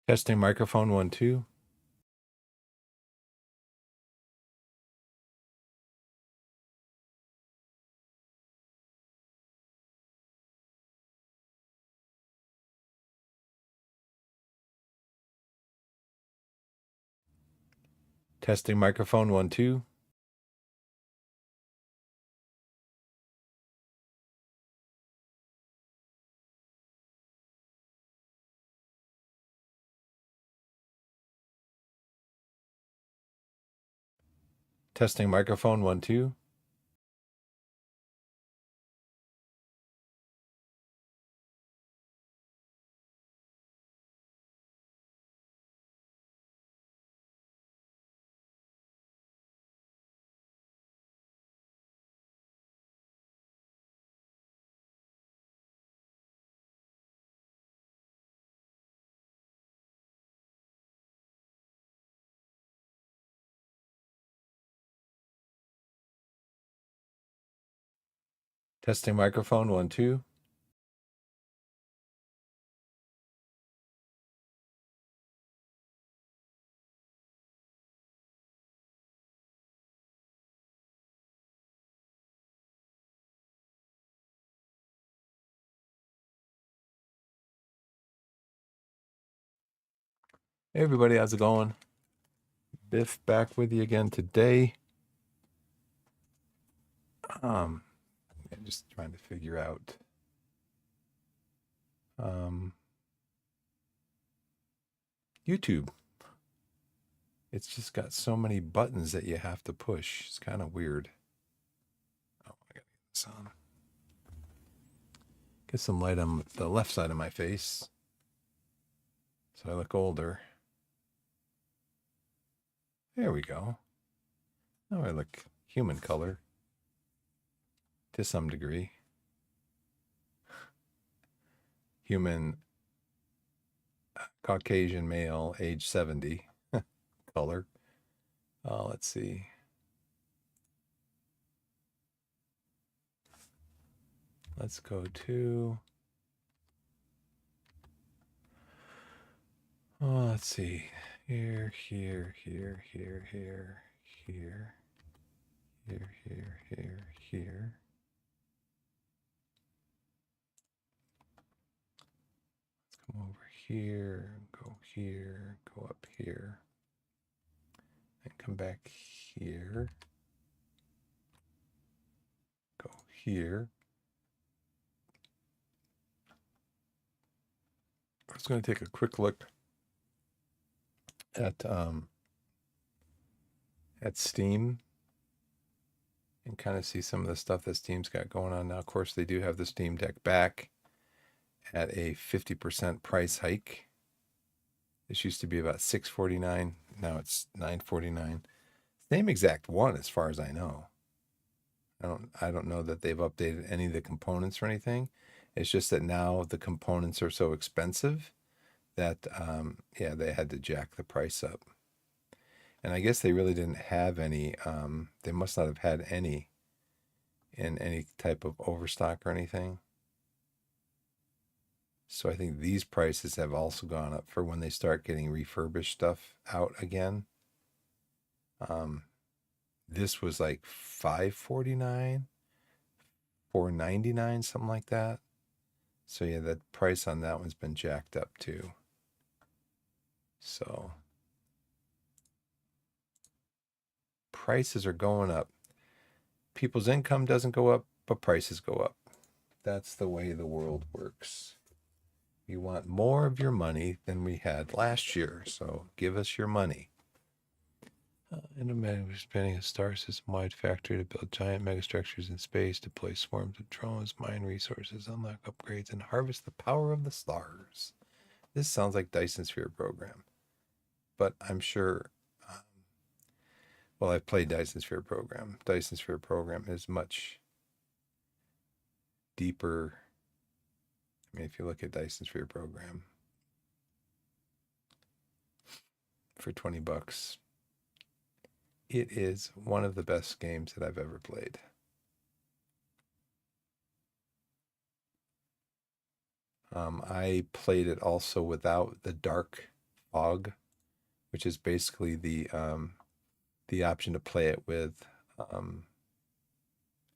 Testing microphone 1 2. Testing microphone 1 2. Testing microphone 1 2. Testing microphone 1 2. Hey everybody, how's it going? Biff back with you again today. I'm just trying to figure out YouTube. It's just got so many buttons that you have to push. It's kind of weird. Oh, I gotta get this on. Get some light on the left side of my face so I look older. There we go. Now I look human color to some degree. Human Caucasian male, age 70 color. Let's see. Let's go to, let's see. Here, here, here, here, here, here, here, here, here, here. Let's come over here, go here, go up here, and come back here. Go here. I was going to take a quick look at Steam and kind of see some of the stuff that Steam's got going on now. Of course, they do have the Steam Deck back at a 50% price hike. This used to be about $649. Now it's $949. Same exact one as far as I know. I don't know that they've updated any of the components or anything. It's just that now the components are so expensive that yeah, they had to jack the price up. And I guess they really didn't have any, they must not have had any in any type of overstock or anything. So I think these prices have also gone up for when they start getting refurbished stuff out again. This was like $549, $499, something like that. So yeah, the price on that one's been jacked up too. So prices are going up. People's income doesn't go up, but prices go up. That's the way the world works. You want more of your money than we had last year, so give us your money. In a man was expanding a star system-wide factory to build giant megastructures in space, deploy swarms of drones, mine resources, unlock upgrades, and harvest the power of the stars. This sounds like Dyson Sphere program, but I'm sure. Well, I've played Dyson Sphere program. Dyson Sphere program is much deeper. I mean, if you look at Dyson Sphere program for $20, it is one of the best games that I've ever played. I played it also without the dark fog, which is basically the option to play it with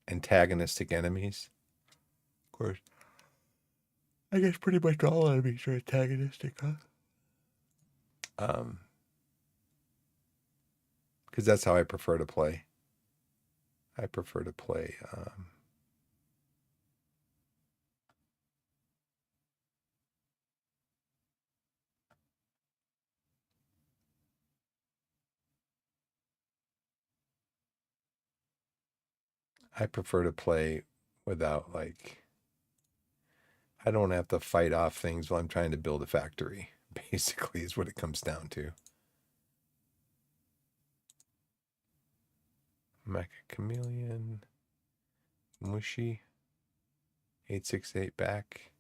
antagonistic enemies. Of course, I guess pretty much all enemies are antagonistic, huh? Because that's how I prefer to play. I prefer to play. I prefer to play without, like, I don't have to fight off things while I'm trying to build a factory. Basically, is what it comes down to. Mecha Chameleon, Mushy, 868 back.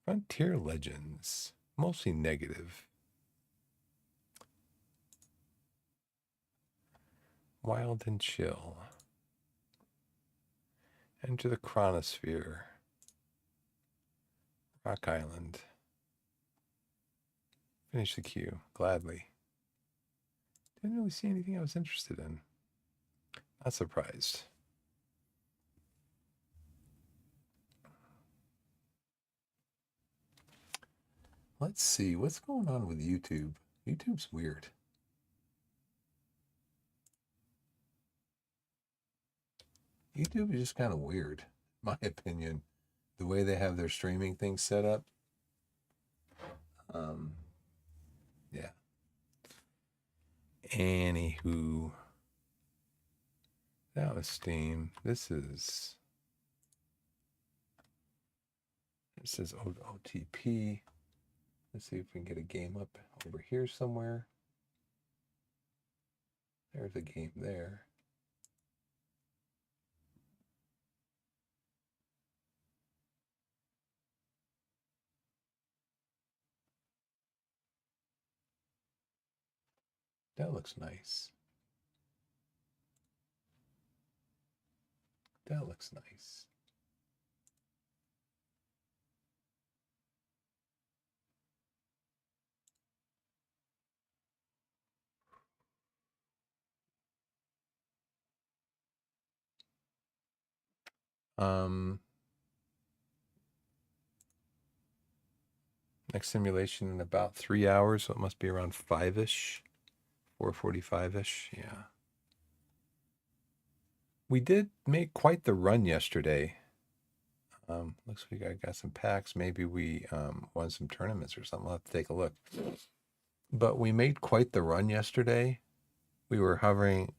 Frontier Legends, mostly negative. Wild and Chill. Enter the Chronosphere. Rock Island. Finish the queue, gladly. Didn't really see anything I was interested in. Not surprised. Let's see, what's going on with YouTube? YouTube's weird. YouTube is just kind of weird, in my opinion. The way they have their streaming things set up. Yeah. Anywho, that was Steam. This is OTP. Let's see if we can get a game up over here somewhere. There's a game there. That looks nice. That looks nice. Next simulation in about 3 hours, so it must be around 5-ish, 4:45-ish. Yeah. We did make quite the run yesterday. Looks like I got some packs. Maybe we won some tournaments or something. I'll have to take a look. But we made quite the run yesterday. We were hovering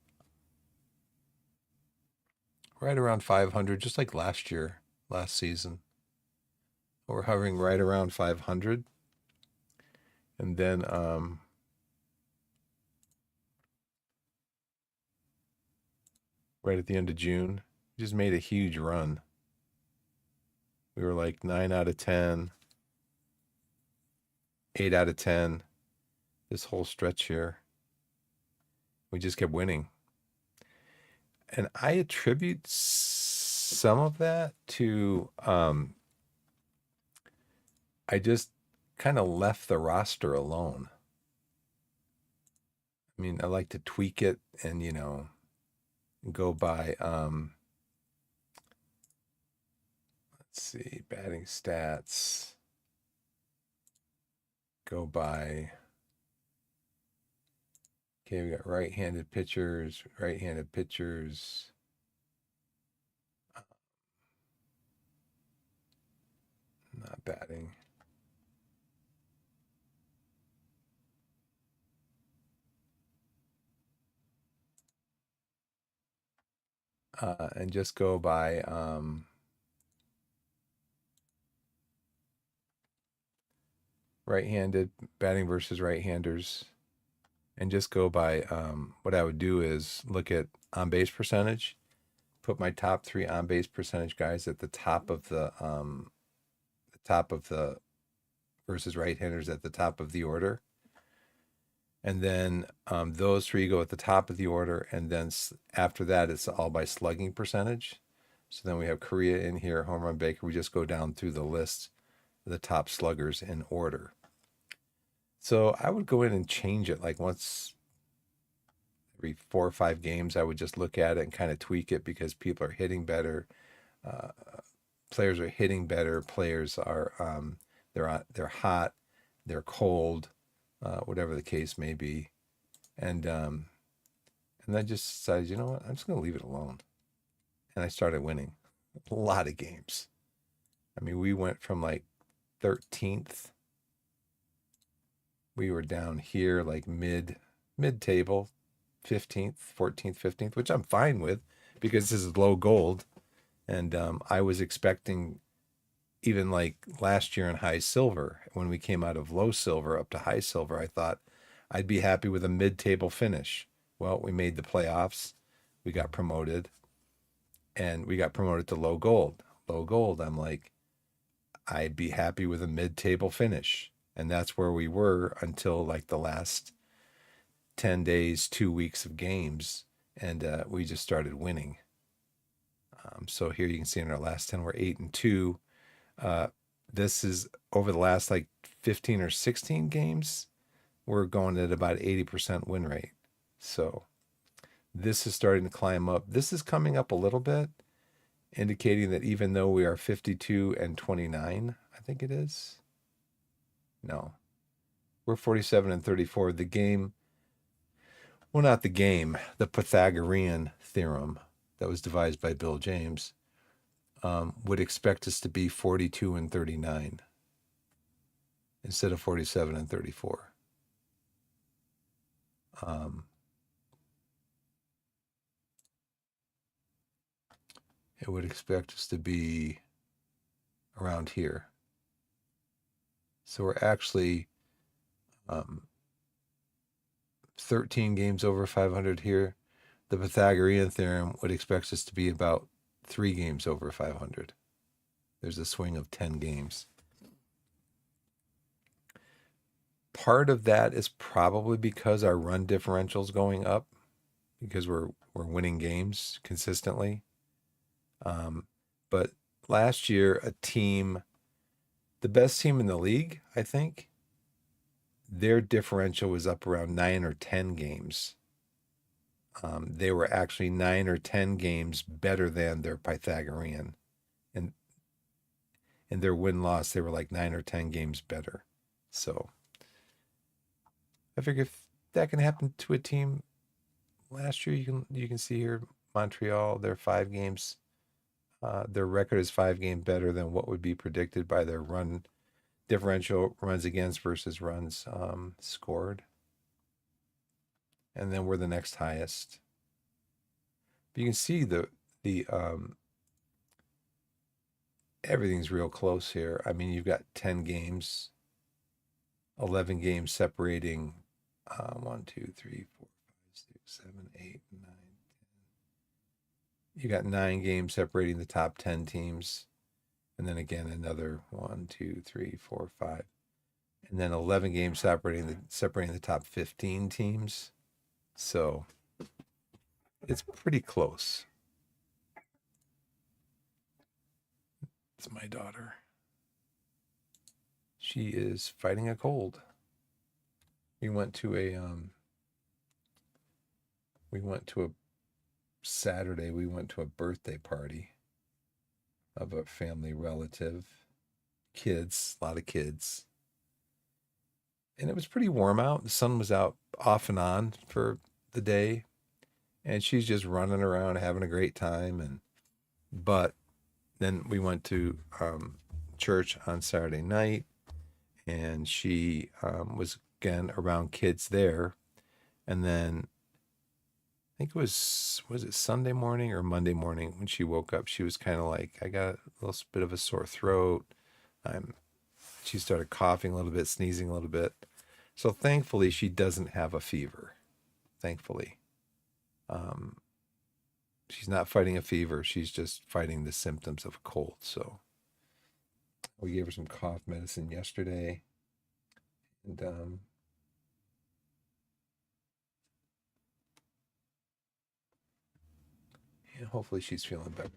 right around 500, just like last year, last season. We're hovering right around 500. And then right at the end of June, we just made a huge run. We were like 9 out of 10, 8 out of 10, this whole stretch here. We just kept winning. And I attribute some of that to I just kind of left the roster alone. I mean, I like to tweak it and, go by let's see, batting stats. Go by, okay, we got right-handed pitchers, not batting. And just go by right-handed batting versus right-handers, and just go by what I would do is look at on-base percentage, put my top 3 on-base percentage guys at the top of the versus right-handers at the top of the order. And then those 3 go at the top of the order, and then after that, it's all by slugging percentage. So then we have Korea in here, home run Baker. We just go down through the list, the top sluggers in order. So I would go in and change it like once every 4 or 5 games. I would just look at it and kind of tweak it because people are hitting better. Uh, Players are hitting better. Players are they're hot, they're cold, whatever the case may be. And I just decided, you know what, I'm just going to leave it alone. And I started winning a lot of games. I mean, we went from like 13th. We were down here like mid table, 15th, 14th, 15th, which I'm fine with because this is low gold. And I was expecting, even like last year in high silver, when we came out of low silver up to high silver, I thought I'd be happy with a mid-table finish. Well, we made the playoffs. We got promoted. And we got promoted to low gold. Low gold, I'm like, I'd be happy with a mid-table finish. And that's where we were until like the last 10 days, 2 weeks of games. And we just started winning. So here you can see in our last 10, we're 8-2. This is over the last like 15 or 16 games, we're going at about 80% win rate. So this is starting to climb up. This is coming up a little bit, indicating that even though we are 52-29, I think it is. No, we're 47-34. The game, well, not the game, the Pythagorean theorem that was devised by Bill James would expect us to be 42-39 instead of 47-34. It would expect us to be around here. So we're actually 13 games over 500 here. The Pythagorean theorem would expect us to be about 3 games over 500. There's a swing of 10 games. Part of that is probably because our run differential is going up because we're winning games consistently. But last year, a team, the best team in the league, I think, their differential was up around 9 or 10 games. They were actually 9 or 10 games better than their Pythagorean. And in their win-loss, they were like 9 or 10 games better. So I figure if that can happen to a team last year, you can see here, Montreal, they're 5 games. Their record is 5 games better than what would be predicted by their run differential, runs against versus runs scored. And then we're the next highest. But you can see the everything's real close here. I mean, you've got 10 games, 11 games separating 1, 2, 3, 4, 5, 6, 7, 8, 9, 10. You got 9 games separating the top 10 teams. And then again, another 1, 2, 3, 4, 5. And then 11 games separating the top 15 teams. So it's pretty close. It's my daughter. She is fighting a cold. We went to a Saturday, we went to a birthday party of a family relative. Kids, a lot of kids. And it was pretty warm out. The sun was out off and on for the day. And she's just running around having a great time. But then we went to church on Saturday night, and she was again around kids there. And then I think it was it Sunday morning or Monday morning when she woke up, she was kind of like, I got a little bit of a sore throat. She started coughing a little bit, sneezing a little bit. So thankfully, she doesn't have a fever. Thankfully. She's not fighting a fever. She's just fighting the symptoms of a cold. So we gave her some cough medicine yesterday. And yeah, hopefully she's feeling better.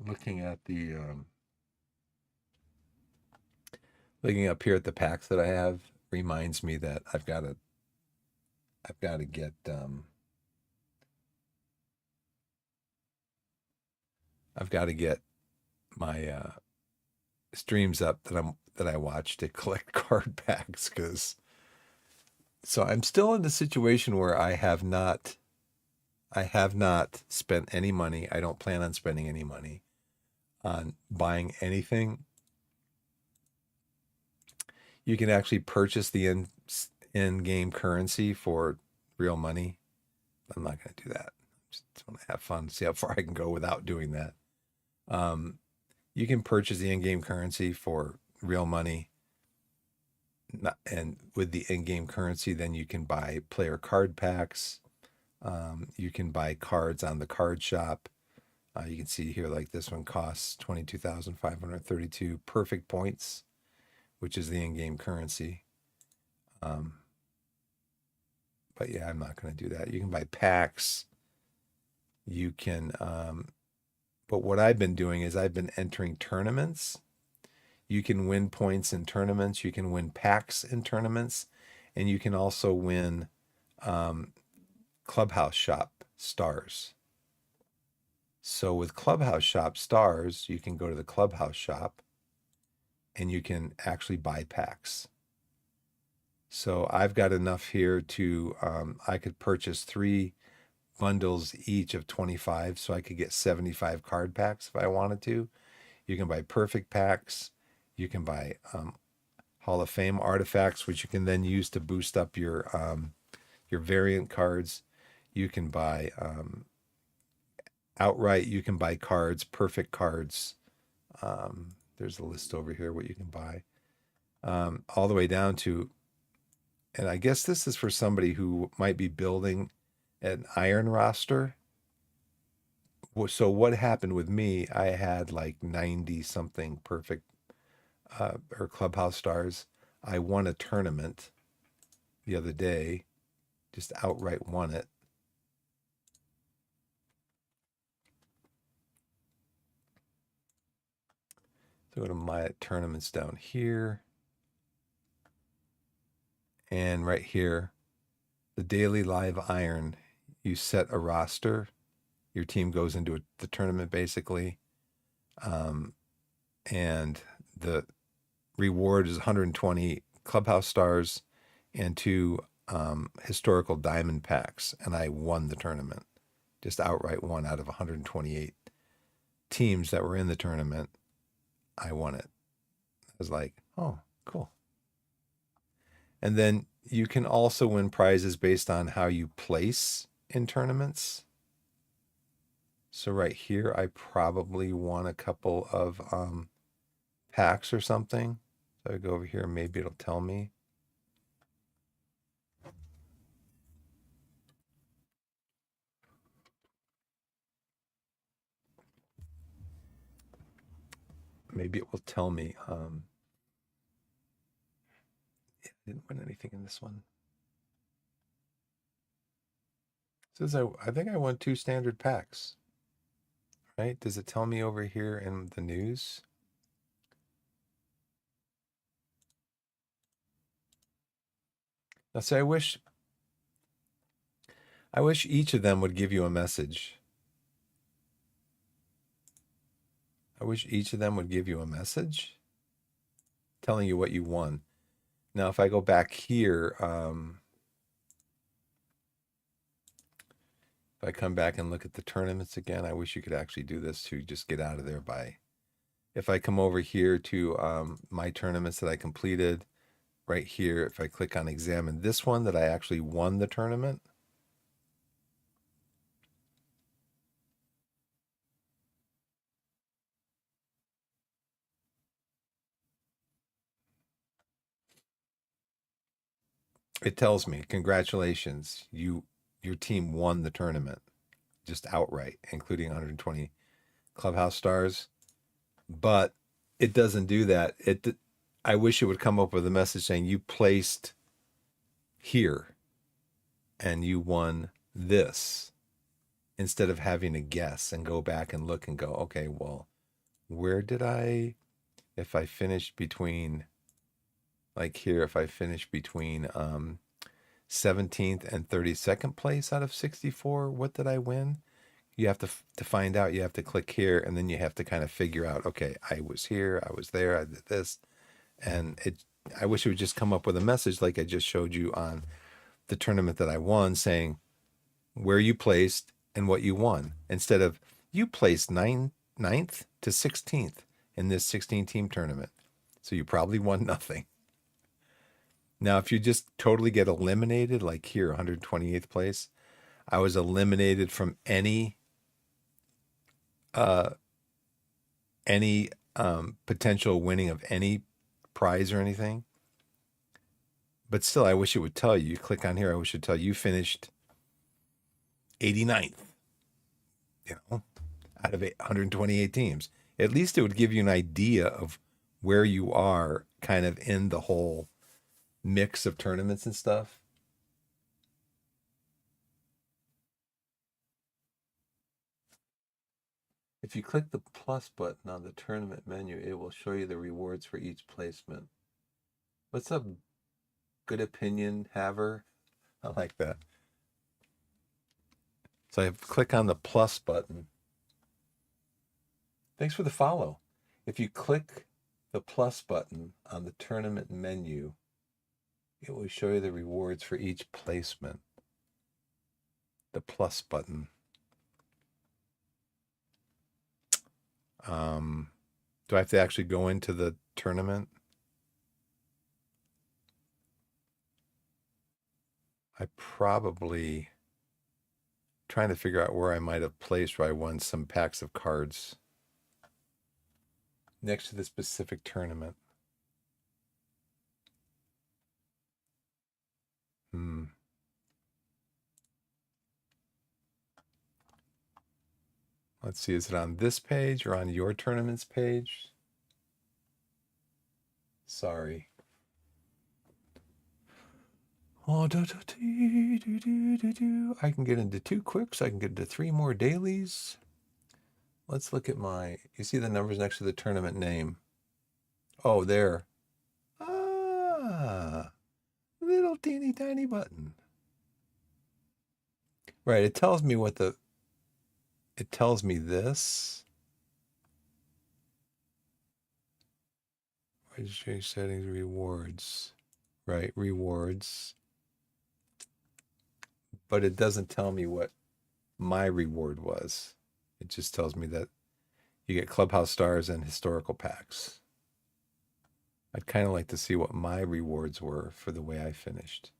looking at the looking up here at the packs that I have reminds me that I've got to get I've got to get my streams up that I watch to collect card packs, because so I'm still in the situation where I have not spent any money. I don't plan on spending any money on buying anything. You can actually purchase the in-game currency for real money. I'm not going to do that. Just want to have fun, see how far I can go without doing that. You can purchase the in-game currency for real money. And with the in-game currency, then you can buy player card packs. You can buy cards on the card shop. You can see here, like this one costs 22,532 perfect points, which is the in-game currency. But yeah, I'm not going to do that. You can buy packs. You can, but what I've been doing is I've been entering tournaments. You can win points in tournaments. You can win packs in tournaments. And you can also win Clubhouse Shop stars. So with Clubhouse Shop stars, you can go to the Clubhouse Shop and you can actually buy packs. So I've got enough here to, I could purchase 3 bundles each of 25, so I could get 75 card packs if I wanted to. You can buy perfect packs. You can buy Hall of Fame artifacts, which you can then use to boost up your variant cards. You can buy outright. You can buy cards, perfect cards. There's a list over here what you can buy, all the way down to, and I guess this is for somebody who might be building an iron roster. So what happened with me, I had like 90 something perfect or clubhouse stars. I won a tournament the other day, just outright won it. So go to my tournaments down here. And right here, the daily live iron, you set a roster. Your team goes into the tournament basically. And the reward is 120 clubhouse stars and 2 historical diamond packs. And I won the tournament, just outright won. Out of 128 teams that were in the tournament, I won it. I was like, oh, cool. And then you can also win prizes based on how you place in tournaments. So right here, I probably won a couple of packs or something. So I go over here, maybe it'll tell me. Maybe it will tell me. I didn't win anything in this one. It says I think I won 2 standard packs. Right? Does it tell me over here in the news? Now, say I wish each of them would give you a message. I wish each of them would give you a message telling you what you won. Now, if I go back here, if I come back and look at the tournaments again, I wish you could actually do this to just get out of there by, if I come over here to my tournaments that I completed, right here, if I click on examine this one that I actually won the tournament, it tells me, congratulations, your team won the tournament, just outright, including 120 clubhouse stars. But it doesn't do that. I wish it would come up with a message saying you placed here and you won this, instead of having to guess and go back and look and go, okay, well, where did if I finished between, like here, if I finished between 17th and 32nd place out of 64, what did I win? You have to find out, you have to click here, and then you have to kind of figure out, okay, I was here, I was there, I did this. And I wish it would just come up with a message like I just showed you on the tournament that I won, saying where you placed and what you won, instead of you placed ninth to 16th in this 16-team tournament. So you probably won nothing. Now, if you just totally get eliminated, like here, 128th place, I was eliminated from any potential winning of any prize or anything. But still, I wish it would tell you. You click on here, I wish it would tell you finished 89th, out of 128 teams. At least it would give you an idea of where you are kind of in the whole mix of tournaments and stuff. If you click the plus button on the tournament menu, it will show you the rewards for each placement. What's up, good opinion haver? I like that. So I click on the plus button. Thanks for the follow. If you click the plus button on the tournament menu, it will show you the rewards for each placement. The plus button. Do I have to actually go into the tournament? I probably trying to figure out where I might have placed where I won some packs of cards next to the specific tournament. Let's see, is it on this page or on your tournaments page? Sorry. Oh, I can get into 2 quicks. I can get into 3 more dailies. Let's look at you see the numbers next to the tournament name. Oh, there. Ah, little teeny tiny button. Right, it tells me it tells me this. Registration settings, rewards. Right, rewards. But it doesn't tell me what my reward was. It just tells me that you get clubhouse stars and historical packs. I'd kind of like to see what my rewards were for the way I finished.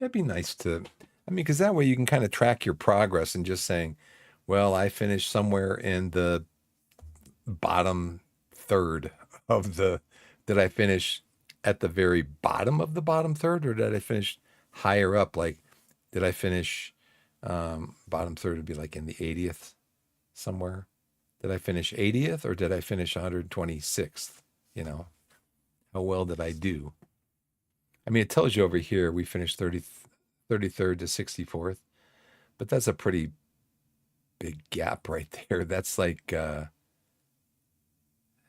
That'd be nice because that way you can kind of track your progress and just saying, well, I finished somewhere in the bottom third of did I finish at the very bottom of the bottom third, or did I finish higher up? Like, did I finish bottom third would be like in the 80th somewhere? Did I finish 80th or did I finish 126th? How well did I do? I mean, it tells you over here we finished 33rd to 64th, but that's a pretty big gap right there. That's like,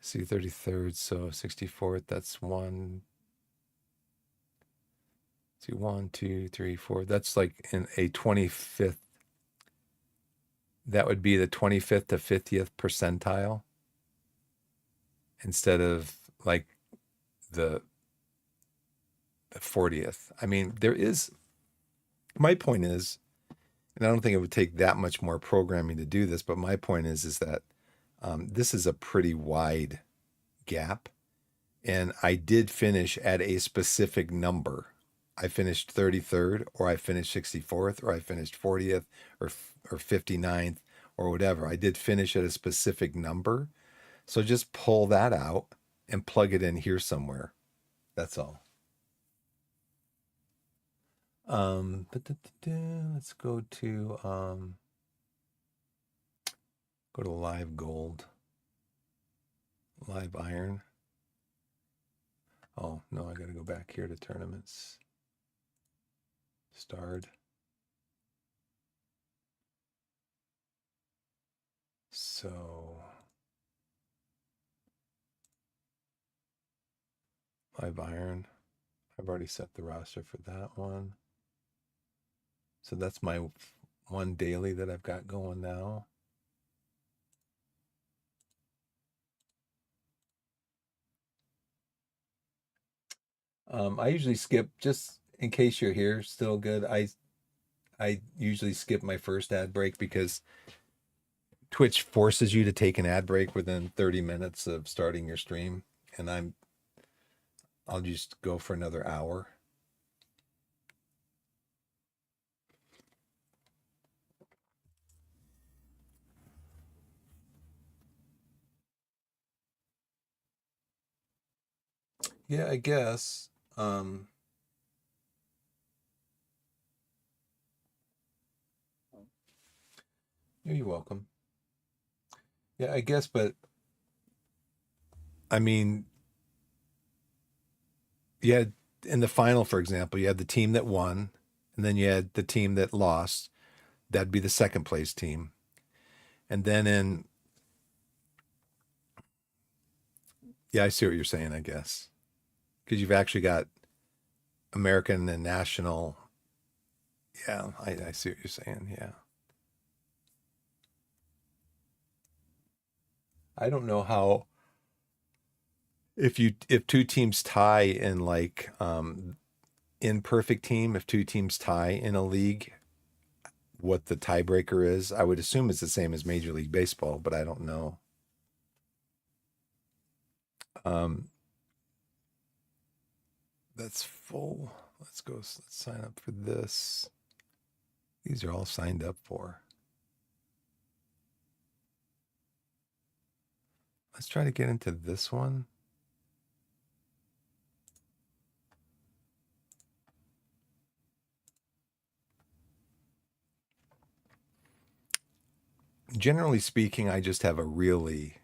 see, 33rd, so 64th, that's 1, 2, 3, 4. That's like in a 25th. That would be the 25th to 50th percentile instead of like the 40th. I mean, my point is, and I don't think it would take that much more programming to do this, but my point is that this is a pretty wide gap. And I did finish at a specific number. I finished 33rd, or I finished 64th, or I finished 40th, or 59th, or whatever. I did finish at a specific number. So just pull that out and plug it in here somewhere. That's all. Let's go to live gold, live iron. Oh no, I got to go back here to tournaments. Starred. So live iron. I've already set the roster for that one. So that's my one daily that I've got going now. I usually skip, just in case you're here, still good. I usually skip my first ad break because Twitch forces you to take an ad break within 30 minutes of starting your stream, and I'll just go for another hour. Yeah, I guess. You're welcome. Yeah, I guess, but I mean, you had in the final, for example, you had the team that won, and then you had the team that lost. That'd be the second place team. And then yeah, I see what you're saying, I guess. Because you've actually got American and national. Yeah, I see what you're saying. Yeah. I don't know how if two teams tie in like in perfect team, if two teams tie in a league, what the tiebreaker is. I would assume it's the same as Major League Baseball, but I don't know. Um, that's full. Let's go. Let's sign up for this. These are all signed up for. Let's try to get into this one. Generally speaking, I just have a really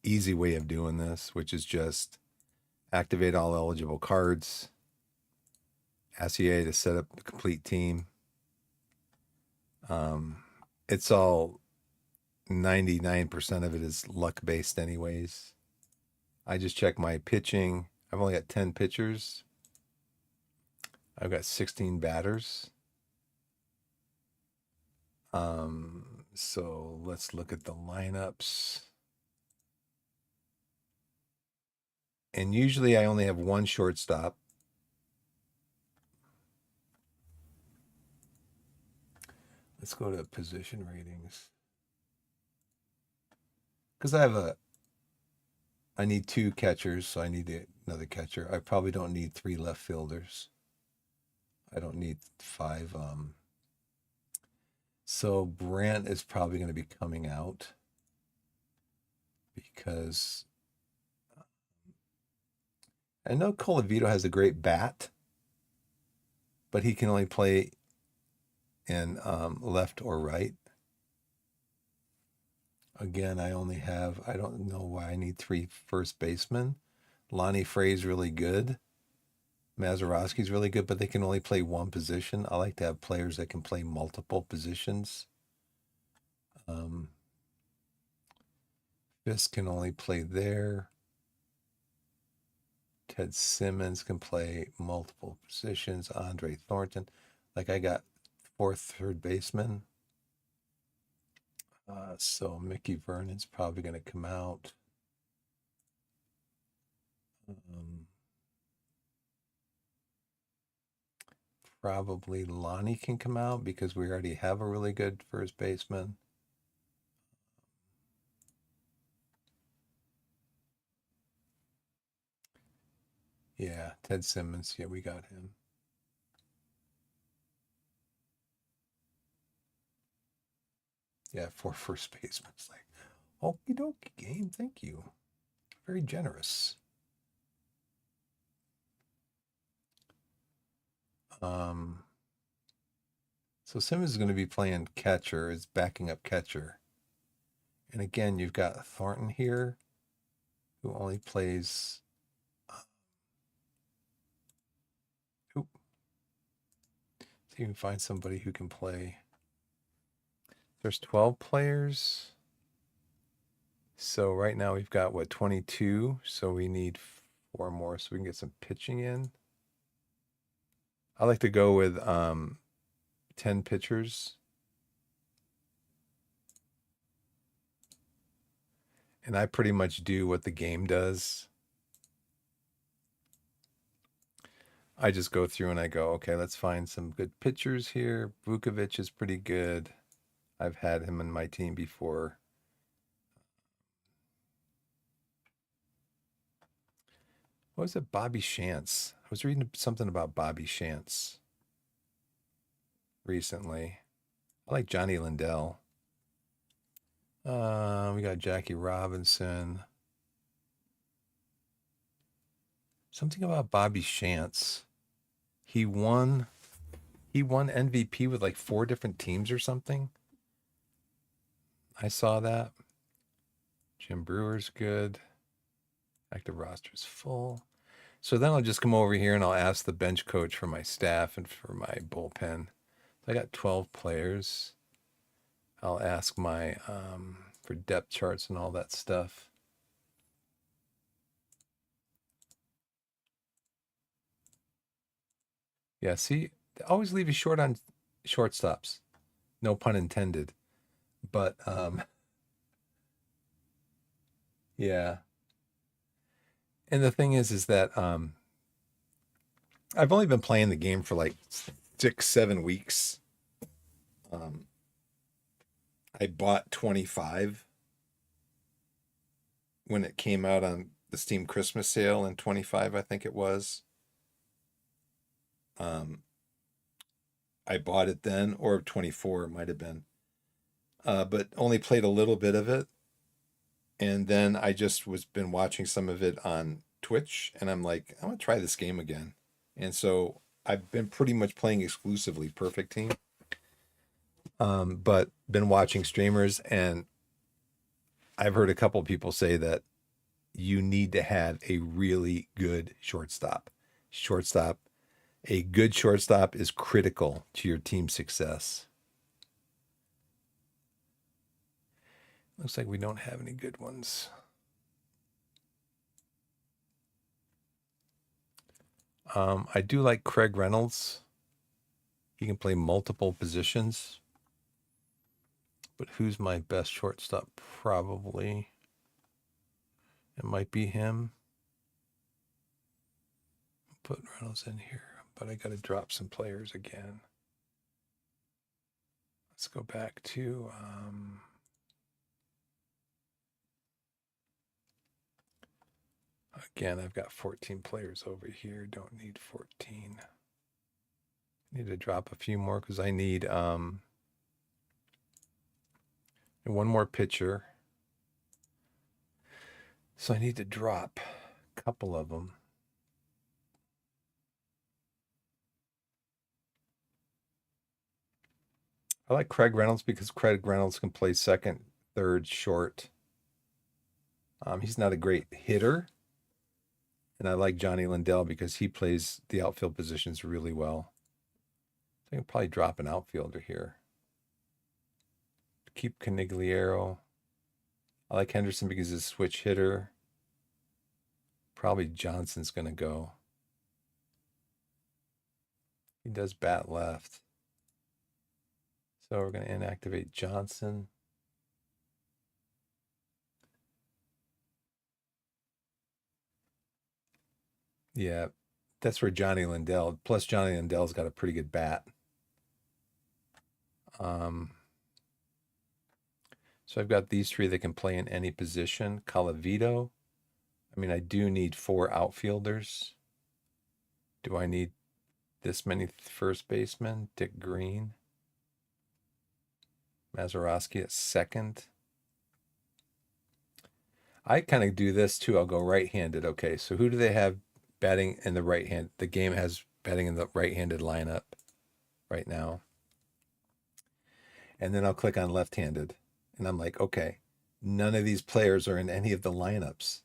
easy way of doing this, which is just activate all eligible cards, ask EA to set up the complete team. It's all 99% of it is luck based, anyways. I just check my pitching. I've only got 10 pitchers. I've got 16 batters. So let's look at the lineups. And usually I only have one shortstop. Let's go to position ratings. Because I need two catchers, so I need another catcher. I probably don't need three left fielders. I don't need five. So Brant is probably going to be coming out because I know Colavito has a great bat, but he can only play in left or right. Again, I don't know why I need three first basemen. Lonnie Frey's really good. Mazeroski's really good, but they can only play one position. I like to have players that can play multiple positions. Fisk can only play there. Ted Simmons can play multiple positions. Andre Thornton. Like I got third baseman. So Mickey Vernon's probably going to come out. Probably Lonnie can come out because we already have a really good first baseman. Yeah, Ted Simmons. Yeah, we got him. Yeah, for first baseman. It's like, okie dokie game. Thank you. Very generous. So Simmons is going to be playing catcher, is backing up catcher. And again, you've got Thornton here, who only plays. Oop. See if you can find somebody who can play. There's 12 players. So right now we've got what, 22? So we need 4 more so we can get some pitching in. I like to go with 10 pitchers. And I pretty much do what the game does. I just go through and I go, okay, let's find some good pitchers here. Vukovic is pretty good. I've had him in my team before. What was it? Bobby Shantz. I was reading something about Bobby Shantz recently. I like Johnny Lindell. We got Jackie Robinson. Something about Bobby Shantz. He won MVP with like 4 different teams or something. I saw that. Jim Brewer's good. Active roster's full. So then I'll just come over here and I'll ask the bench coach for my staff and for my bullpen. I got 12 players. I'll ask my for depth charts and all that stuff. Yeah, see, always leave you short on shortstops. No pun intended. But yeah. And the thing is that I've only been playing the game for like 6-7 weeks. I bought 25 when it came out on the Steam Christmas sale in 25, I think it was. I bought it then, or 24 it might have been. But only played a little bit of it. And then I just been watching some of it on Twitch, and I'm like, I want to try this game again. And so I've been pretty much playing exclusively Perfect Team. But been watching streamers, and I've heard a couple people say that you need to have a really good shortstop. A good shortstop is critical to your team's success. Looks like we don't have any good ones. I do like Craig Reynolds. He can play multiple positions. But who's my best shortstop? Probably. It might be him. Put Reynolds in here, but I got to drop some players again. Let's go back to again, I've got 14 players over here. Don't need 14. Need to drop a few more because I need one more pitcher. So I need to drop a couple of them. I like Craig Reynolds because Craig Reynolds can play second, third, short. He's not a great hitter. And I like Johnny Lindell because he plays the outfield positions really well. I can probably drop an outfielder here. Keep Canigliaro. I like Henderson because he's a switch hitter. Probably Johnson's going to go. He does bat left. So we're going to inactivate Johnson. Yeah, that's where Johnny Lindell. Plus, Johnny Lindell's got a pretty good bat. So I've got these 3 that can play in any position. Calavito. I mean, I do need 4 outfielders. Do I need this many first basemen? Dick Green. Mazeroski at second. I kind of do this too. I'll go right-handed. Okay, so who do they have batting in the right hand? The game has batting in the right-handed lineup right now. And then I'll click on left-handed. And I'm like, okay, none of these players are in any of the lineups.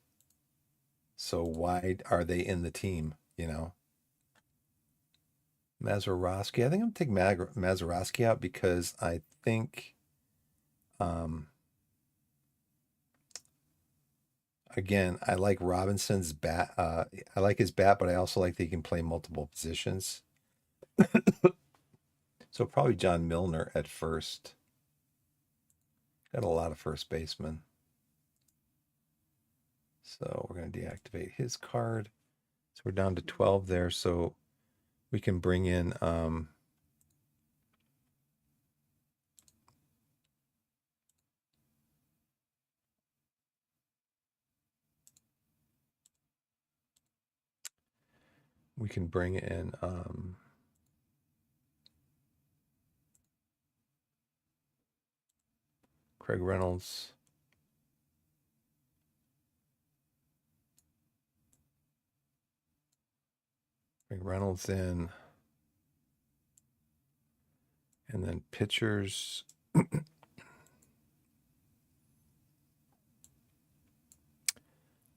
So why are they in the team, you know? Mazeroski. I think I'm going to take Mazeroski out because I think again, I like Robinson's bat. I like his bat, but I also like that he can play multiple positions. So probably John Milner at first. Got a lot of first basemen. So we're going to deactivate his card. So we're down to 12 there. So we can bring in Craig Reynolds. Bring Reynolds in. And then pitchers.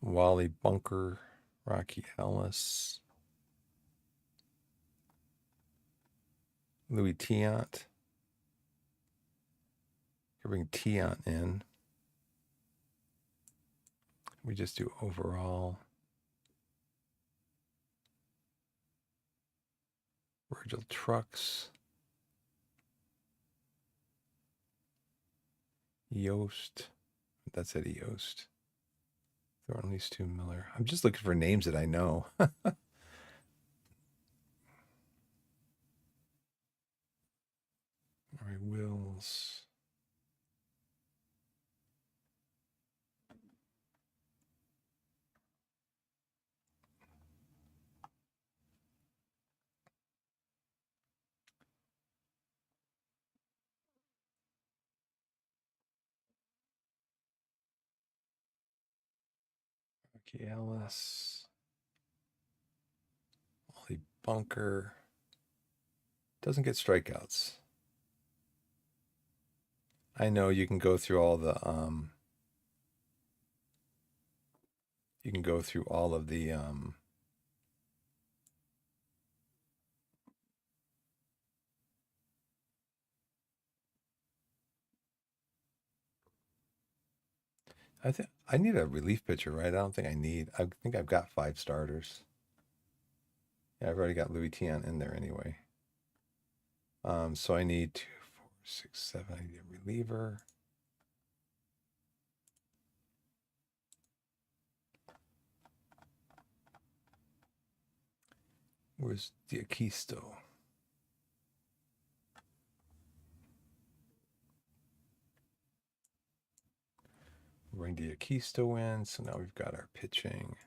Wally Bunker, Rocky Ellis, Louis Tiant. Bring Tiant in. We just do overall. Virgil Trucks. Yost. That's Eddie Yost. Throw at least 2 Miller. I'm just looking for names that I know. All right, Wills. Rocky Ellis. Wally Bunker. Doesn't get strikeouts. I know you can go through all the you can go through all of the I think I need a relief pitcher, right? I think I've got 5 starters. Yeah, I've already got Louis Tiant in there anyway. So I need 2, 4, 6, 7. I need a reliever. Where's Diakisto? Bring Diakisto in. So now we've got our pitching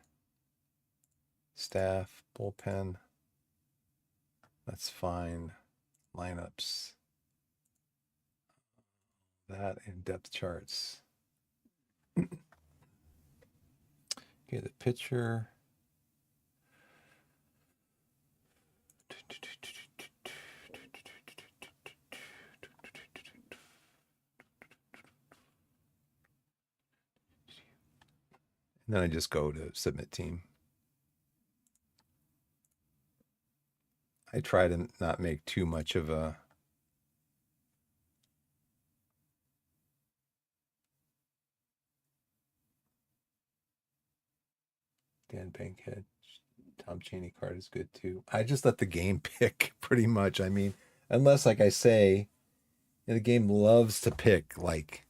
staff, bullpen. That's fine. Lineups. That and depth charts. Okay, the pitcher. And then I just go to submit team. I try to not make too much of a Dan Bankhead. Tom Cheney card is good too. I just let the game pick pretty much. I mean, unless, like I say, the game loves to pick like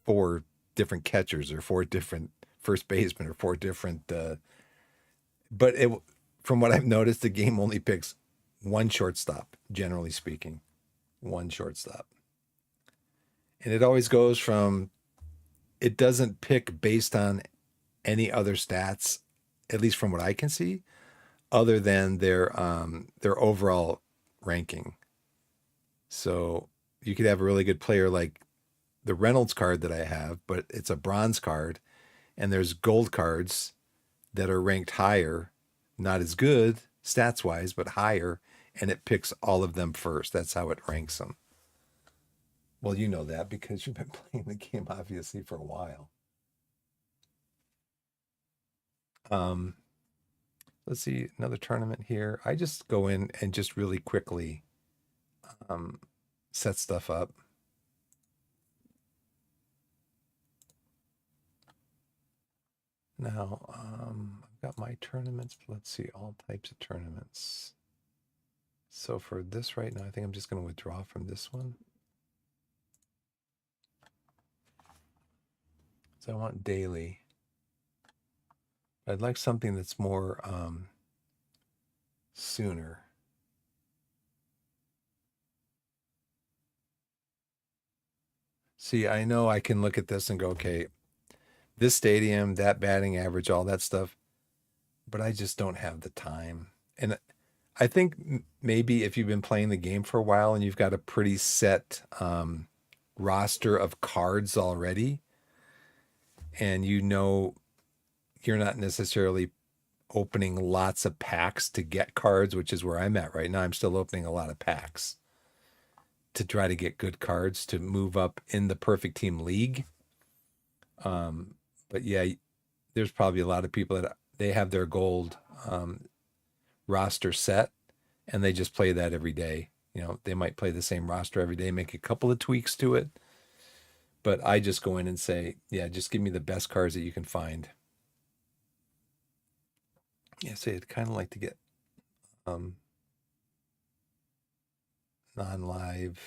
4 different catchers or 4 different first basemen or 4 different. But from what I've noticed, the game only picks 1 shortstop, generally speaking, 1 shortstop. And it always goes from, it doesn't pick based on any other stats, at least from what I can see, other than their overall ranking. So you could have a really good player like the Reynolds card that I have, but it's a bronze card, and there's gold cards that are ranked higher, not as good stats wise, but higher, and it picks all of them first. That's how it ranks them. Well, you know that because you've been playing the game obviously for a while. Let's see, another tournament here. I just go in and just really quickly set stuff up. Now, I've got my tournaments. Let's see, all types of tournaments. So for this right now, I think I'm just going to withdraw from this one. So I want daily. I'd like something that's more sooner. See, I know I can look at this and go, okay, this stadium, that batting average, all that stuff, but I just don't have the time. And I think maybe if you've been playing the game for a while and you've got a pretty set roster of cards already, and you know you're not necessarily opening lots of packs to get cards, which is where I'm at right now. I'm still opening a lot of packs to try to get good cards to move up in the perfect team league. But yeah, there's probably a lot of people that they have their gold roster set and they just play that every day. You know, they might play the same roster every day, make a couple of tweaks to it. But I just go in and say, yeah, just give me the best cards that you can find. Yeah, so I'd kind of like to get non-live,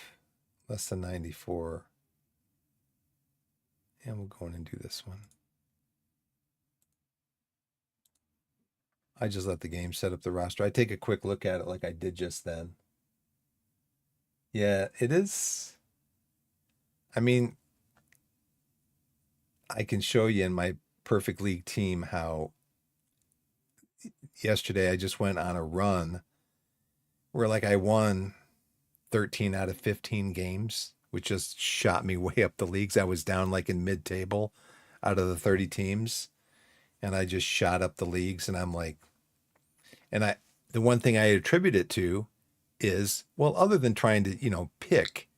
less than 94. And we'll go in and do this one. I just let the game set up the roster. I take a quick look at it like I did just then. Yeah, it is. I mean, I can show you in my perfect league team how yesterday I just went on a run where like I won 13 out of 15 games, which just shot me way up the leagues. I was down like in mid-table out of the 30 teams, and I just shot up the leagues. And I'm like, the one thing I attribute it to is, well, other than trying to, pick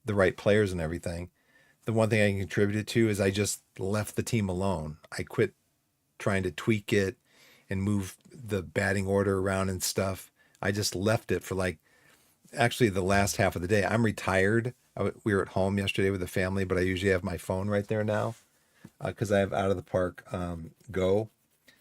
the right players and everything, the one thing I can contribute it to is I just left the team alone. I quit trying to tweak it and move the batting order around and stuff. I just left it for like actually the last half of the day. I'm retired. We were at home yesterday with the family, but I usually have my phone right there now because I have Out of the Park Go.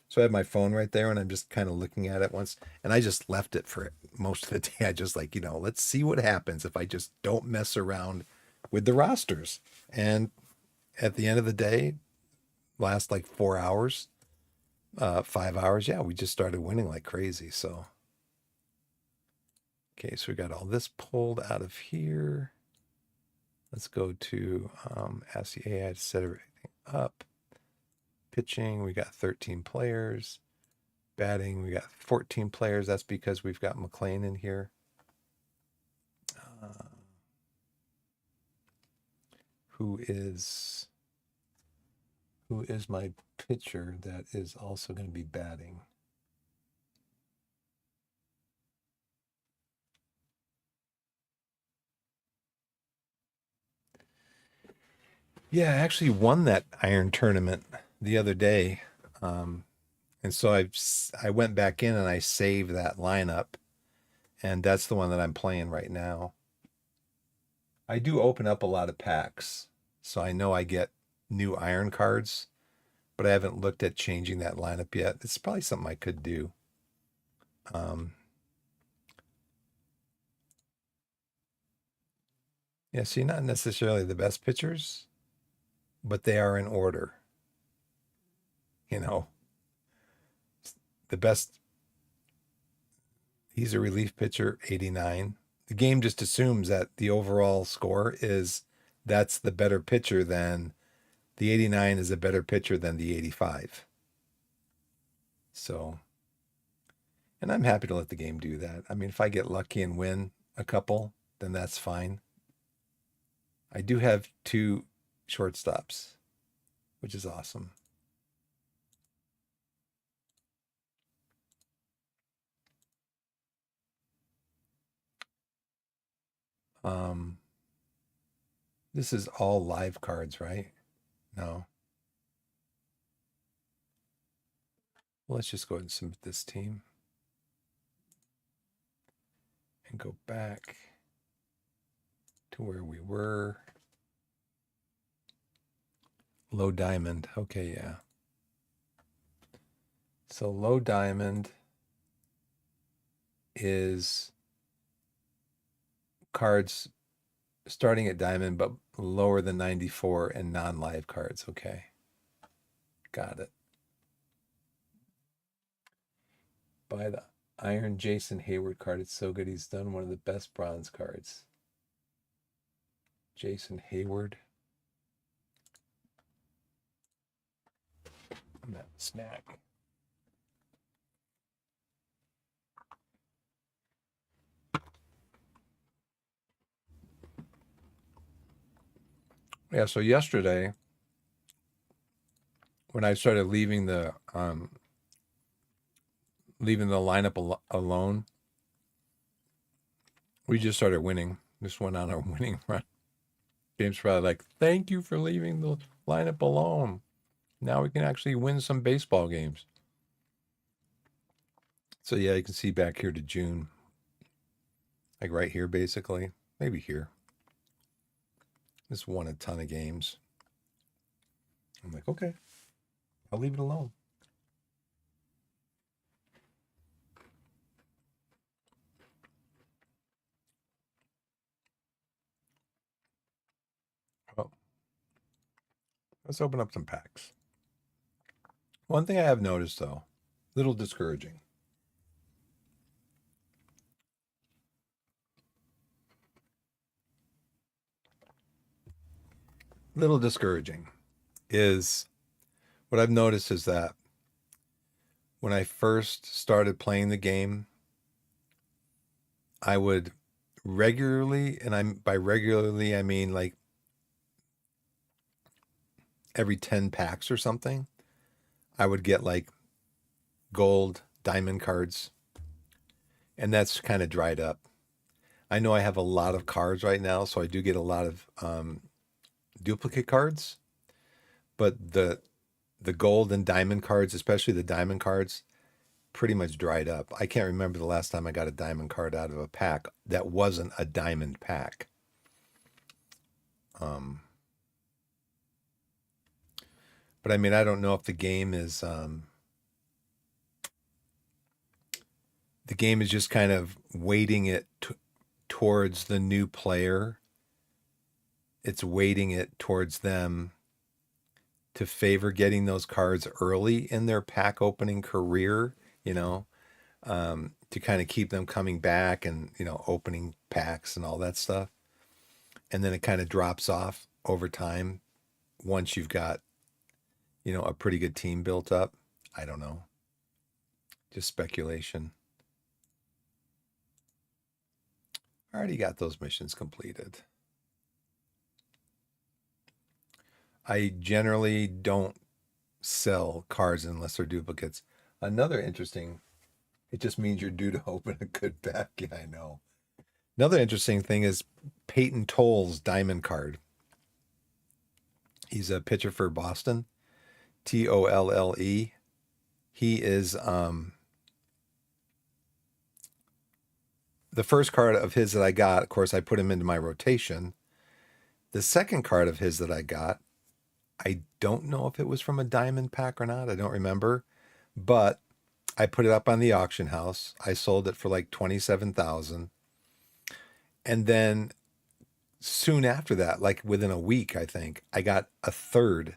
So I have my phone right there and I'm just kind of looking at it once. And I just left it for most of the day. I just like, let's see what happens if I just don't mess around with the rosters. And at the end of the day, last like 4 hours, 5 hours, yeah, we just started winning like crazy. So, okay, so we got all this pulled out of here. Let's go to ask the AI to set everything up. Pitching, we got 13 players. Batting, we got 14 players. That's because we've got McLean in here. Who is my pitcher that is also going to be batting? Yeah, I actually won that iron tournament the other day. And so I went back in and I saved that lineup. And that's the one that I'm playing right now. I do open up a lot of packs. So I know I get new iron cards, but I haven't looked at changing that lineup yet. It's probably something I could do. Yeah, see, not necessarily the best pitchers, but they are in order. You know, the best, he's a relief pitcher, 89. The game just assumes that the overall score is that's the better pitcher than the 89 is a better pitcher than the 85. So, and I'm happy to let the game do that. I mean, if I get lucky and win a couple, then that's fine. I do have 2 shortstops, which is awesome. Um, this is all live cards, right? No. Well, let's just go ahead and submit this team and go back to where we were. Low diamond. Okay, yeah. So low diamond is cards starting at diamond, but lower than 94 and non-live cards. Okay. Got it. Buy the Iron Jason Hayward card. It's so good. He's done one of the best bronze cards. Jason Hayward. That snack. Yeah, so yesterday when I started leaving the lineup alone, we just started winning. Just went on a winning run. James probably like, thank you for leaving the lineup alone. Now we can actually win some baseball games. So yeah, you can see back here to June, like right here, basically, maybe here. Just won a ton of games. I'm like, okay, I'll leave it alone. Well, let's open up some packs. One thing I have noticed, though, little discouraging. Little discouraging is what I've noticed is that when I first started playing the game, I would regularly, and by regularly I mean like every 10 packs or something, I would get like gold, diamond cards, and that's kind of dried up. I know I have a lot of cards right now, so I do get a lot of duplicate cards, but the gold and diamond cards, especially the diamond cards, pretty much dried up. I can't remember the last time I got a diamond card out of a pack that wasn't a diamond pack. But I mean, I don't know if the game is just kind of weighting it towards the new player. It's weighting it towards them to favor getting those cards early in their pack opening career, to kind of keep them coming back and, opening packs and all that stuff. And then it kind of drops off over time once you've got, a pretty good team built up. I don't know. Just speculation. I already got those missions completed. I generally don't sell cards unless they're duplicates. Another interesting, it just means you're due to open a good pack. Yeah, I know. Another interesting thing is Peyton Toll's diamond card. He's a pitcher for Boston, Tolle. He is the first card of his that I got. Of course, I put him into my rotation. The second card of his that I got, I don't know if it was from a diamond pack or not. I don't remember, but I put it up on the auction house. I sold it for like 27,000. And then soon after that, like within a week, I think, I got a third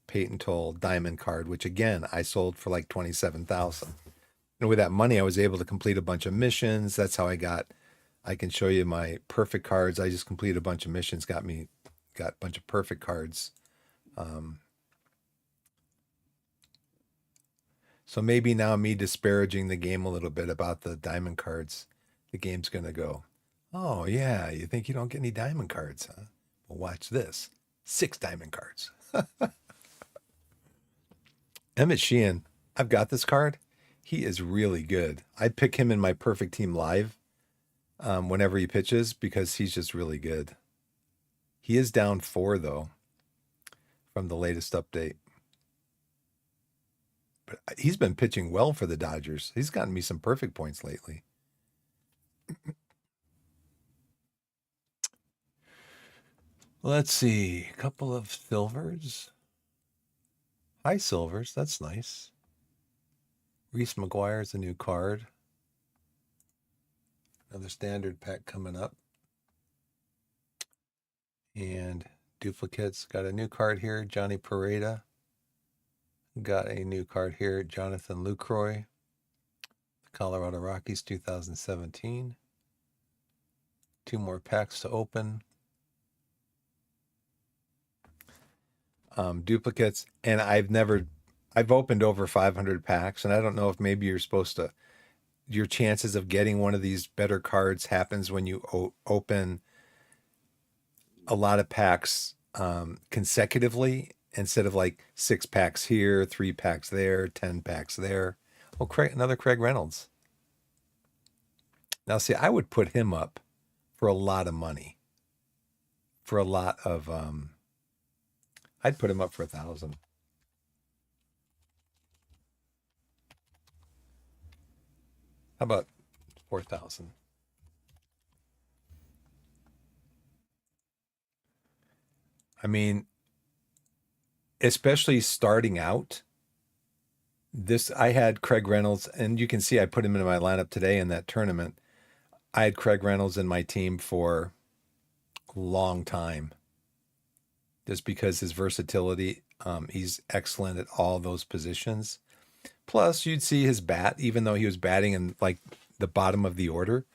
Peyton Toll diamond card, which again, I sold for like 27,000. And with that money, I was able to complete a bunch of missions. That's how I can show you my perfect cards. I just completed a bunch of missions, got a bunch of perfect cards. So maybe now me disparaging the game a little bit about the diamond cards, the game's going to go, oh, yeah, you think you don't get any diamond cards, huh? Well, watch this. 6 diamond cards. Emmett Sheehan, I've got this card. He is really good. I pick him in my perfect team live whenever he pitches because he's just really good. He is down 4, though, from the latest update. But he's been pitching well for the Dodgers. He's gotten me some perfect points lately. Let's see. A couple of silvers. High silvers. That's nice. Reese McGuire's a new card. Another standard pack coming up. And duplicates. Got a new card here, Johnny Pareda. Got a new card here, Jonathan Lucroy. Colorado Rockies 2017. 2 more packs to open. Duplicates. And I've opened over 500 packs, and I don't know if maybe you're supposed to, your chances of getting one of these better cards happens when you open a lot of packs consecutively instead of like 6 packs here, 3 packs there, 10 packs there. Oh, another Craig Reynolds. Now, see, I would put him up for a lot of money. For a lot of, I'd put him up for 1,000. How about 4,000? I mean, especially starting out, I had Craig Reynolds, and you can see I put him into my lineup today in that tournament. I had Craig Reynolds in my team for a long time, just because his versatility. He's excellent at all those positions. Plus, you'd see his bat, even though he was batting in like the bottom of the order,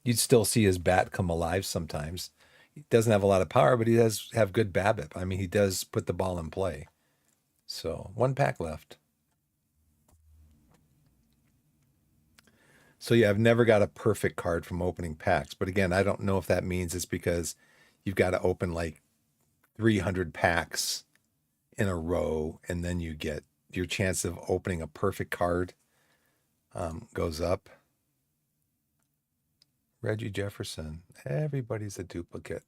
you'd still see his bat come alive sometimes. He doesn't have a lot of power, but he does have good BABIP. I mean, he does put the ball in play. So 1 pack left. So yeah, I've never got a perfect card from opening packs. But again, I don't know if that means it's because you've got to open like 300 packs in a row, and then you get your chance of opening a perfect card goes up. Reggie Jefferson. Everybody's a duplicate.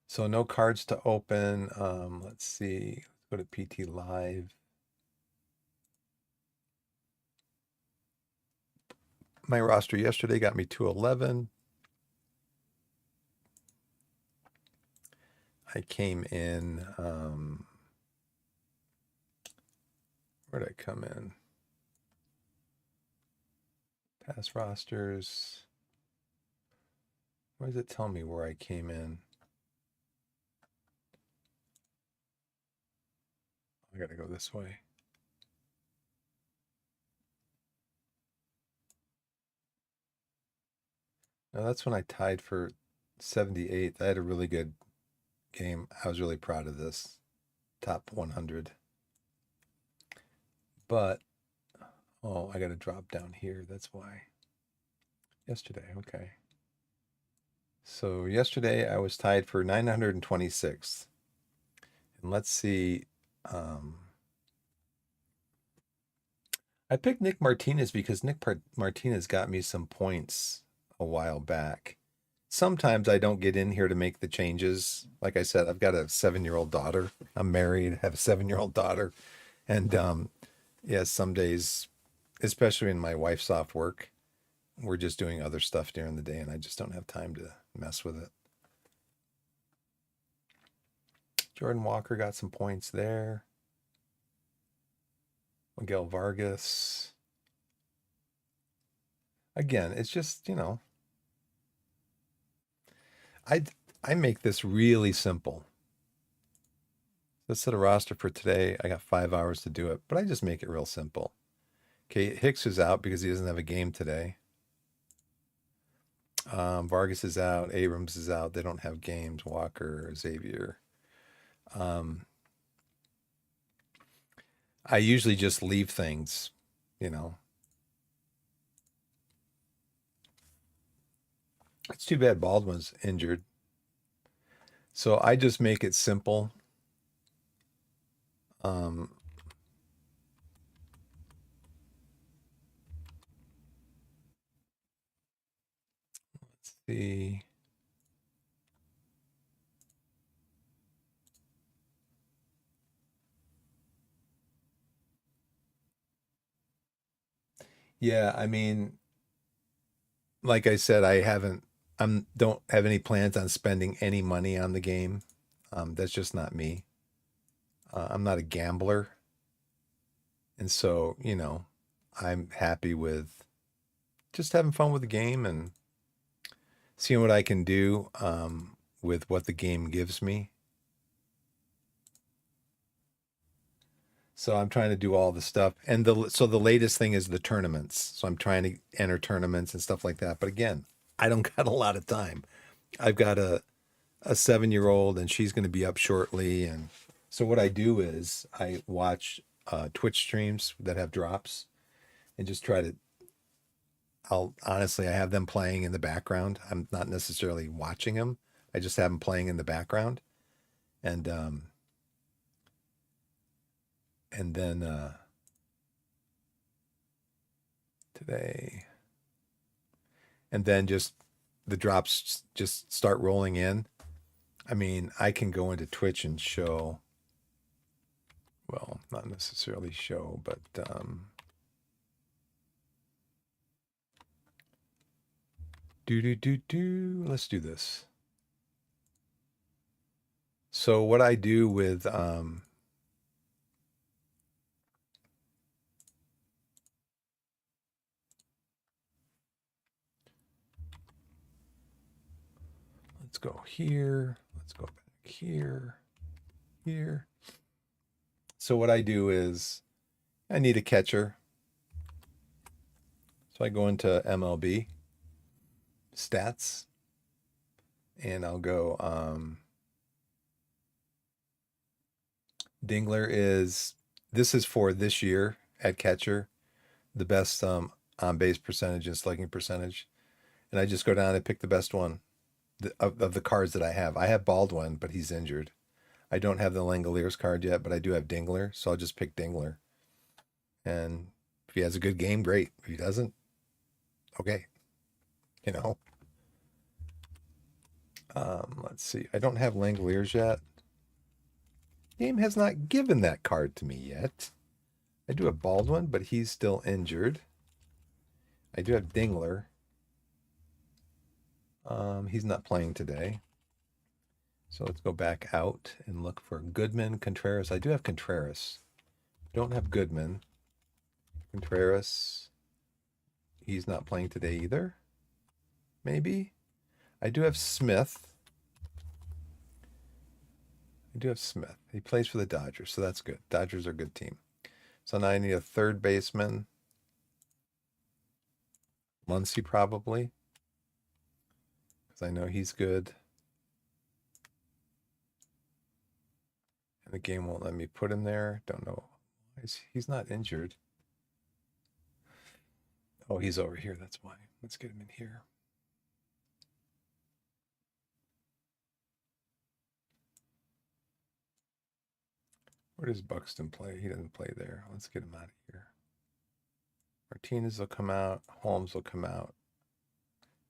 So no cards to open. Let's see. Let's go to PT Live. My roster yesterday got me 211. I came in, where did I come in? Past rosters. Where does it tell me where I came in? I gotta go this way. Now that's when I tied for 78th. I had a really good game. I was really proud of this. Top 100. But, oh, I got to drop down here. That's why. Yesterday, okay. So yesterday I was tied for 926th. And let's see. I picked Nick Martinez because Nick Martinez got me some points a while back. Sometimes I don't get in here to make the changes. Like I said, I've got a 7-year-old daughter. I'm married, have a 7-year-old daughter. And yeah, some days, especially when my wife's off work, we're just doing other stuff during the day and I just don't have time to mess with it. Jordan Walker got some points there. Miguel Vargas. Again, it's just, you know, I make this really simple. Let's set a roster for today. I got 5 hours to do it, but I just make it real simple. Okay, Hicks is out because he doesn't have a game today. Vargas is out. Abrams is out. They don't have games. Walker, Xavier. I usually just leave things, you know. It's too bad Baldwin's injured. So I just make it simple. Let's see. Yeah, I mean, like I said, don't have any plans on spending any money on the game. That's just not me. I'm not a gambler. And so, I'm happy with just having fun with the game and seeing what I can do with what the game gives me. So I'm trying to do all the stuff. And so the latest thing is the tournaments. So I'm trying to enter tournaments and stuff like that. But again, I don't got a lot of time. I've got a 7-year-old and she's going to be up shortly. And so what I do is I watch Twitch streams that have drops and just try to, I have them playing in the background. I'm not necessarily watching them. I just have them playing in the background. And then today, and then just the drops just start rolling in. I mean, I can go into Twitch and show, well, not necessarily show, but let's do this. So what I do with let's go here. Let's go back here. Here. So what I do is I need a catcher. So I go into MLB stats and I'll go Dingler this is for this year at catcher, the best on base percentage and slugging percentage. And I just go down and pick the best one of the cards that I have. I have Baldwin, but he's injured. I don't have the Langoliers card yet, but I do have Dingler, so I'll just pick Dingler. And if he has a good game, great. If he doesn't, okay. Let's see. I don't have Langoliers yet. Game has not given that card to me yet. I do have Baldwin, but he's still injured. I do have Dingler. He's not playing today. So let's go back out and look for Goodman, Contreras. I do have Contreras. Don't have Goodman. Contreras. He's not playing today either. Maybe. I do have Smith. He plays for the Dodgers, so that's good. Dodgers are a good team. So now I need a third baseman. Muncy probably. Because I know he's good. And the game won't let me put him there. Don't know. He's not injured. Oh, he's over here. That's why. Let's get him in here. Where does Buxton play? He doesn't play there. Let's get him out of here. Martinez will come out. Holmes will come out.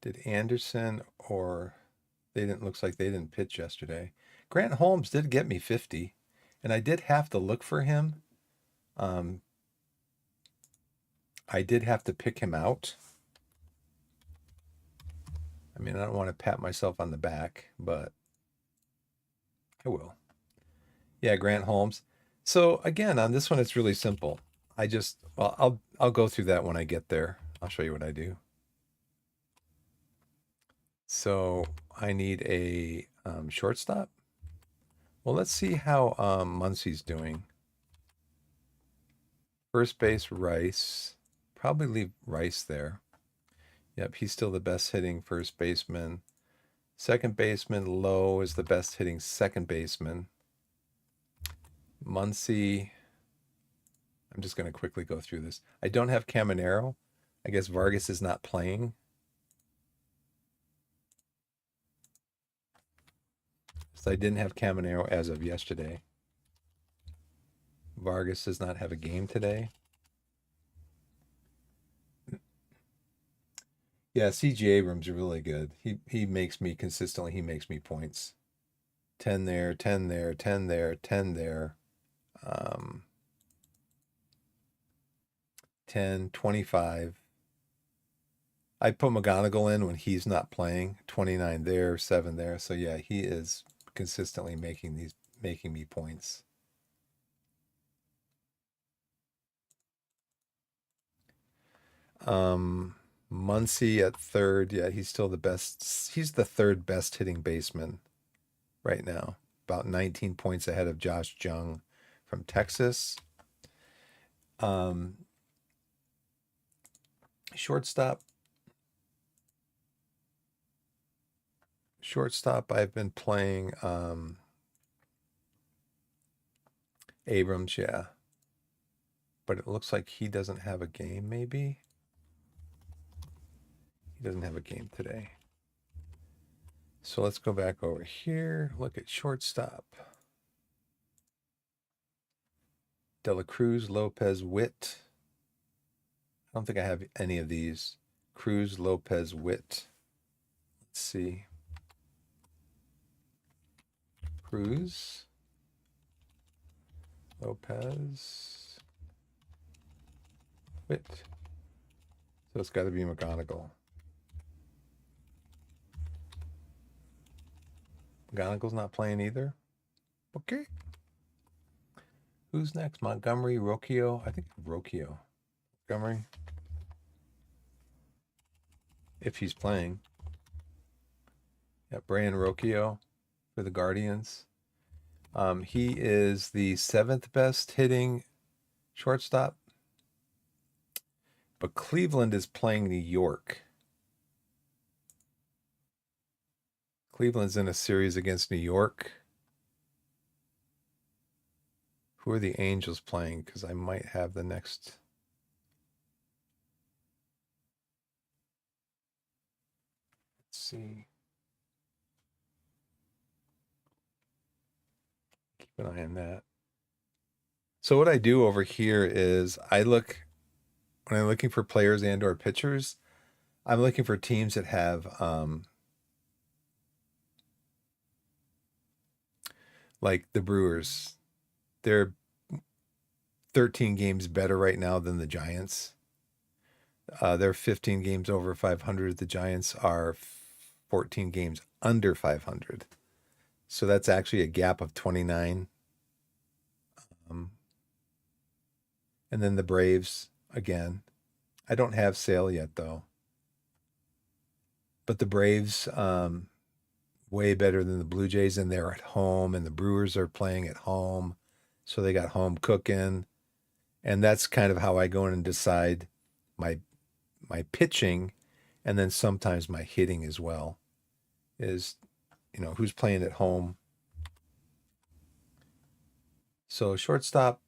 Did Anderson or looks like they didn't pitch yesterday. Grant Holmes did get me 50, and I did have to look for him. I did have to pick him out. I mean, I don't want to pat myself on the back, but I will. Yeah, Grant Holmes. So again, on this one, it's really simple. I'll go through that when I get there. I'll show you what I do. So I need a shortstop. Well, let's see how Muncy's doing. First base, Rice. Probably leave Rice there. Yep, he's still the best hitting first baseman. Second baseman, Lowe is the best hitting second baseman. Muncy. I'm just going to quickly go through this. I don't have Caminero. I guess Vargas is not playing. So I didn't have Caminero as of yesterday. Vargas does not have a game today. Yeah, CJ Abrams is really good. He makes me consistently, he makes me points. 10 there, 10 there, 10 there, 10 there. 10, 25. I put McGonigal in when he's not playing. 29 there, 7 there. So yeah, he is consistently making me points. Muncie at third. Yeah, he's still the best. He's the third best hitting baseman right now. About 19 points ahead of Josh Jung from Texas. Shortstop. Shortstop, I've been playing Abrams, yeah. But it looks like he doesn't have a game, maybe? He doesn't have a game today. So let's go back over here. Look at shortstop. De La Cruz, Lopez, Witt. I don't think I have any of these. Cruz, Lopez, Witt. Let's see. Cruz, Lopez, Witt. So it's got to be McGonigal. McGonigal's not playing either. Okay. Who's next? Montgomery, Rocchio. I think Rocchio. Montgomery. If he's playing. Yeah, Brian Rocchio for the Guardians. He is the 7th best hitting shortstop. But Cleveland is playing New York. Cleveland's in a series against New York. Who are the Angels playing? Because I might have the next. Let's see. Keep an eye on that. So what I do over here is I look, when I'm looking for players and or pitchers, I'm looking for teams that have like the Brewers. They're 13 games better right now than the Giants. They're 15 games over 500. The Giants are 14 games under 500. So that's actually a gap of 29. And then the Braves, again. I don't have Sale yet, though. But the Braves, way better than the Blue Jays, and they're at home, and the Brewers are playing at home. So they got home cooking. And that's kind of how I go in and decide my pitching, and then sometimes my hitting as well, is, who's playing at home. So shortstop,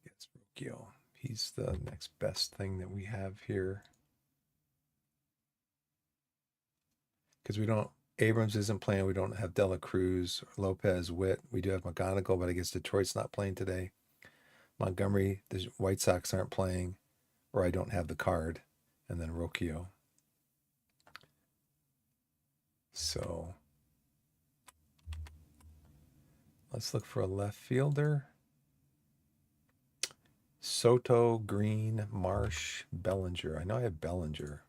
it's Rocchio. He's the next best thing that we have here. Because Abrams isn't playing. We don't have De La Cruz, or Lopez, Witt. We do have McGonigal, but I guess Detroit's not playing today. Montgomery, the White Sox aren't playing, or I don't have the card. And then Rocchio. So let's look for a left fielder. Soto, Green, Marsh, Bellinger. I know I have Bellinger.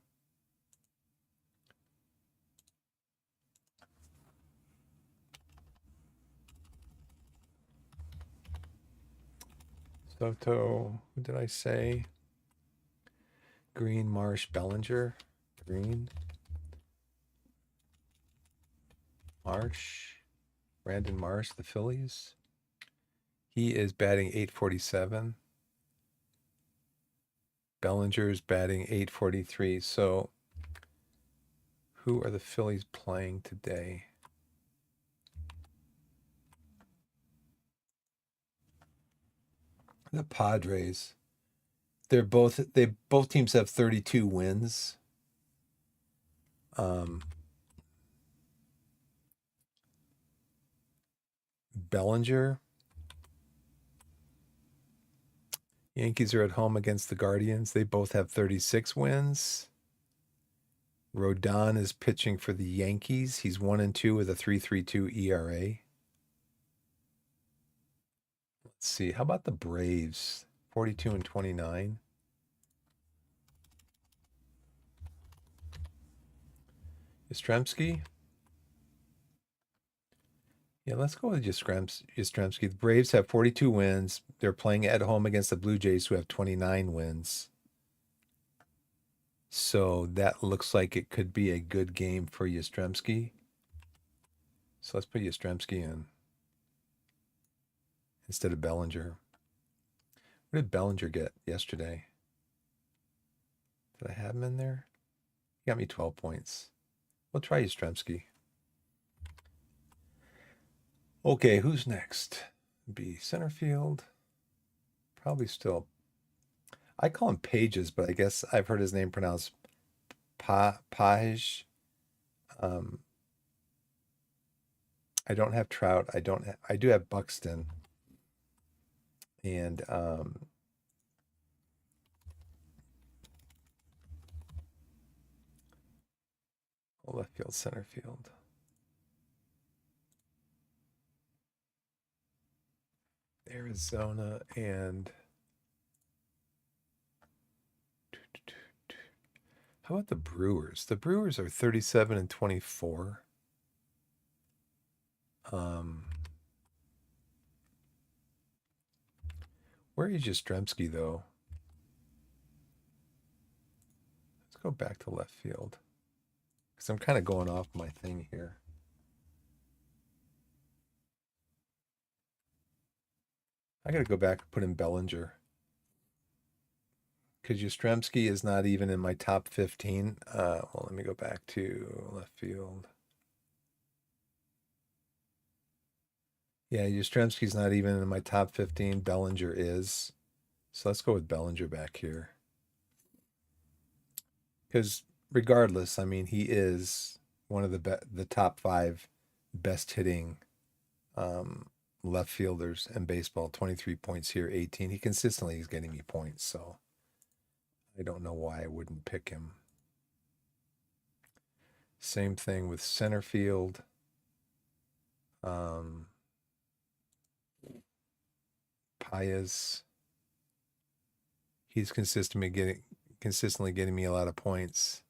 Soto, who did I say? Green, Marsh, Bellinger. Green, Marsh, Brandon Marsh, the Phillies. He is batting .847. Bellinger's batting .843. So who are the Phillies playing today? The Padres. Both teams have 32 wins. Bellinger. Yankees are at home against the Guardians. They both have 36 wins. Rodon is pitching for the Yankees. He's 1-2 with a 3.32 ERA. Let's see. How about the Braves? 42-29. Yastrzemski. Yeah, let's go with Yastrzemski. The Braves have 42 wins. They're playing at home against the Blue Jays, who have 29 wins. So that looks like it could be a good game for Yastrzemski. So let's put Yastrzemski in instead of Bellinger. What did Bellinger get yesterday? Did I have him in there? He got me 12 points. We'll try Yastrzemski. Okay, who's next? Be center field. Probably still. I call him Pages, but I guess I've heard his name pronounced Page. I don't have Trout. I do have Buxton. And left field, center field. Arizona and how about the Brewers? The Brewers are 37 and 24. Where is Yastrzemski though? Let's go back to left field because I'm kind of going off my thing here. I got to go back and put in Bellinger because Yastrzemski is not even in my top 15. Well, let me go back to left field. Yeah, Yastrzemski's not even in my top 15. Bellinger is. So let's go with Bellinger back here. Because regardless, I mean, he is one of the top 5 best hitting left fielders in baseball. 23 points here, 18. He consistently is getting me points, so I don't know why I wouldn't pick him. Same thing with center field. Paez. He's consistently getting me a lot of points.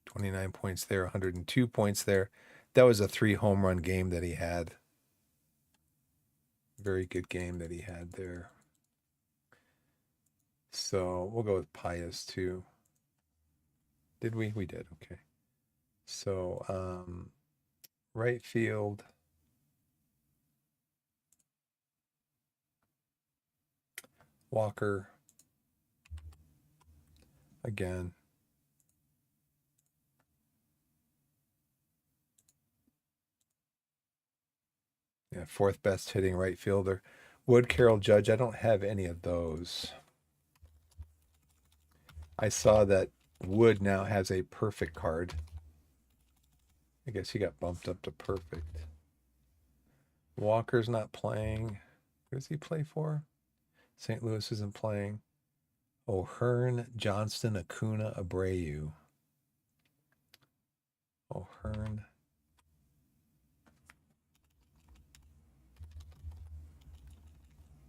29 points there, 102 points there. That was a 3 home run game that he had. Very good game that he had there. So we'll go with Paez too. Did we? We did. Okay. So right field. Walker. Again. Yeah, 4th best hitting right fielder. Wood, Carroll, Judge. I don't have any of those. I saw that Wood now has a perfect card. I guess he got bumped up to perfect. Walker's not playing. Who does he play for? St. Louis isn't playing. O'Hearn, Johnston, Acuna, Abreu. O'Hearn.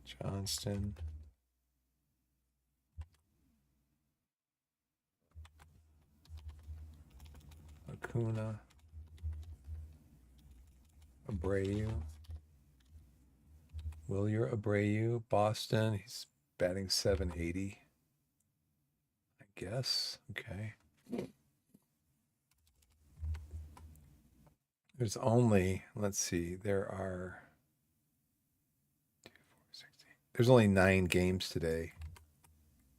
Johnston. Acuna. Abreu. Wilyer Abreu, Boston. He's batting .780. I guess. Okay. There's only, let's see, there's only 9 games today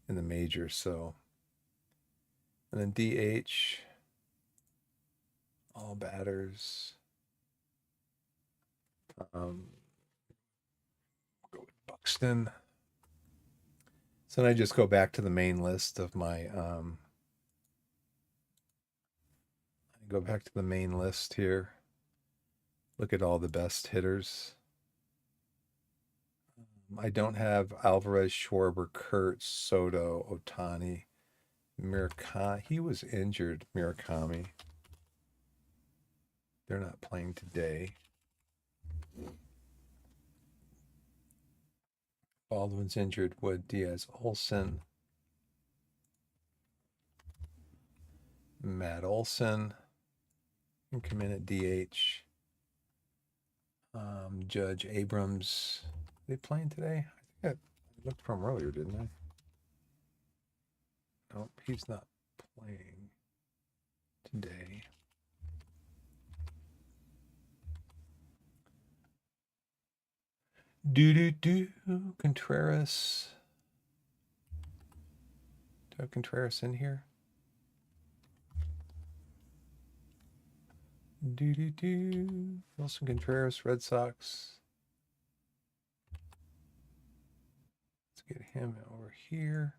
in the majors, so. And then DH, all batters. Go with Buxton. So then I just go back to the main list of my go back to the main list here. Look at all the best hitters. I don't have Alvarez, Schwarber, Kurtz, Soto, Otani, Murakami. He was injured, Murakami. They're not playing today. Baldwin's injured. Wood, Diaz, Olson. Matt Olson can come in at DH. Judge Abrams. Are they playing today? I think I looked for him earlier, didn't I? Nope, he's not playing today. Contreras. Do I have Contreras in here? Wilson Contreras, Red Sox. Let's get him over here.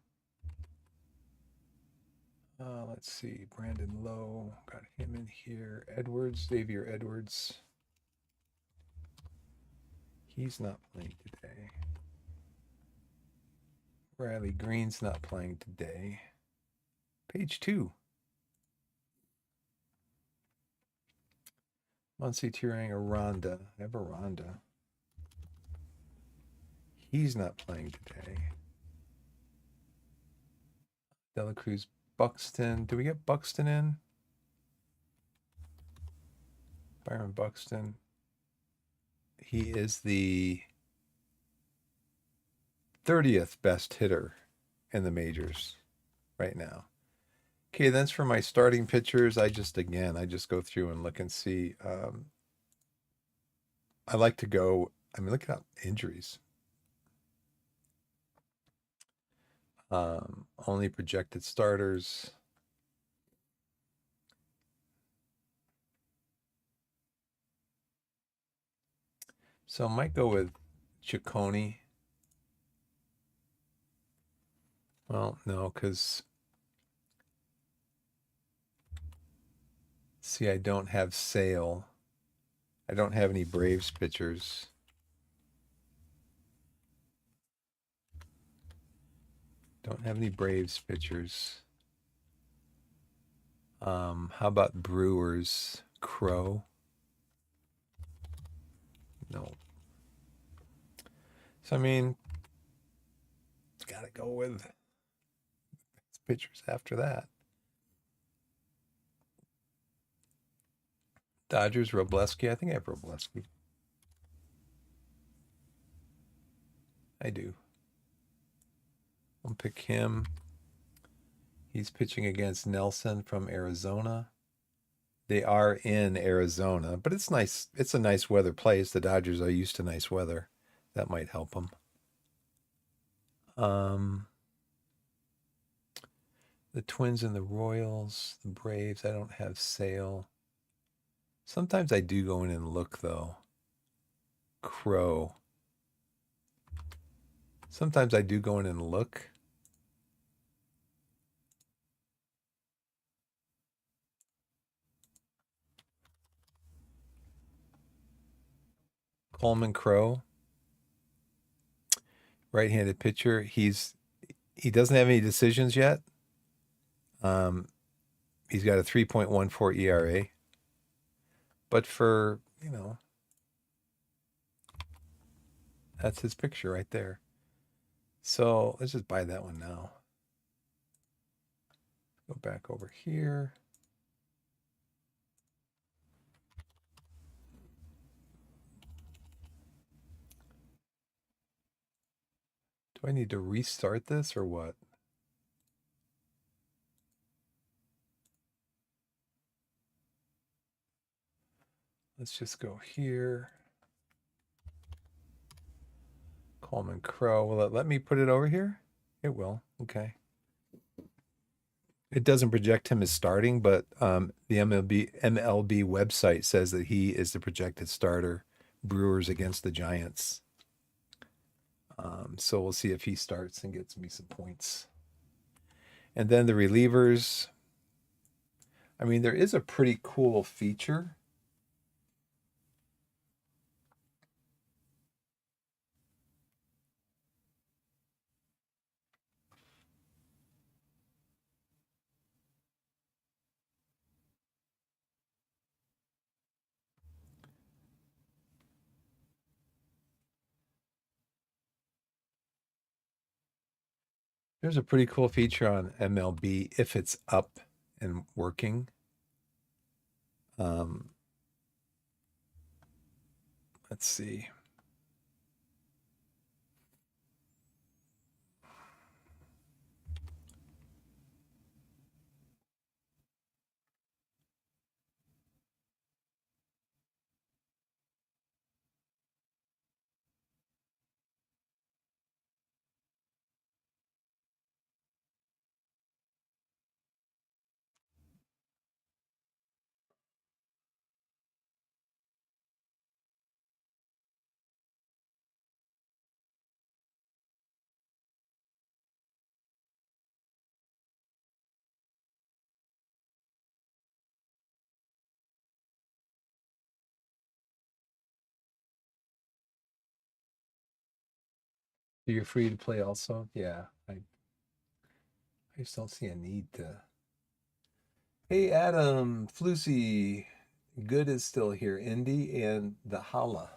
Let's see, Brandon Lowe, got him in here. Edwards, Xavier Edwards. He's not playing today. Riley Green's not playing today. Page 2. Muncy Tirang Aranda. I have Aranda. He's not playing today. Dela Cruz, Buxton. Do we get Buxton in? Byron Buxton. He is the 30th best hitter in the majors right now. Okay, that's for my starting pitchers. I just go through and look and see. I like to go, look at injuries. Only projected starters. So I might go with Ciccone. Well, no, because see, I don't have Sale. I don't have any Braves pitchers. Don't have any Braves pitchers. How about Brewers? Crow? No. So, gotta go with pitchers after that. Dodgers, Robleski. I think I have Robleski. I do. I'll pick him. He's pitching against Nelson from Arizona. They are in Arizona, but it's nice. It's a nice weather place. The Dodgers are used to nice weather. That might help them. The Twins and the Royals, the Braves. I don't have Sale. Sometimes I do go in and look, though. Crow. Sometimes I do go in and look. Coleman Crow. Right-handed pitcher. He doesn't have any decisions yet. He's got a 3.14 ERA. But for, that's his picture right there. So let's just buy that one now. Go back over here. Do I need to restart this or what? Let's just go here. Coleman Crow. Will it let me put it over here? It will. Okay. It doesn't project him as starting, but the MLB website says that he is the projected starter. Brewers against the Giants. So we'll see if he starts and gets me some points. And then the relievers. There is a pretty cool feature. There's a pretty cool feature on MLB if it's up and working. Let's see. So you're free to play also? Yeah. I just don't see a need to. Hey, Adam, Flusy, Good is still here. Indy and the Hala.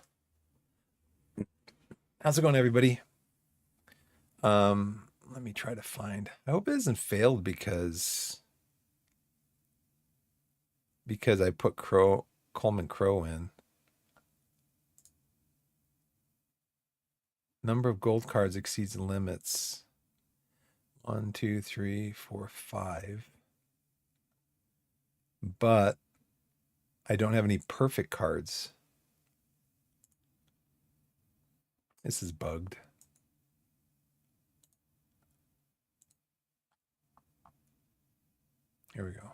How's it going, everybody? Let me try to find. I hope it isn't failed because I put Coleman Crow in. Number of gold cards exceeds the limits. 1, 2, 3, 4, 5. But I don't have any perfect cards. This is bugged. Here we go.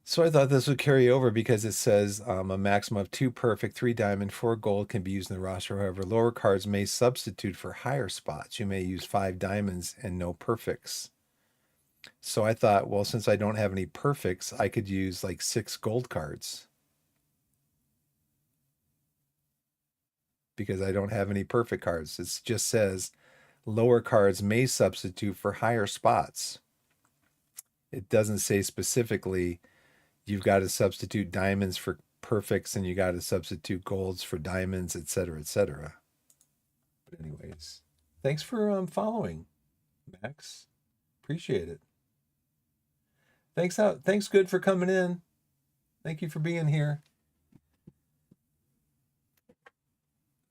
So I thought this would carry over because it says a maximum of 2 perfect, 3 diamond, 4 gold can be used in the roster. However, lower cards may substitute for higher spots. You may use 5 diamonds and no perfects. So I thought, well, since I don't have any perfects, I could use like 6 gold cards because I don't have any perfect cards. It just says lower cards may substitute for higher spots. It doesn't say specifically you've got to substitute diamonds for perfects and you got to substitute golds for diamonds, etc., etc. But anyways, thanks for following, Max. Appreciate it. Thanks, Good, for coming in. Thank you for being here.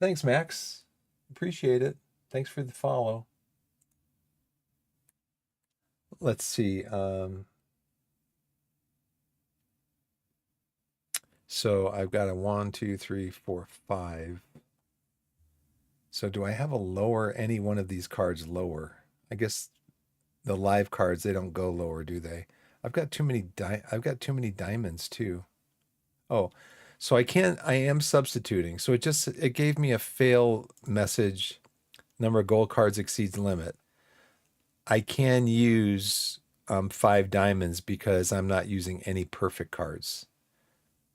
Thanks, Max. Appreciate it. Thanks for the follow. Let's see. So I've got a 1, 2, 3, 4, 5. So do I have a lower, any one of these cards lower? I guess the live cards, they don't go lower, do they? I've got too many diamonds too. Oh, so I am substituting. So it gave me a fail message. Number of gold cards exceeds limit. I can use 5 diamonds because I'm not using any perfect cards.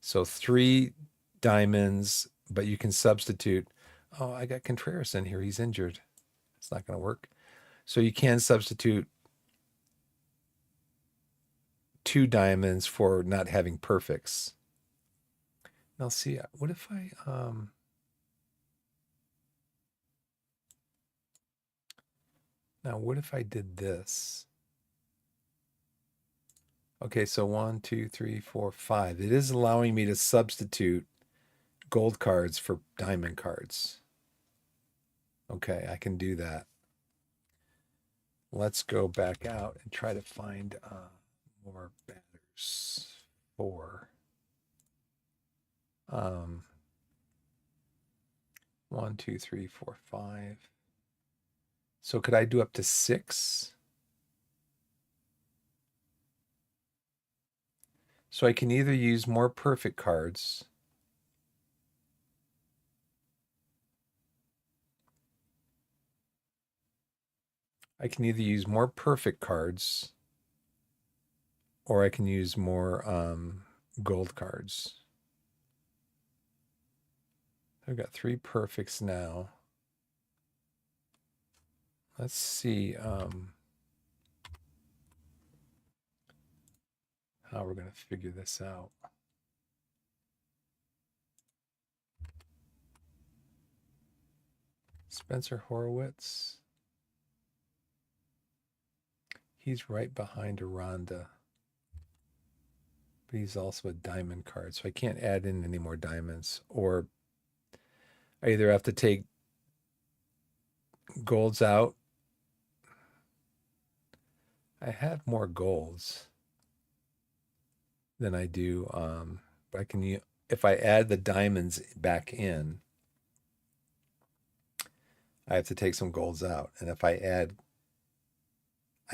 So 3 diamonds, but you can substitute. Oh, I got Contreras in here. He's injured. It's not going to work. So you can substitute 2 diamonds for not having perfects. Now see, what if I now what if I did this? Okay, so 1, 2, 3, 4, 5. It is allowing me to substitute gold cards for diamond cards. Okay, I can do that. Let's go back out and try to find more batters for 1, 2, 3, 4, 5. So could I do up to 6? So I can either use more perfect cards or I can use more gold cards. I've got 3 perfects now. Let's see how we're going to figure this out. Spencer Horowitz. He's right behind Aranda. But he's also a diamond card, so I can't add in any more diamonds. Or I either have to take golds out. I have more golds than I do. But I can, if I add the diamonds back in, I have to take some golds out. And if I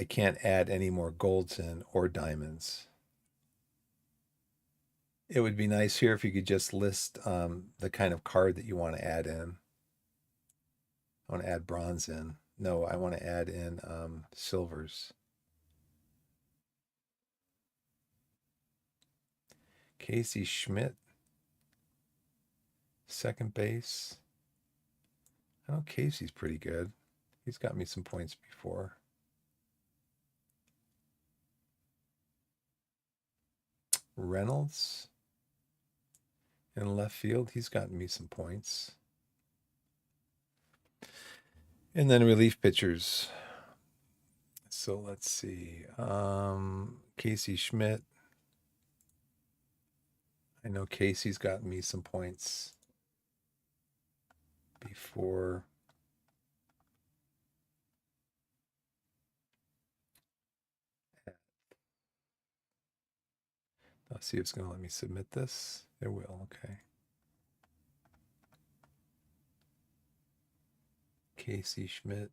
can't add any more golds in or diamonds. It would be nice here if you could just list the kind of card that you want to add in. I want to add bronze in. No, I want to add in silvers. Casey Schmidt, second base. I know Casey's pretty good. He's got me some points before. Reynolds in left field, he's gotten me some points. And then relief pitchers. So let's see. Casey Schmidt. I know Casey's gotten me some points before. Let's see if it's going to let me submit this. It will. Okay. Casey Schmidt.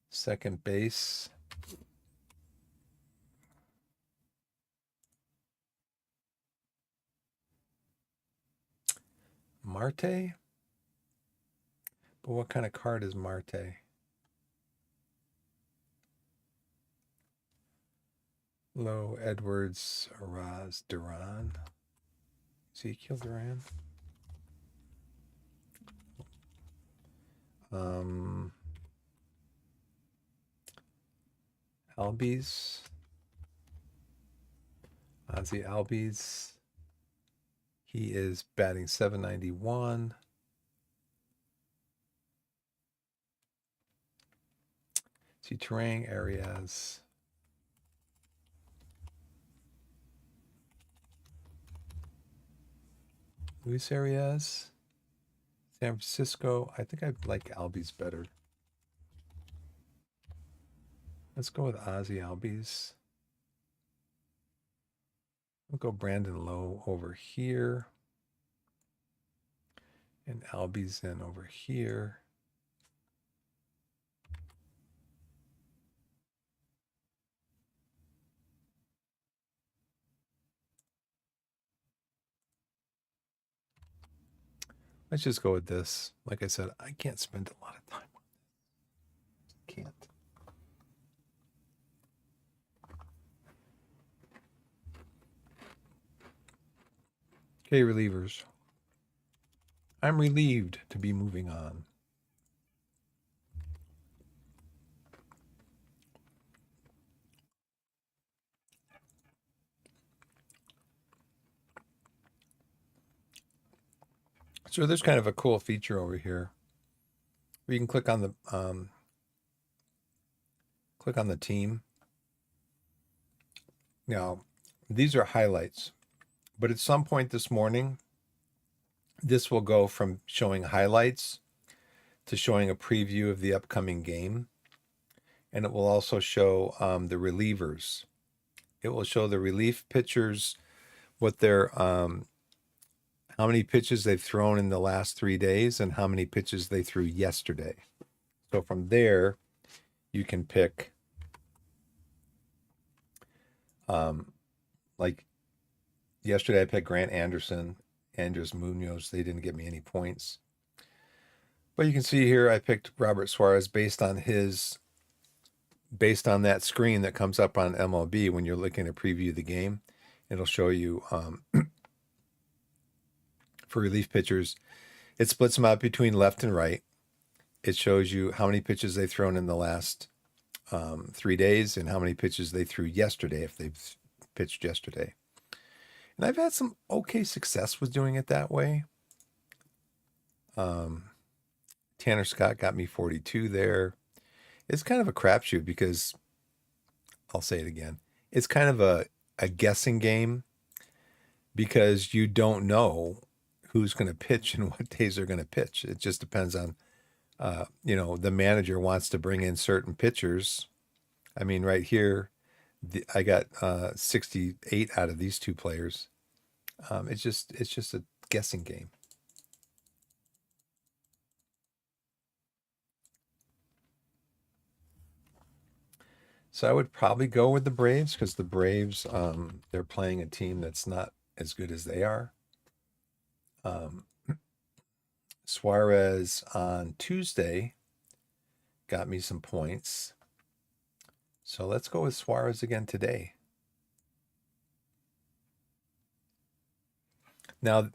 Second base. Marte? But what kind of card is Marte? Low, Edwards, Araz, Duran. Ezekiel Duran. Albies. Ozzy Albies. He is batting .791. See Terang areas. Luis Arias. San Francisco. I think I like Albies better. Let's go with Ozzy Albies. We'll go Brandon Lowe over here. And Albies in over here. Let's just go with this. Like I said, I can't spend a lot of time on this. Can't. Okay, relievers. I'm relieved to be moving on. So there's kind of a cool feature over here where you can click on the team. Now, these are highlights, but at some point this morning, this will go from showing highlights to showing a preview of the upcoming game. And it will also show the relievers. It will show the relief pitchers, what their how many pitches they've thrown in the last 3 days and how many pitches they threw yesterday. So from there, you can pick like yesterday I picked Grant Anderson, Andres Munoz. They didn't get me any points. But you can see here I picked Robert Suarez based on that screen that comes up on MLB when you're looking to preview the game. It'll show you for relief pitchers, it splits them out between left and right. It shows you how many pitches they've thrown in the last 3 days and how many pitches they threw yesterday if they've pitched yesterday. And I've had some okay success with doing it that way. Tanner Scott got me 42 there. It's kind of a crapshoot because, I'll say it again, it's kind of a guessing game because you don't know who's going to pitch and what days they're going to pitch. It just depends on, the manager wants to bring in certain pitchers. I mean, right here, I got 68 out of these two players. It's just a guessing game. So I would probably go with the Braves because the Braves, they're playing a team that's not as good as they are. Suarez on Tuesday got me some points. So let's go with Suarez again today. Now,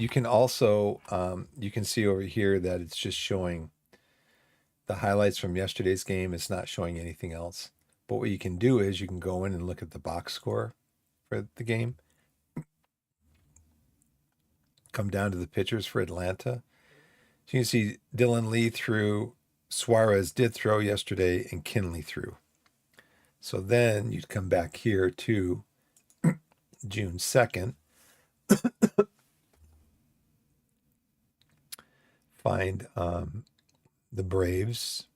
You can also, you can see over here that it's just showing the highlights from yesterday's game. It's not showing anything else. But what you can do is you can go in and look at the box score for the game. Come down to the pitchers for Atlanta. So you can see Dylan Lee threw, Suarez did throw yesterday, and Kinley threw. So then you'd come back here to June 2nd, find the Braves.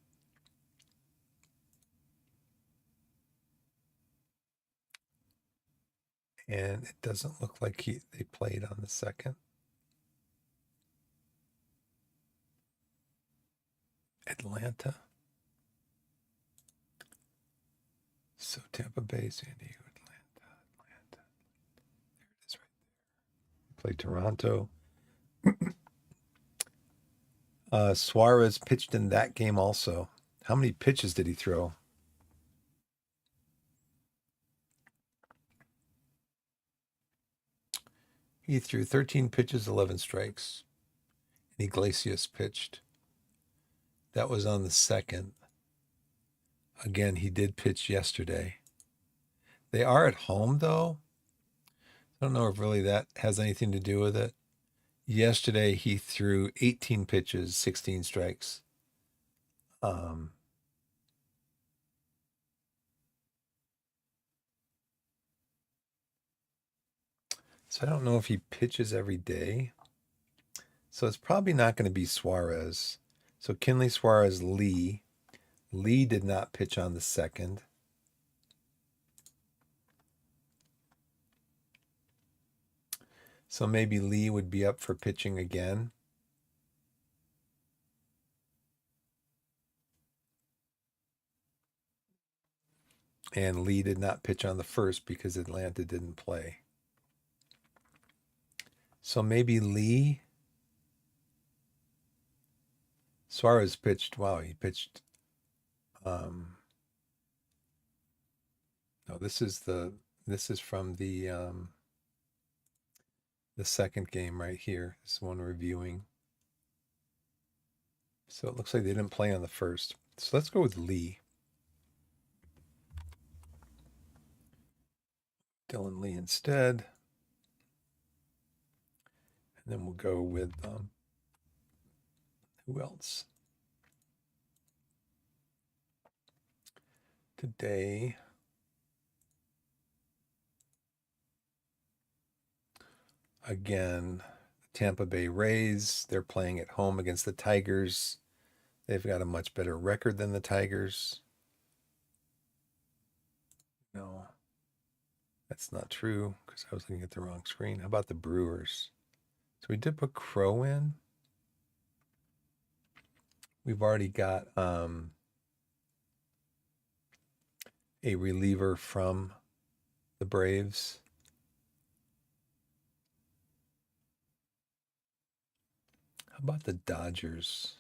And it doesn't look like they played on the 2nd. Atlanta. So Tampa Bay, San Diego, Atlanta. There it is right there. Played Toronto. Suarez pitched in that game also. How many pitches did he throw? He threw 13 pitches, 11 strikes. And Iglesias pitched. That was on the 2nd. Again, he did pitch yesterday. They are at home, though. I don't know if really that has anything to do with it. Yesterday, he threw 18 pitches, 16 strikes. So I don't know if he pitches every day. So it's probably not going to be Suarez. So Kinley, Suarez, Lee. Lee did not pitch on the 2nd. So maybe Lee would be up for pitching again. And Lee did not pitch on the 1st because Atlanta didn't play. So maybe Lee. Suarez pitched. Wow, he pitched. No, this is from the 2nd game right here. This one reviewing. So it looks like they didn't play on the 1st. So let's go with Lee. Dylan Lee instead. And then we'll go with who else? Today. Again, Tampa Bay Rays. They're playing at home against the Tigers. They've got a much better record than the Tigers. No, that's not true because I was looking at the wrong screen. How about the Brewers? So we did put Crow in. We've already got a reliever from the Braves. How about the Dodgers?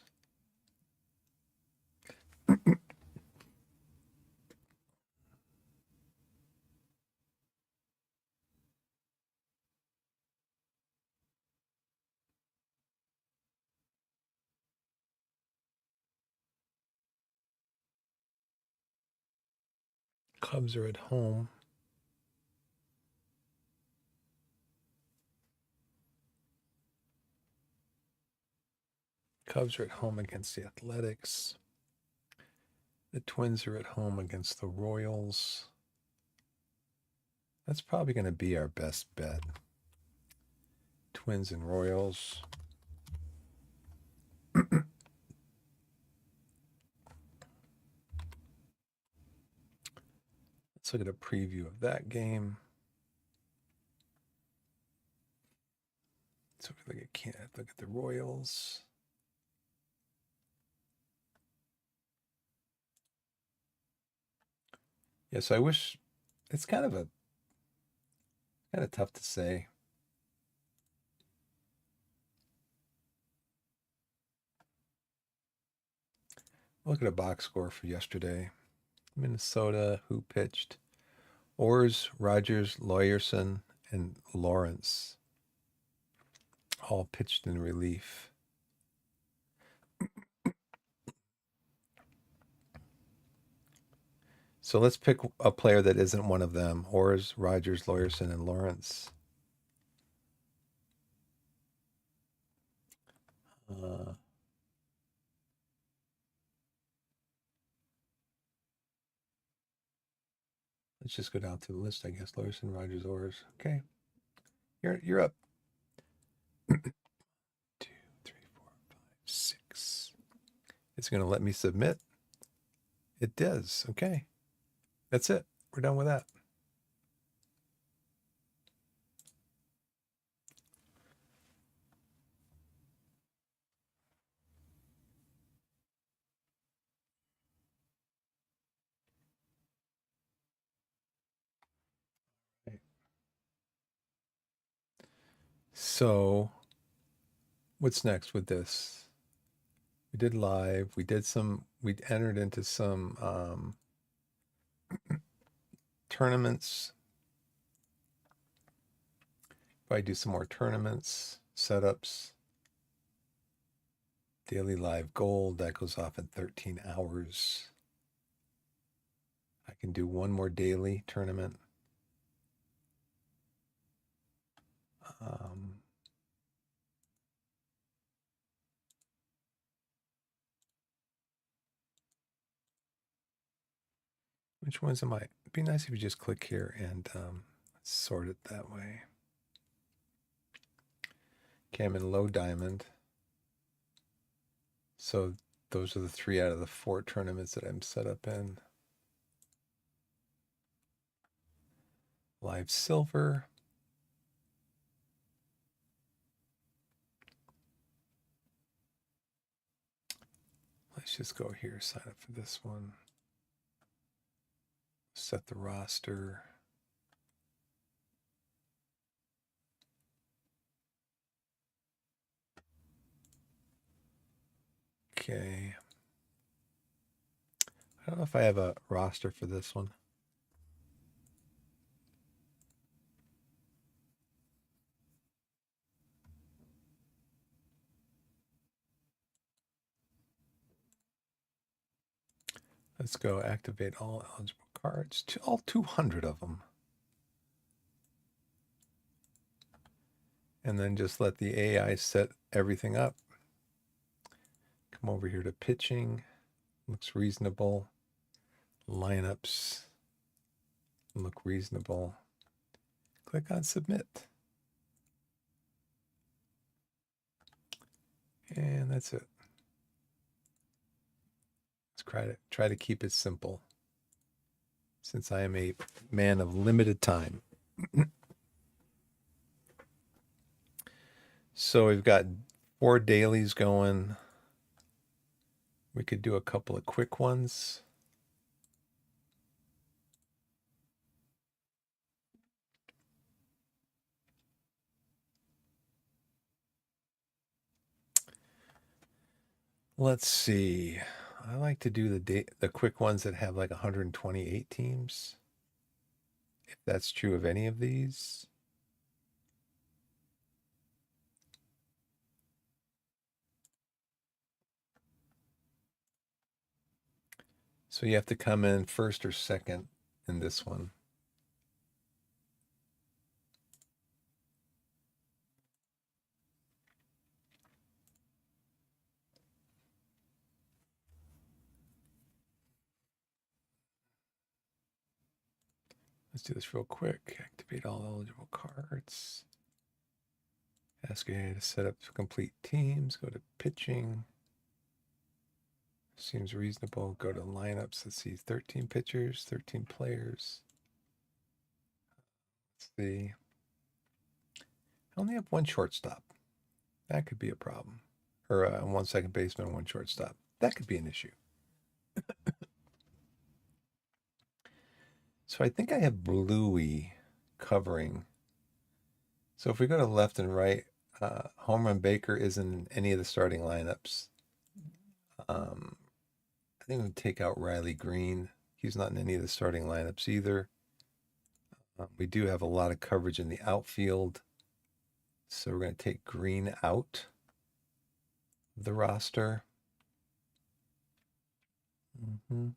Cubs are at home. Cubs are at home against the Athletics. The Twins are at home against the Royals. That's probably going to be our best bet. Twins and Royals. Let's look at a preview of that game. So if we look at the Royals. Yes, I wish it's kind of tough to say. Look at a box score for yesterday. Minnesota, who pitched? Orrs, Rogers, Lawyerson, and Lawrence. all pitched in relief. So let's pick a player that isn't one of them. Horace, Rogers, Lawyerson, and Lawrence. Let's just go down to the list, I guess. Lawyerson, Rogers, Horace. Okay. You're up. 2, 3, 4, 5, 6. It's going to let me submit. It does. Okay. That's it. We're done with that. Right. So what's next with this? We did live. We entered into some tournaments. Probably do some more tournaments, setups. Daily live gold, that goes off in 13 hours. I can do one more daily tournament. Which ones am I? It'd be nice if you just click here and sort it that way. Okay, I'm in low diamond. So those are the 3 out of the 4 tournaments that I'm set up in. Live silver. Let's just go here, sign up for this one. Set the roster. Okay. I don't know if I have a roster for this one. Let's go activate all eligible cards, all 200 of them. And then just let the AI set everything up. Come over here to pitching. Looks reasonable. Lineups look reasonable. Click on submit. And that's it. Let's try to keep it simple, since I am a man of limited time. So we've got 4 dailies going. We could do a couple of quick ones. Let's see. I like to do the quick ones that have like 128 teams. If that's true of any of these. So you have to come in first or second in this one. Let's do this real quick. Activate all eligible cards. Ask AI to set up complete teams. Go to pitching. Seems reasonable. Go to lineups. Let's see. 13 pitchers, 13 players. Let's see. I only have 1 shortstop. That could be a problem. Or 1 second baseman, 1 shortstop. That could be an issue. So I think I have Bluey covering. So if we go to left and right, Home Run Baker isn't in any of the starting lineups. I think we take out Riley Green. He's not in any of the starting lineups either. We do have a lot of coverage in the outfield. So we're going to take green out the roster. And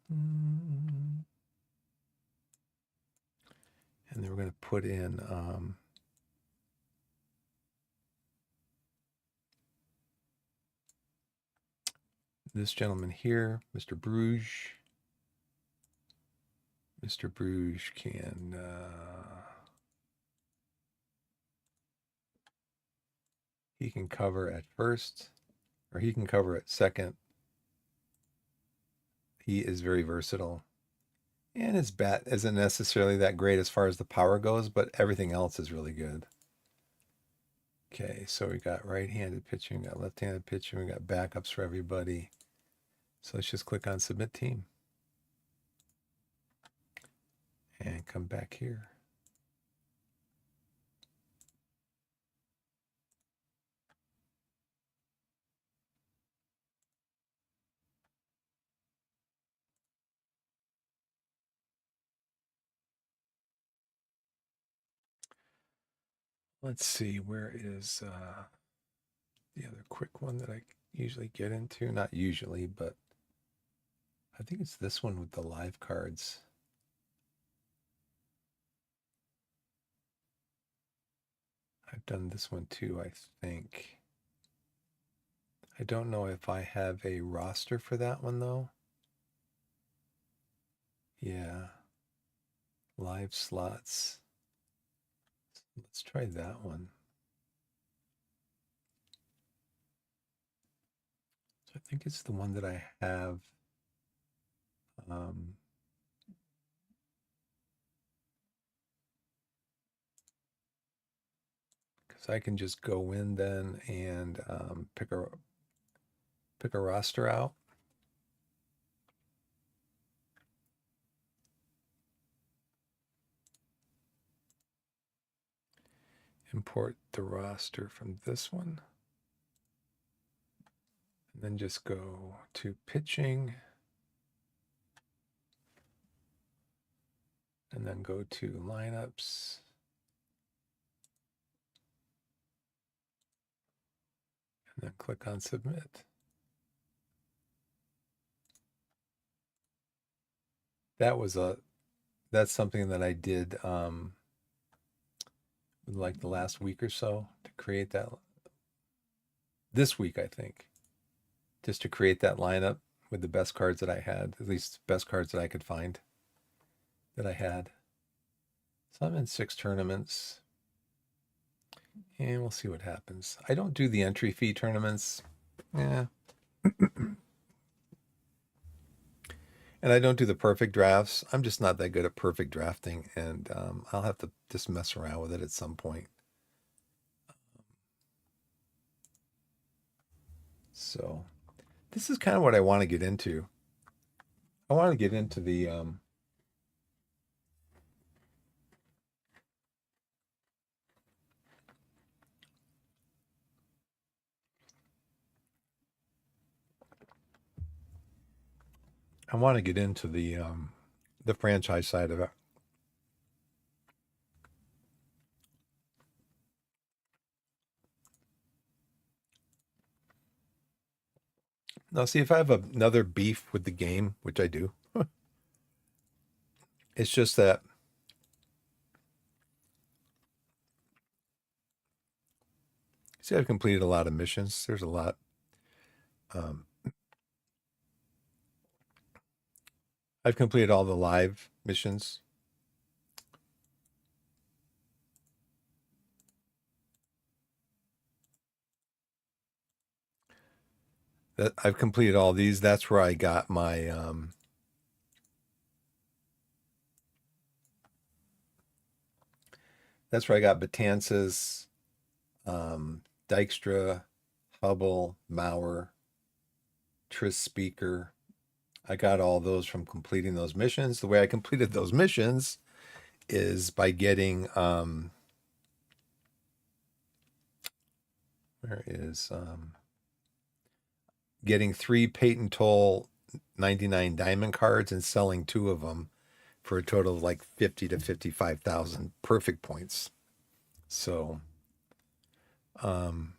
then we're going to put in this gentleman here, Mr. Bruges. Mr. Bruges can he can cover at first, or he can cover at second. He is very versatile. And his bat isn't necessarily that great as far as the power goes, but everything else is really good. Okay, so we got right-handed pitching, we got left-handed pitching, we got backups for everybody. So let's just click on Submit Team. And come back here. Let's see, where is the other quick one that I usually get into? Not usually, but I think it's this one with the live cards. I've done this one too, I think. I don't know if I have a roster for that one though. Yeah. Live slots. Let's try that one. So I think it's the one that I have. Because I can just go in then and pick a roster out. Import the roster from this one. And then just go to pitching. And then go to lineups. And then click on submit. That's something that I did like the last week or so to create that. This week, I think, just to create that lineup with the best cards that I had, at least best cards that I could find that I had. So I'm in 6 tournaments and we'll see what happens. I don't do the entry fee tournaments. Yeah. And I don't do the perfect drafts. I'm just not that good at perfect drafting, and I'll have to just mess around with it at some point. So this is kind of what I want to get into. I want to get into the the franchise side of it. Now, see, if I have another beef with the game, which I do, it's just that see, I've completed a lot of missions. There's a lot. I've completed all the live missions. That I've completed all these. That's where I got my that's where I got Betances, Dykstra, Hubble, Maurer, Tris Speaker. I got all those from completing those missions. The way I completed those missions is by getting getting 3 Peyton Toll 99 diamond cards and selling 2 of them for a total of like 50 to 55,000 perfect points. So Um,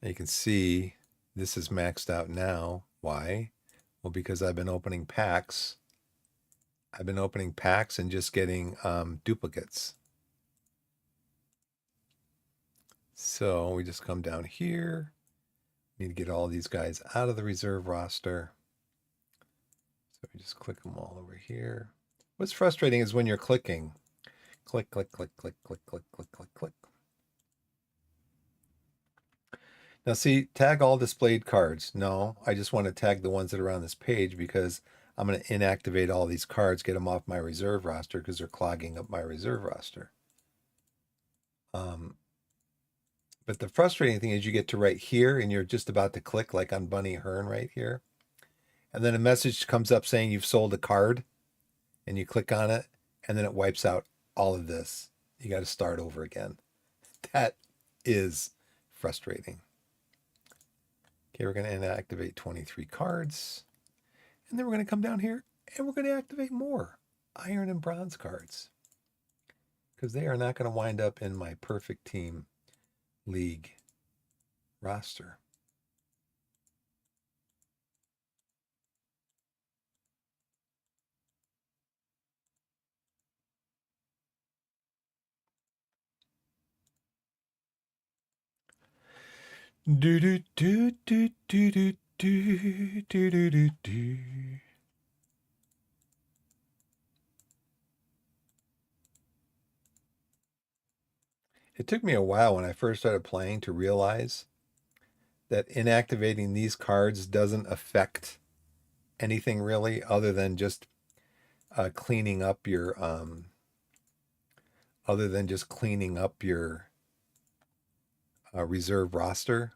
you can see this is maxed out now. Why? Well, because I've been opening packs. I've been opening packs and just getting duplicates. So we just come down here. Need to get all these guys out of the reserve roster. So we just click them all over here. What's frustrating is when you're clicking. Click, click, click, click, click, click, click, click, click. Now see, tag all displayed cards. No, I just want to tag the ones that are on this page because I'm going to inactivate all these cards, get them off my reserve roster because they're clogging up my reserve roster. But the frustrating thing is you get to right here and you're just about to click like on Bunny Hearn right here. And then a message comes up saying you've sold a card and you click on it and then it wipes out all of this. You got to start over again. That is frustrating. Okay, we're going to inactivate 23 cards. And then we're going to come down here and we're going to activate more iron and bronze cards because they are not going to wind up in my perfect team league roster. Do do do do do do do do do do do. It took me a while when I first started playing to realize that inactivating these cards doesn't affect anything really other than just cleaning up your reserve roster.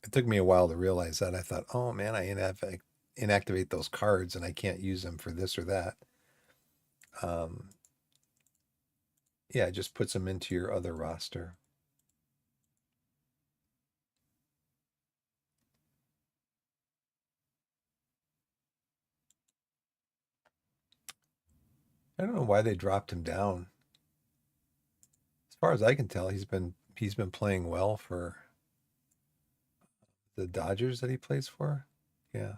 It took me a while to realize that. I thought, oh man, I inactivate those cards and I can't use them for this or that. Yeah, it just puts them into your other roster. I don't know why they dropped him down. As far as I can tell, he's been playing well for the Dodgers that he plays for. Yeah.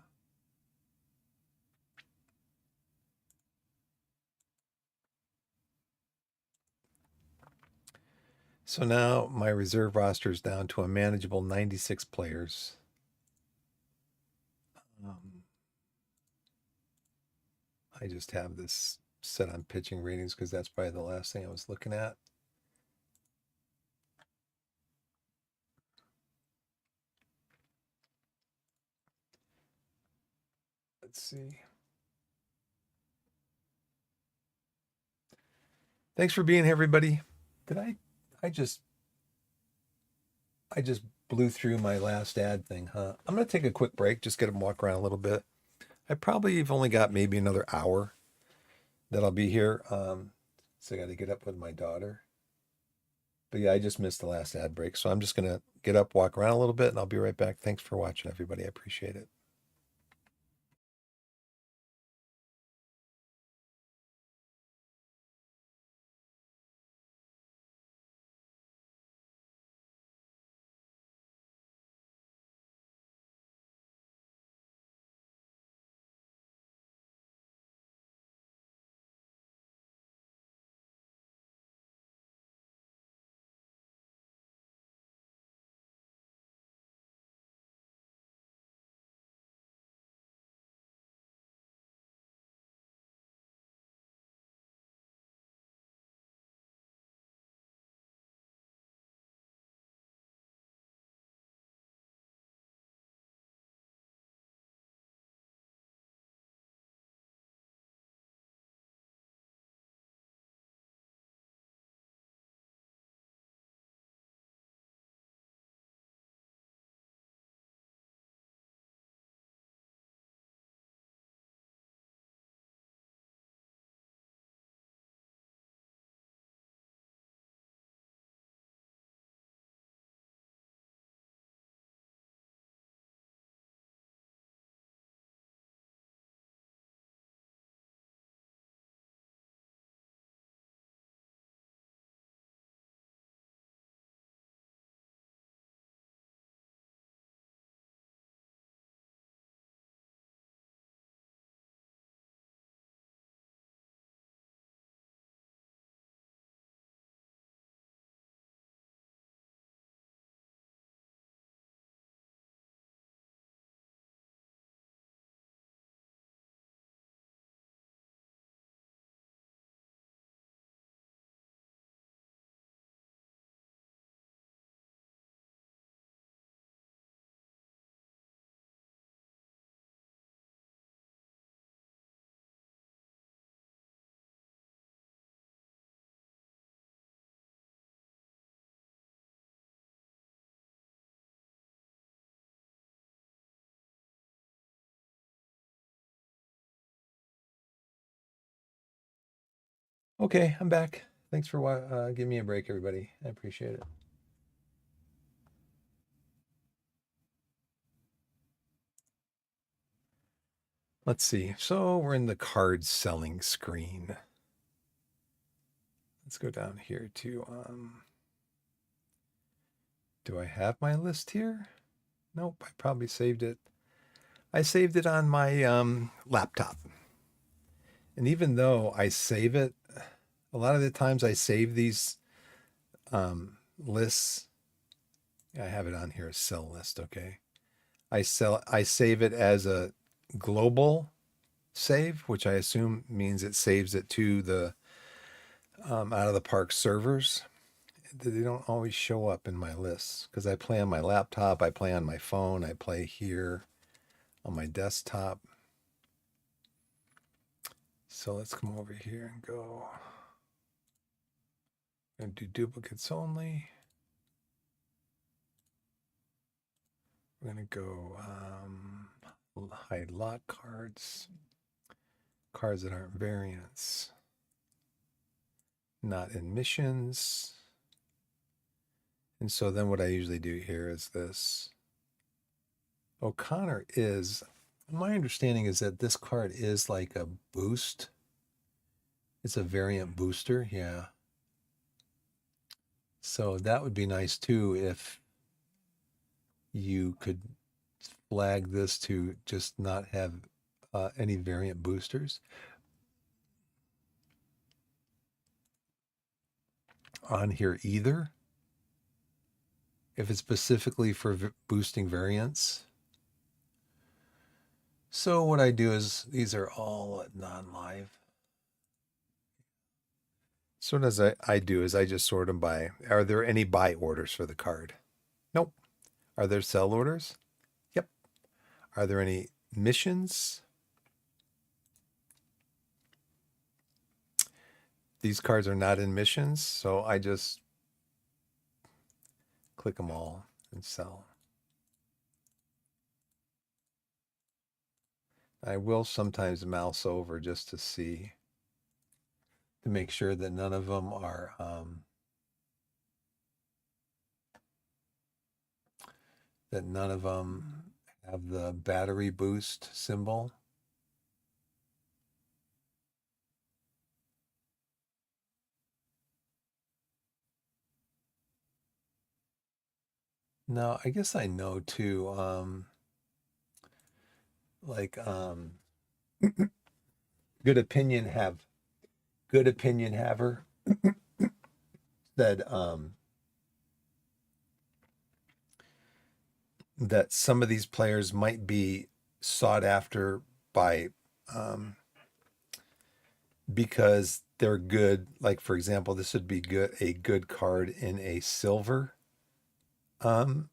So now my reserve roster is down to a manageable 96 players. I just have this set on pitching ratings because that's probably the last thing I was looking at. Let's see. Thanks for being here, everybody. Did I just blew through my last ad thing, huh? I'm gonna take a quick break, just get them walk around a little bit. I probably have only got maybe another hour that I'll be here. So I got to get up with my daughter. But yeah, I just missed the last ad break, so I'm just gonna get up, walk around a little bit, and I'll be right back. Thanks for watching, everybody. I appreciate it. Okay, I'm back. Thanks for giving me a break, everybody. I appreciate it. Let's see. So we're in the card selling screen. Let's go down here to, do I have my list here? Nope, I probably saved it. I saved it on my laptop. And even though I save it, a lot of the times I save these lists. I have it on here, a sell list, okay? I save it as a global save, which I assume means it saves it to the out of the park servers. They don't always show up in my lists because I play on my laptop, I play on my phone, I play here on my desktop. So let's come over here and go and do duplicates only. We're going to go hide lot cards, cards that aren't variants, not in missions. And so then what I usually do here is this. O'Connor is, my understanding is that this card is like a boost. It's a variant booster, yeah. So that would be nice too if you could flag this to just not have any variant boosters on here either. If it's specifically for boosting variants. So what I do is these are all non-live. So what I do is I just sort them by, are there any buy orders for the card? Nope. Are there sell orders? Yep. Are there any missions? These cards are not in missions, so I just click them all and sell. I will sometimes mouse over just to see, to make sure that none of them are that none of them have the battery boost symbol. No, I guess I know too. Like good opinion haver said that some of these players might be sought after by because they're good. Like for example, this would be a good card in um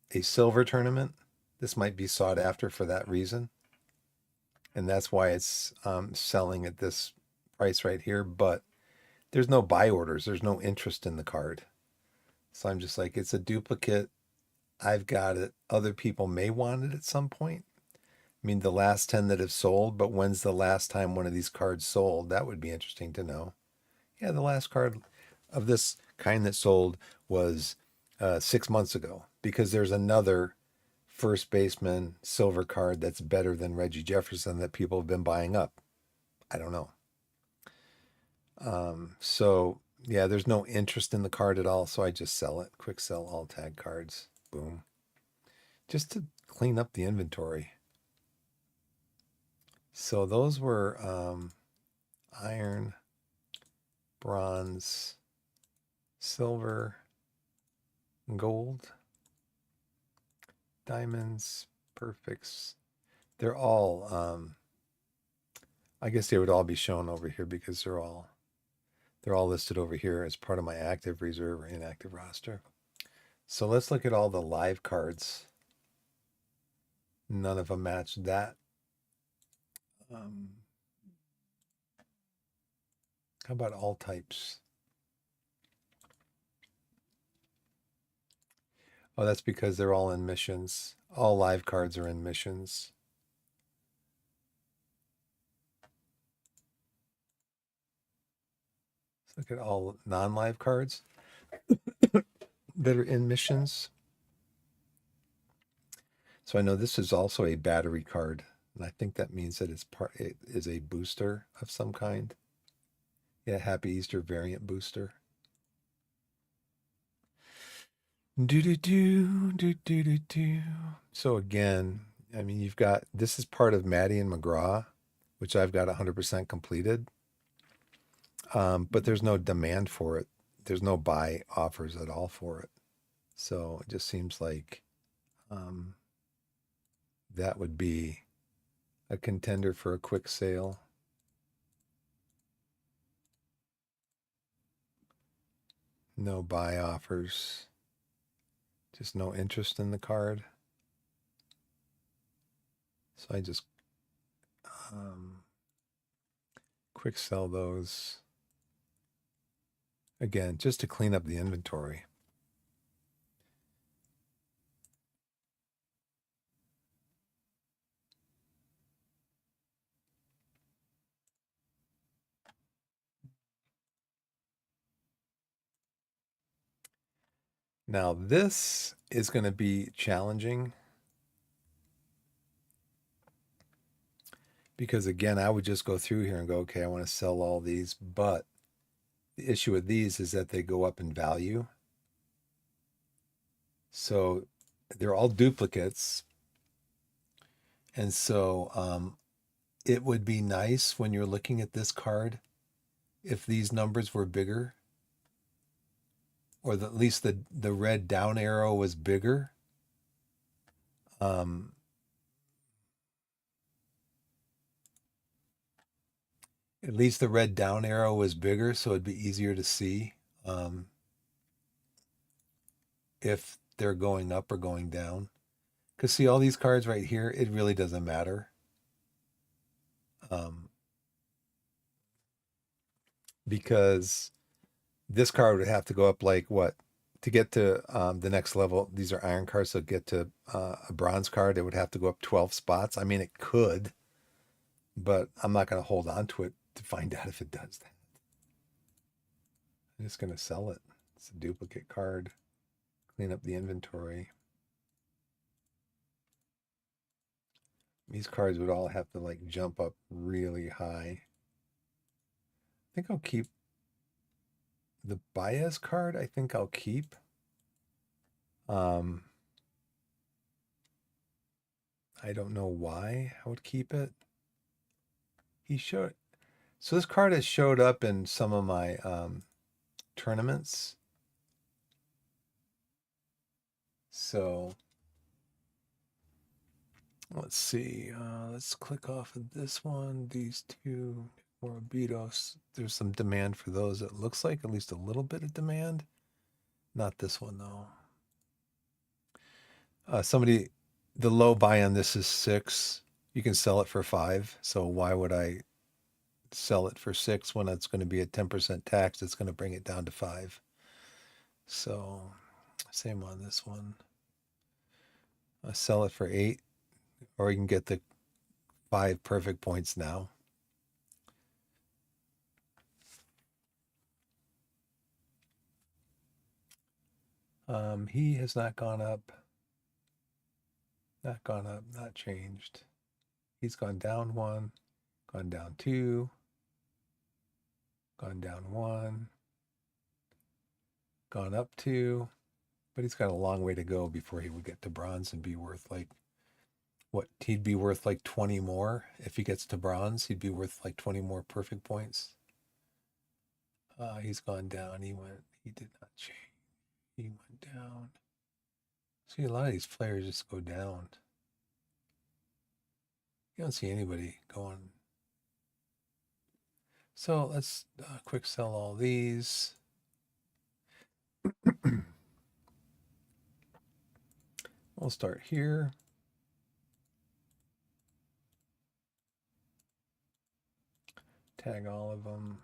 a silver tournament. This might be sought after for that reason. And that's why it's selling at this price right here. But there's no buy orders. There's no interest in the card. So I'm just like, it's a duplicate. I've got it. Other people may want it at some point. I mean, the last 10 that have sold, but when's the last time one of these cards sold? That would be interesting to know. Yeah, the last card of this kind that sold was 6 months ago because there's another first baseman silver card that's better than Reggie Jefferson that people have been buying up. I don't know. So yeah, there's no interest in the card at all. So I just sell it. Quick sell all tag cards. Boom. Just to clean up the inventory. So those were iron, bronze, silver, gold, diamonds, perfects. They're all I guess they would all be shown over here because they're all listed over here as part of my active reserve or inactive roster. So let's look at all the live cards. None of them match that. How about all types? Oh, that's because they're all in missions. All live cards are in missions. Let's look at all non-live cards that are in missions. So I know this is also a battery card, and I think that means that it is a booster of some kind. Yeah, Happy Easter variant booster. Do. So again, I mean, you've got this is part of Maddie and McGraw, which I've got 100% completed. But there's no demand for it. There's no buy offers at all for it. So it just seems like that would be a contender for a quick sale. No buy offers. Just no interest in the card. So I just quick sell those. Again, just to clean up the inventory. Now this is going to be challenging because again, I would just go through here and go, okay, I want to sell all these, but the issue with these is that they go up in value. So they're all duplicates. And so it would be nice when you're looking at this card if these numbers were bigger, or at least the red down arrow was bigger. At least the red down arrow was bigger, so it'd be easier to see if they're going up or going down. Because see, all these cards right here, it really doesn't matter. Because this card would have to go up like what? To get to the next level, these are iron cards, so get to a bronze card, it would have to go up 12 spots. I mean, it could, but I'm not going to hold on to it to find out if it does that. I'm just going to sell it. It's a duplicate card. Clean up the inventory. These cards would all have to like jump up really high. I think I'll keep the Baez card. I think I'll keep. I don't know why I would keep it. So this card has showed up in some of my tournaments. So let's see. Let's click off of this one. These two Morbidos. There's some demand for those. It looks like at least a little bit of demand. Not this one though. The low buy on this is 6. You can sell it for 5. So why would I sell it for 6 when it's going to be a 10% tax? It's going to bring it down to 5. So same on this one. I sell it for 8, or you can get the 5 perfect points now. He has not gone up. Not gone up, not changed. He's gone down 1, gone down 2, gone down 1, gone up 2, but he's got a long way to go before he would get to bronze and be worth like, what, he'd be worth like 20 more. If he gets to bronze, he'd be worth like 20 more perfect points. He's gone down. He did not change. He went down. See, a lot of these players just go down. You don't see anybody going. So let's quick sell all these. We'll start here. Tag all of them.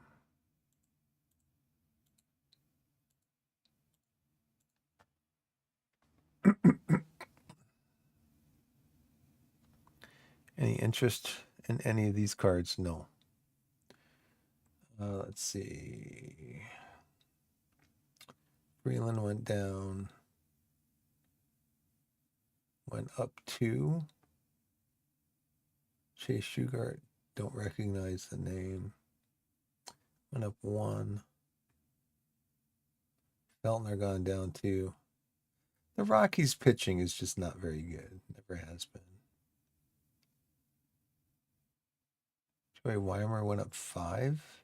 Any interest in any of these cards? No. Let's see. Freeland went down. Went up 2. Chase Shugart, don't recognize the name. Went up 1. Feltner gone down 2. The Rockies pitching is just not very good. Never has been. Joey Weimer went up 5.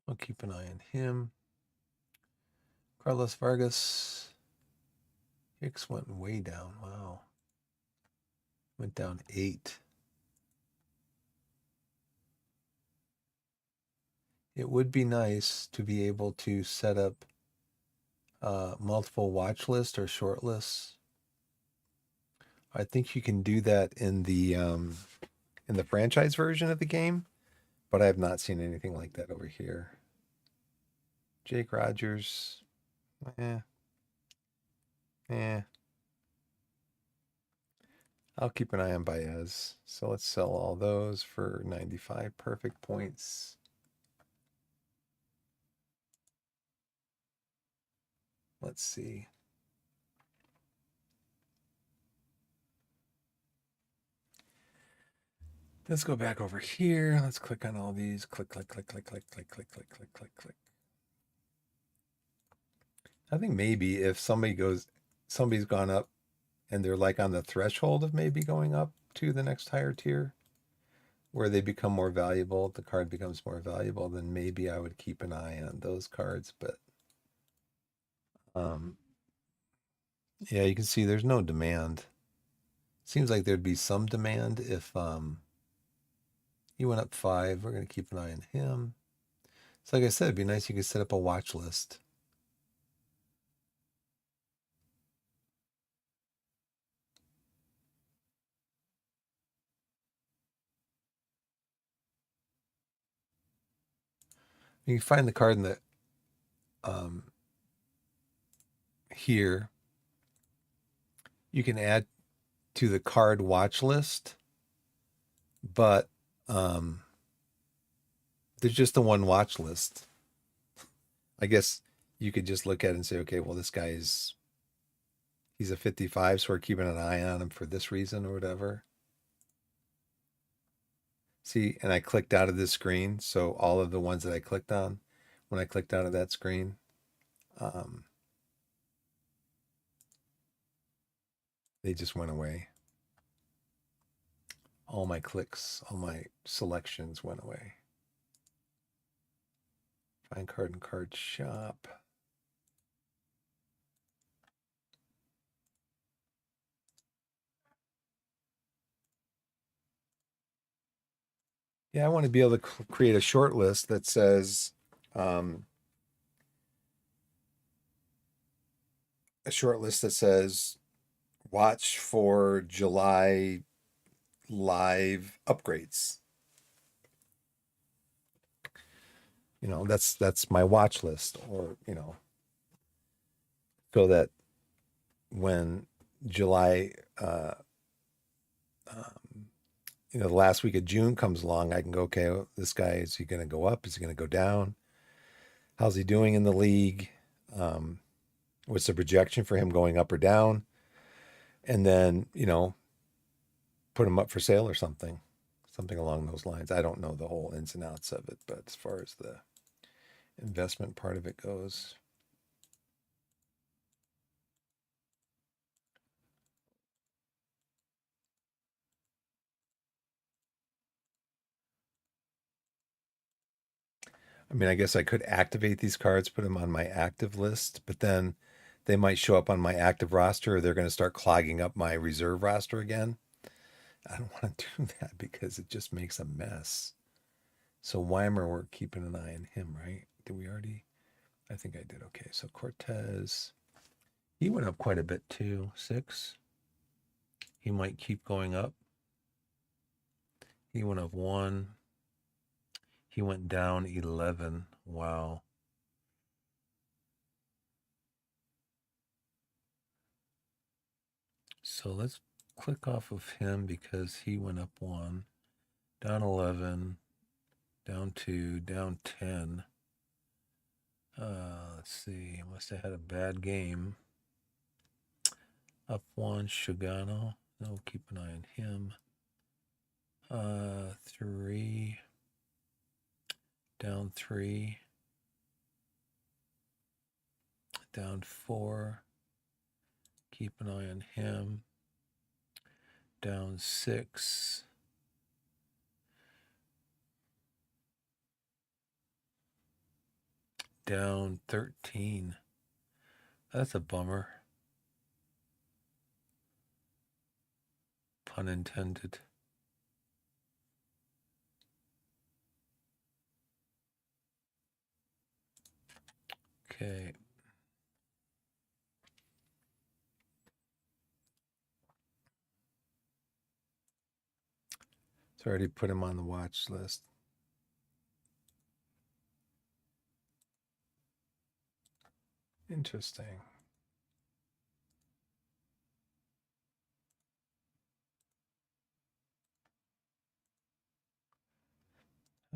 I'll keep an eye on him. Carlos Vargas. Hicks went way down. Wow. Went down 8. It would be nice to be able to set up multiple watch lists or short lists. I think you can do that in the franchise version of the game, but I have not seen anything like that over here. Jake Rogers, I'll keep an eye on Baez. So let's sell all those for 95 perfect points. Let's see. Let's go back over here. Let's click on all these. Click, click, click, click, click, click, click, click, click, click, click. I think maybe if somebody's gone up and they're like on the threshold of maybe going up to the next higher tier where they become more valuable, the card becomes more valuable, then maybe I would keep an eye on those cards. But yeah, you can see there's no demand. Seems like there'd be some demand if he went up 5. We're going to keep an eye on him. So like I said, it'd be nice if you could set up a watch list. You can find the card in the here. You can add to the card watch list, but there's just the one watch list. I guess you could just look at it and say, okay, well, this guy he's a 55, so we're keeping an eye on him for this reason or whatever. See, and I clicked out of this screen, so all of the ones that I clicked on, when I clicked out of that screen, they just went away. All my clicks, all my selections went away. Find card and card shop. Yeah, I want to be able to create a short list that says a short list that says watch for July live upgrades. You know, that's my watch list, or so that when July the last week of June comes along, I can go, okay, this guy, is he going to go up? Is he going to go down? How's he doing in the league? What's the projection for him going up or down? And then, put him up for sale or something along those lines. I don't know the whole ins and outs of it, but as far as the investment part of it goes. I mean, I guess I could activate these cards, put them on my active list, but then they might show up on my active roster, or they're going to start clogging up my reserve roster again. I don't want to do that because it just makes a mess. So Weimer, we're keeping an eye on him, right? Did we already? I think I did. Okay, so Cortez, he went up quite a bit too, 6. He might keep going up. He went up 1. He went down 11. Wow. So let's click off of him because he went up 1, down 11, down 2, down 10. Let's see. Must have had a bad game. Up 1, Shigano. No, keep an eye on him. 3, down 3, down 4. Keep an eye on him. Down 6. Down 13. That's a bummer. Pun intended. Okay. So I already put him on the watch list. Interesting.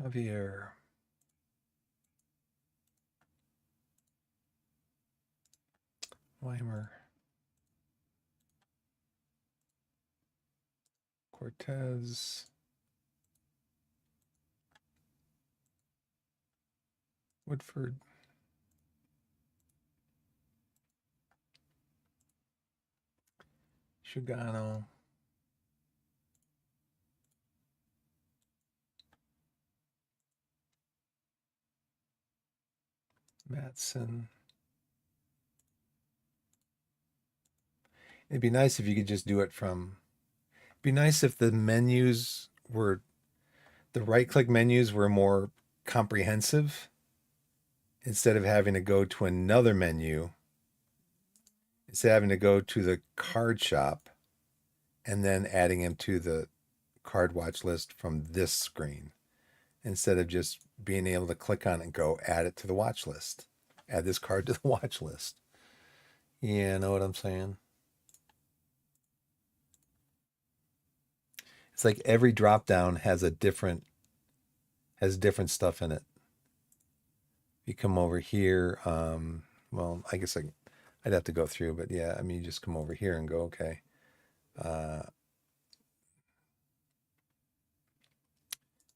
Javier. Weimer. Cortez. Woodford. Shigano. Matson. It'd be nice if you could just do it from. It'd be nice if the menus were, the right click menus were more comprehensive instead of having to go to another menu, instead of having to go to the card shop and then adding him to the card watch list from this screen, instead of just being able to click on it and go add it to the watch list. Add this card to the watch list. Yeah, know what I'm saying? It's like every drop down has different stuff in it. You come over here, well, I guess I'd have to go through, but yeah, I mean, you just come over here and go, okay.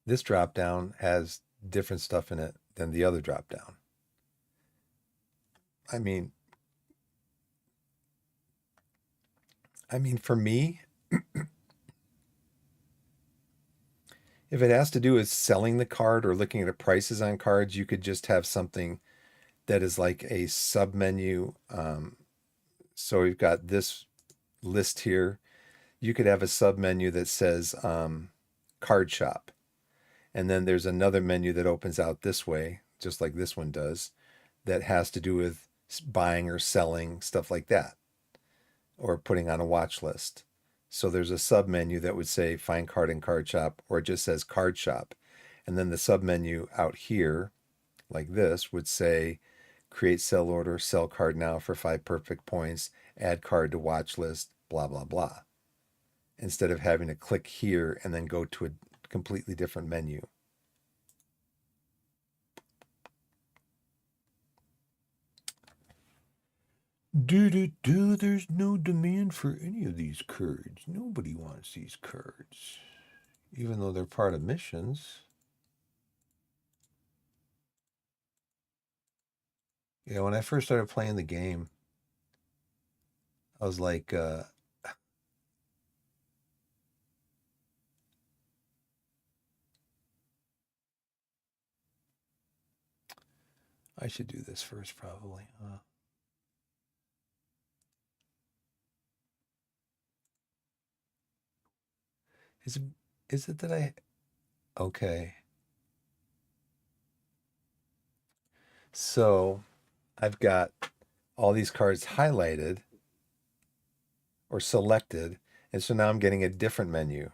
This drop down has different stuff in it than the other drop down. I mean, for me, if it has to do with selling the card or looking at the prices on cards, you could just have something that is like a sub menu. So we've got this list here. You could have a sub menu that says card shop. And then there's another menu that opens out this way, just like this one does, that has to do with buying or selling, stuff like that, or putting on a watch list. So there's a sub menu that would say find card in card shop, or it just says card shop. And then the sub menu out here, like this, would say create sell order, sell card now for 5 perfect points, add card to watch list, blah, blah, blah. Instead of having to click here and then go to a completely different menu. There's no demand for any of these cards. Nobody wants these cards, even though they're part of missions. Yeah, when I first started playing the game, I was like, I should do this first, probably. Is it that I? Okay. So I've got all these cards highlighted or selected, and so now I'm getting a different menu.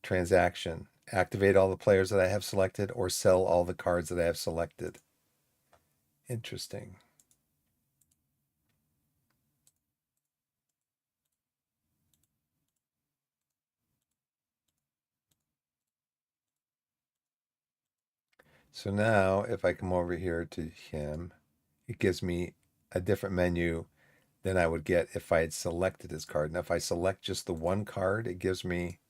Transaction. Activate all the players that I have selected or sell all the cards that I have selected. Interesting. So now if I come over here to him, it gives me a different menu than I would get if I had selected his card. Now, if I select just the one card, it gives me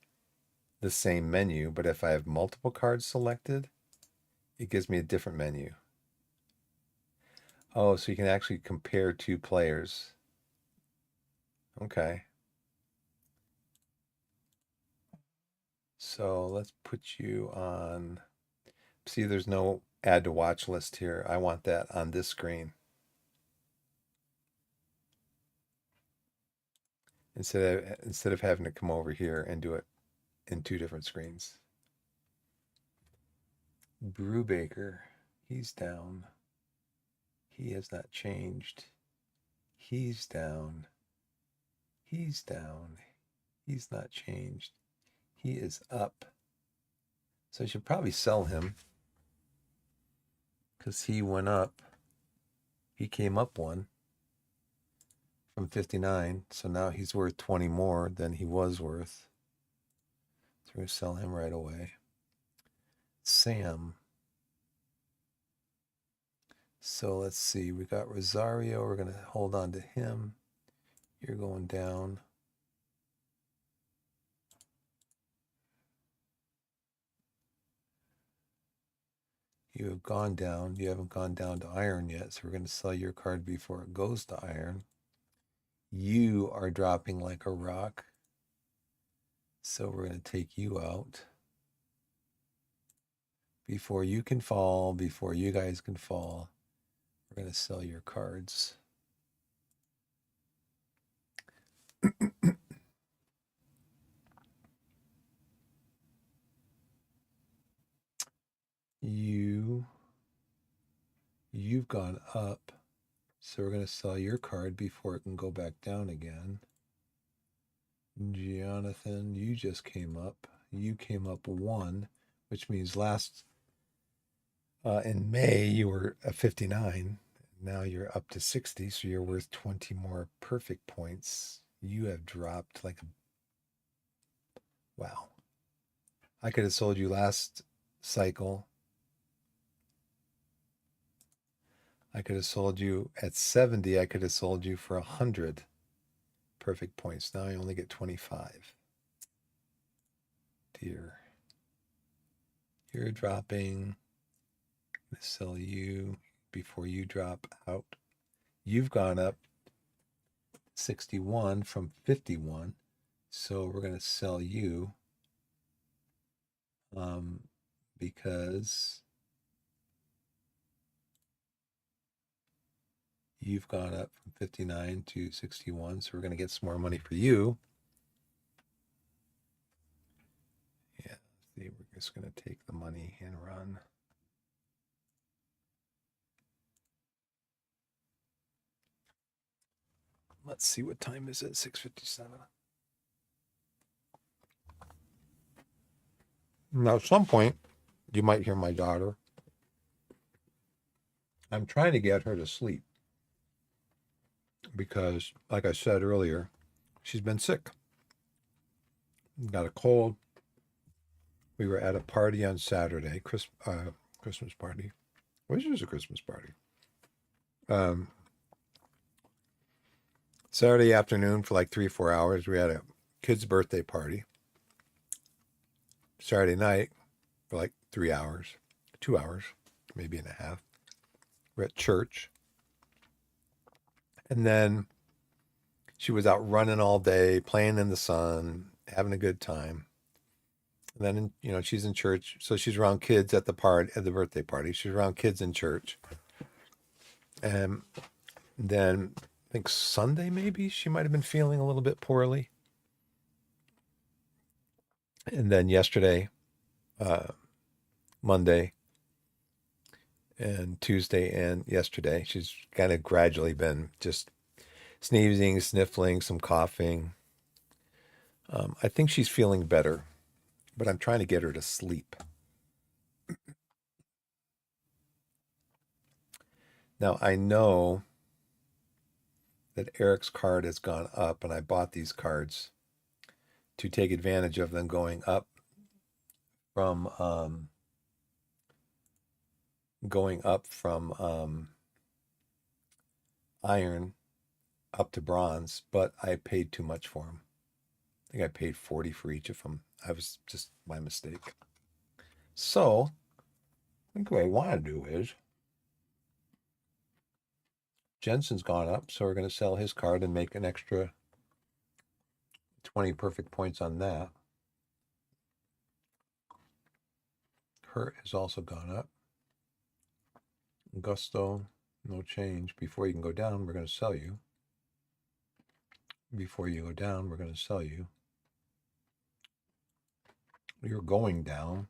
the same menu. But if I have multiple cards selected, it gives me a different menu. Oh, so you can actually compare two players. Okay. So let's put you on. See, there's no add to watch list here. I want that on this screen instead of having to come over here and do it in two different screens. Brubaker, he's down. He has not changed. He's down. He's down. He's not changed. He is up. So I should probably sell him because he went up. He came up one from 59. So now he's worth 20 more than he was worth. So we're going to sell him right away. Sam. So let's see. We got Rosario. We're going to hold on to him. You're going down. You have gone down. You haven't gone down to iron yet. So we're going to sell your card before it goes to iron. You are dropping like a rock. So we're going to take you out. Before you can fall, before you guys can fall, we're going to sell your cards. You've gone up. So we're going to sell your card before it can go back down again. Jonathan, you just came up. You came up one, which means in May you were a 59. Now you're up to 60, so you're worth 20 more perfect points. You have dropped like a wow. I could have sold you last cycle. I could have sold you at 70. I could have sold you for 100 perfect points. Now I only get 25. Dear. You're dropping. I'm going to sell you before you drop out. You've gone up 61 from 51. So we're going to sell you because you've gone up from 59 to 61. So we're going to get some more money for you. Yeah, see, we're just going to take the money and run. Let's see, what time is it? 6:57. Now, at some point, you might hear my daughter. I'm trying to get her to sleep because, like I said earlier, she's been sick. Got a cold. We were at a party on Saturday, Christmas party. Which is a Christmas party. Saturday afternoon for like 3-4 hours. We had a kid's birthday party. Saturday night for like 3 hours, 2 hours, maybe and a half. We're at church. And then she was out running all day, playing in the sun, having a good time. And then, she's in church. So she's around kids at the birthday party. She's around kids in church. And then I think Sunday, maybe she might have been feeling a little bit poorly. And then yesterday, Monday, and Tuesday and yesterday, she's kind of gradually been just sneezing, sniffling, some coughing. I think she's feeling better, but I'm trying to get her to sleep. Now, I know that Eric's card has gone up, and I bought these cards to take advantage of them going up from going up from iron up to bronze, but I paid too much for them. I think I paid 40 for each of them. I was just my mistake. So I think what I want to do is Jensen's gone up, so we're going to sell his card and make an extra 20 perfect points on that. Hurt has also gone up. Gusto, no change. Before you can go down, we're going to sell you. Before you go down, we're going to sell you. You're going down.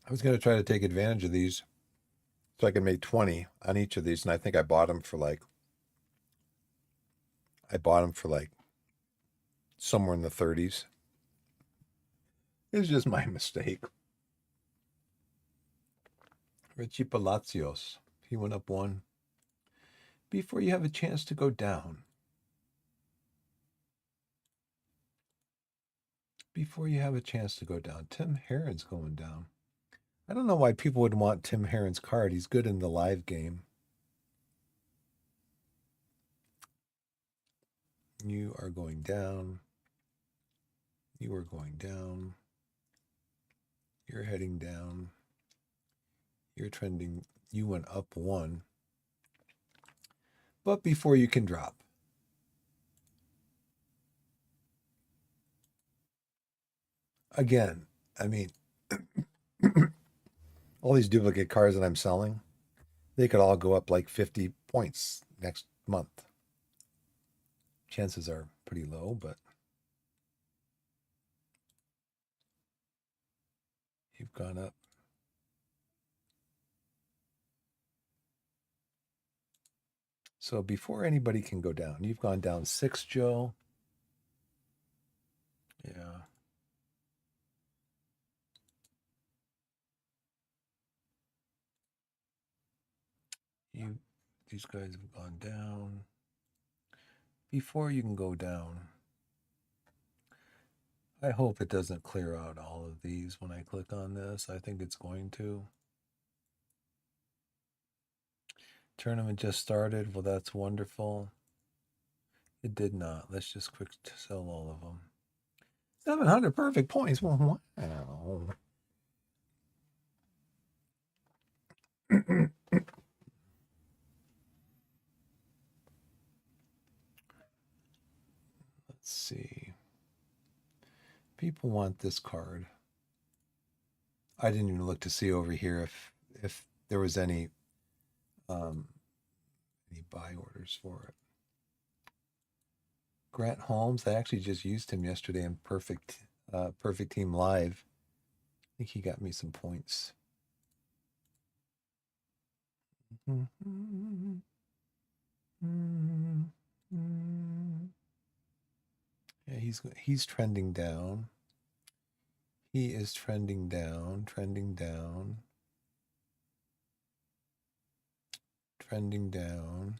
I was going to try to take advantage of these so I can make 20 on each of these. And I think I bought them for like somewhere in the 30s. It's just my mistake. Richie Palacios. He went up one. Before you have a chance to go down. Before you have a chance to go down. Tim Herron's going down. I don't know why people would want Tim Herron's card. He's good in the live game. You are going down. You are going down. You're heading down. You're trending. You went up one. But before you can drop. Again, I mean, all these duplicate cards that I'm selling, they could all go up like 50 points next month. Chances are pretty low, but you've gone up. So before anybody can go down, you've gone down 6, Joe. Yeah. These guys have gone down. Before you can go down, I hope it doesn't clear out all of these when I click on this. I think it's going to. Tournament just started. Well, that's wonderful. It did not. Let's just quick sell all of them. 700 perfect points. Well, wow. Let's see. People want this card. I didn't even look to see over here if there was any buy orders for it. Grant Holmes, I actually just used him yesterday in Perfect Team Live. I think he got me some points. Yeah, he's trending down. He is trending down, trending down, trending down.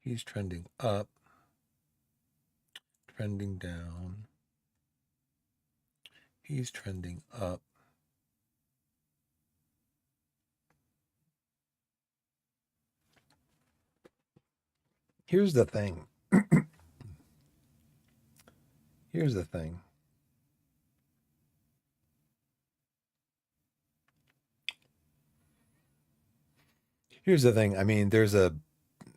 He's trending up, trending down. He's trending up. Here's the thing. Here's the thing. Here's the thing. I mean,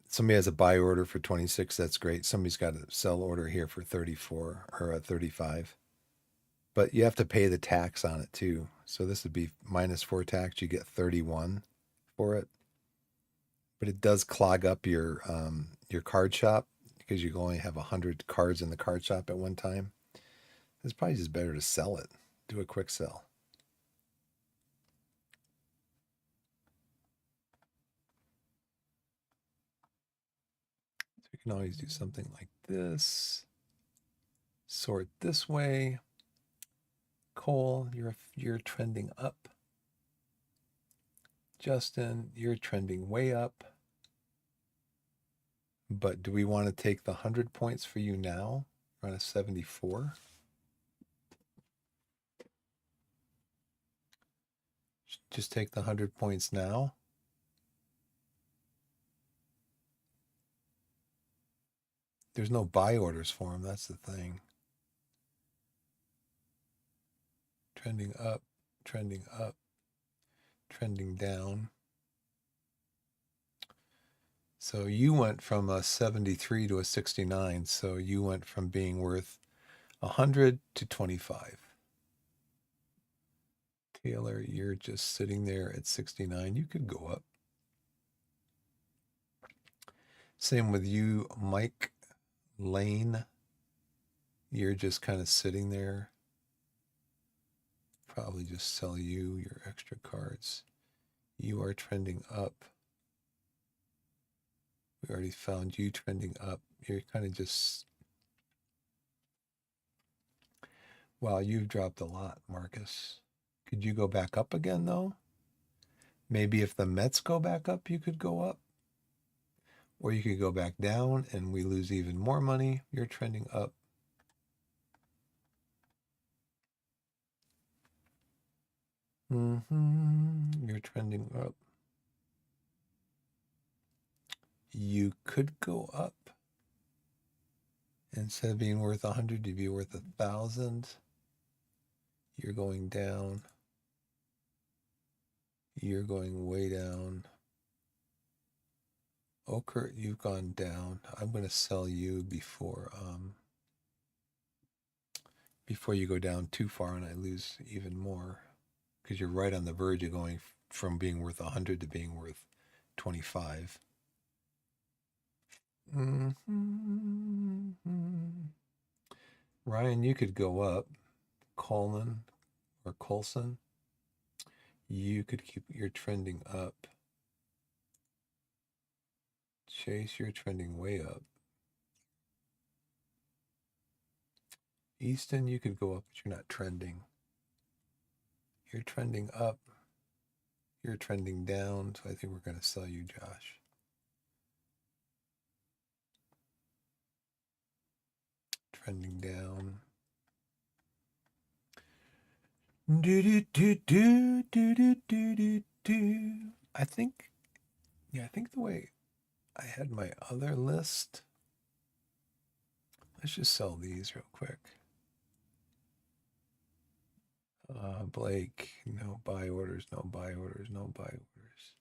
somebody has a buy order for 26. That's great. Somebody's got a sell order here for 34 or a 35. But you have to pay the tax on it too. So this would be -4 tax. You get 31 for it. But it does clog up your card shop because you only have 100 cards in the card shop at one time. It's probably just better to sell it. Do a quick sell. So you can always do something like this. sort this way. Cole, you're trending up. Justin, you're trending way up. But do we want to take the 100 points for you now? We're on a 74. Just take the 100 points now. There's no buy orders for him. That's the thing. Trending up, trending up, trending down. So you went from a 73 to a 69. So you went from being worth 100 to 25. Taylor, you're just sitting there at 69. You could go up. Same with you, Mike Lane. You're just kind of sitting there. Probably just sell you your extra cards. You are trending up. We already found you trending up. You're kind of just... Wow, you've dropped a lot, Marcus. Could you go back up again, though? Maybe if the Mets go back up, you could go up. Or you could go back down and we lose even more money. You're trending up. You're trending up. You could go up. Instead of being worth 100, you'd be worth 1,000. You're going down. You're going way down. Okert, you've gone down. I'm going to sell you before you go down too far and I lose even more. Because you're right on the verge of going from being worth 100 to being worth 25. Ryan, you could go up. Coleman or Colson, you could keep your trending up. Chase, you're trending way up. Easton, you could go up, but you're not trending. You're trending up. You're trending down, so I think we're going to sell you, Josh. Trending down. I think the way I had my other list, let's just sell these real quick. Blake, no buy orders, no buy orders, no buy orders.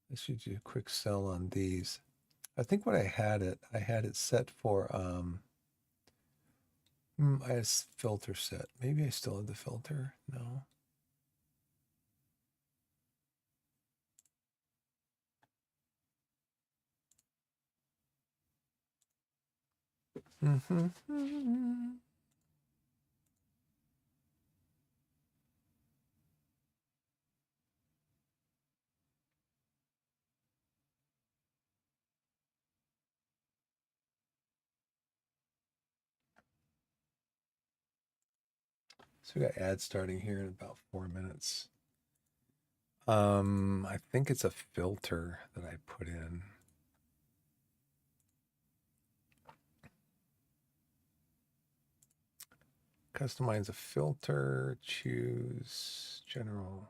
Let's just do a quick sell on these. I think what I had it set for, I had a filter set. Maybe I still have the filter. No. So we got ads starting here in about 4 minutes. I think it's a filter that I put in. Customize a filter, choose general.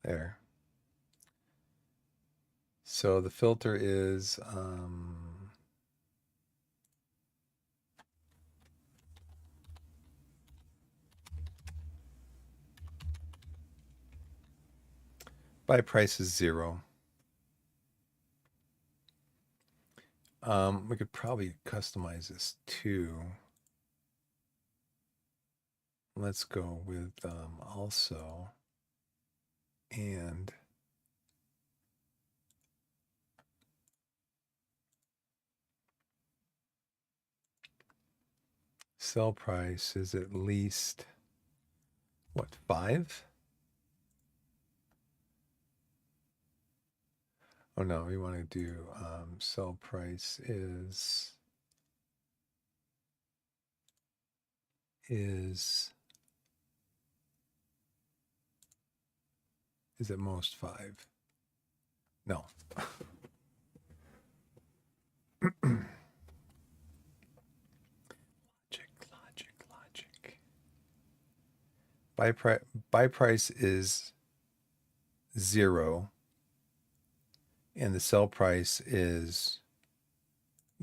There. So the filter is buy price is 0. We could probably customize this too. Let's go with also and sell price is at least, what, 5? Oh no, we want to do sell price is at most 5. No. Logic. Buy price is 0, and the sell price is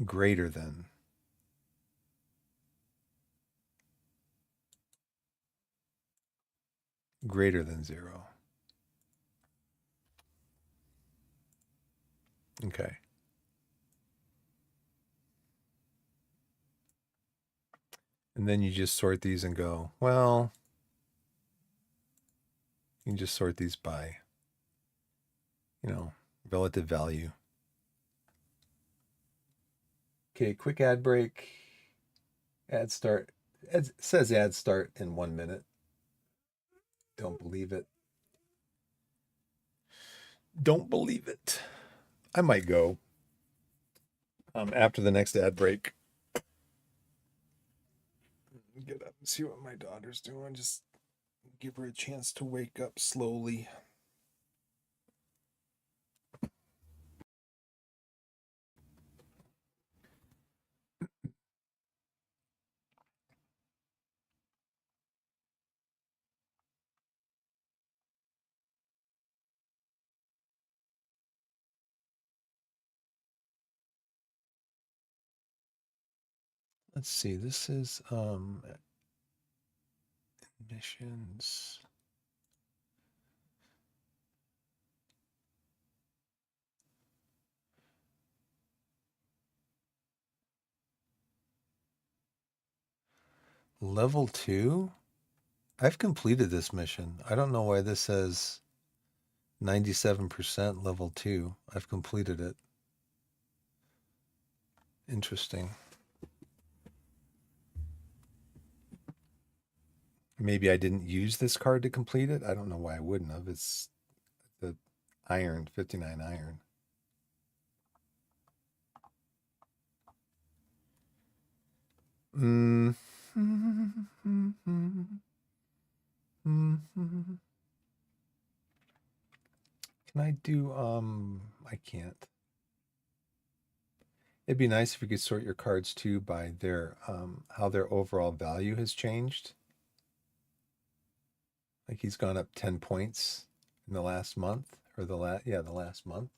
greater than. Greater than 0. Okay. And then you just sort these and go, well, you can just sort these by, relative value. Okay, quick ad break. Ad start. It says ad start in 1 minute. Don't believe it. Don't believe it. I might go after the next ad break. Get up and see what my daughter's doing. Just give her a chance to wake up slowly. Let's see. This is admissions. Level 2? I've completed this mission. I don't know why this says 97% level 2. I've completed it. Interesting. Maybe I didn't use this card to complete it. I don't know why I wouldn't have. It's the iron, 59 iron. Can I do, I can't. It'd be nice if you could sort your cards too by their, how their overall value has changed. Like he's gone up 10 points in the last month, or the last month.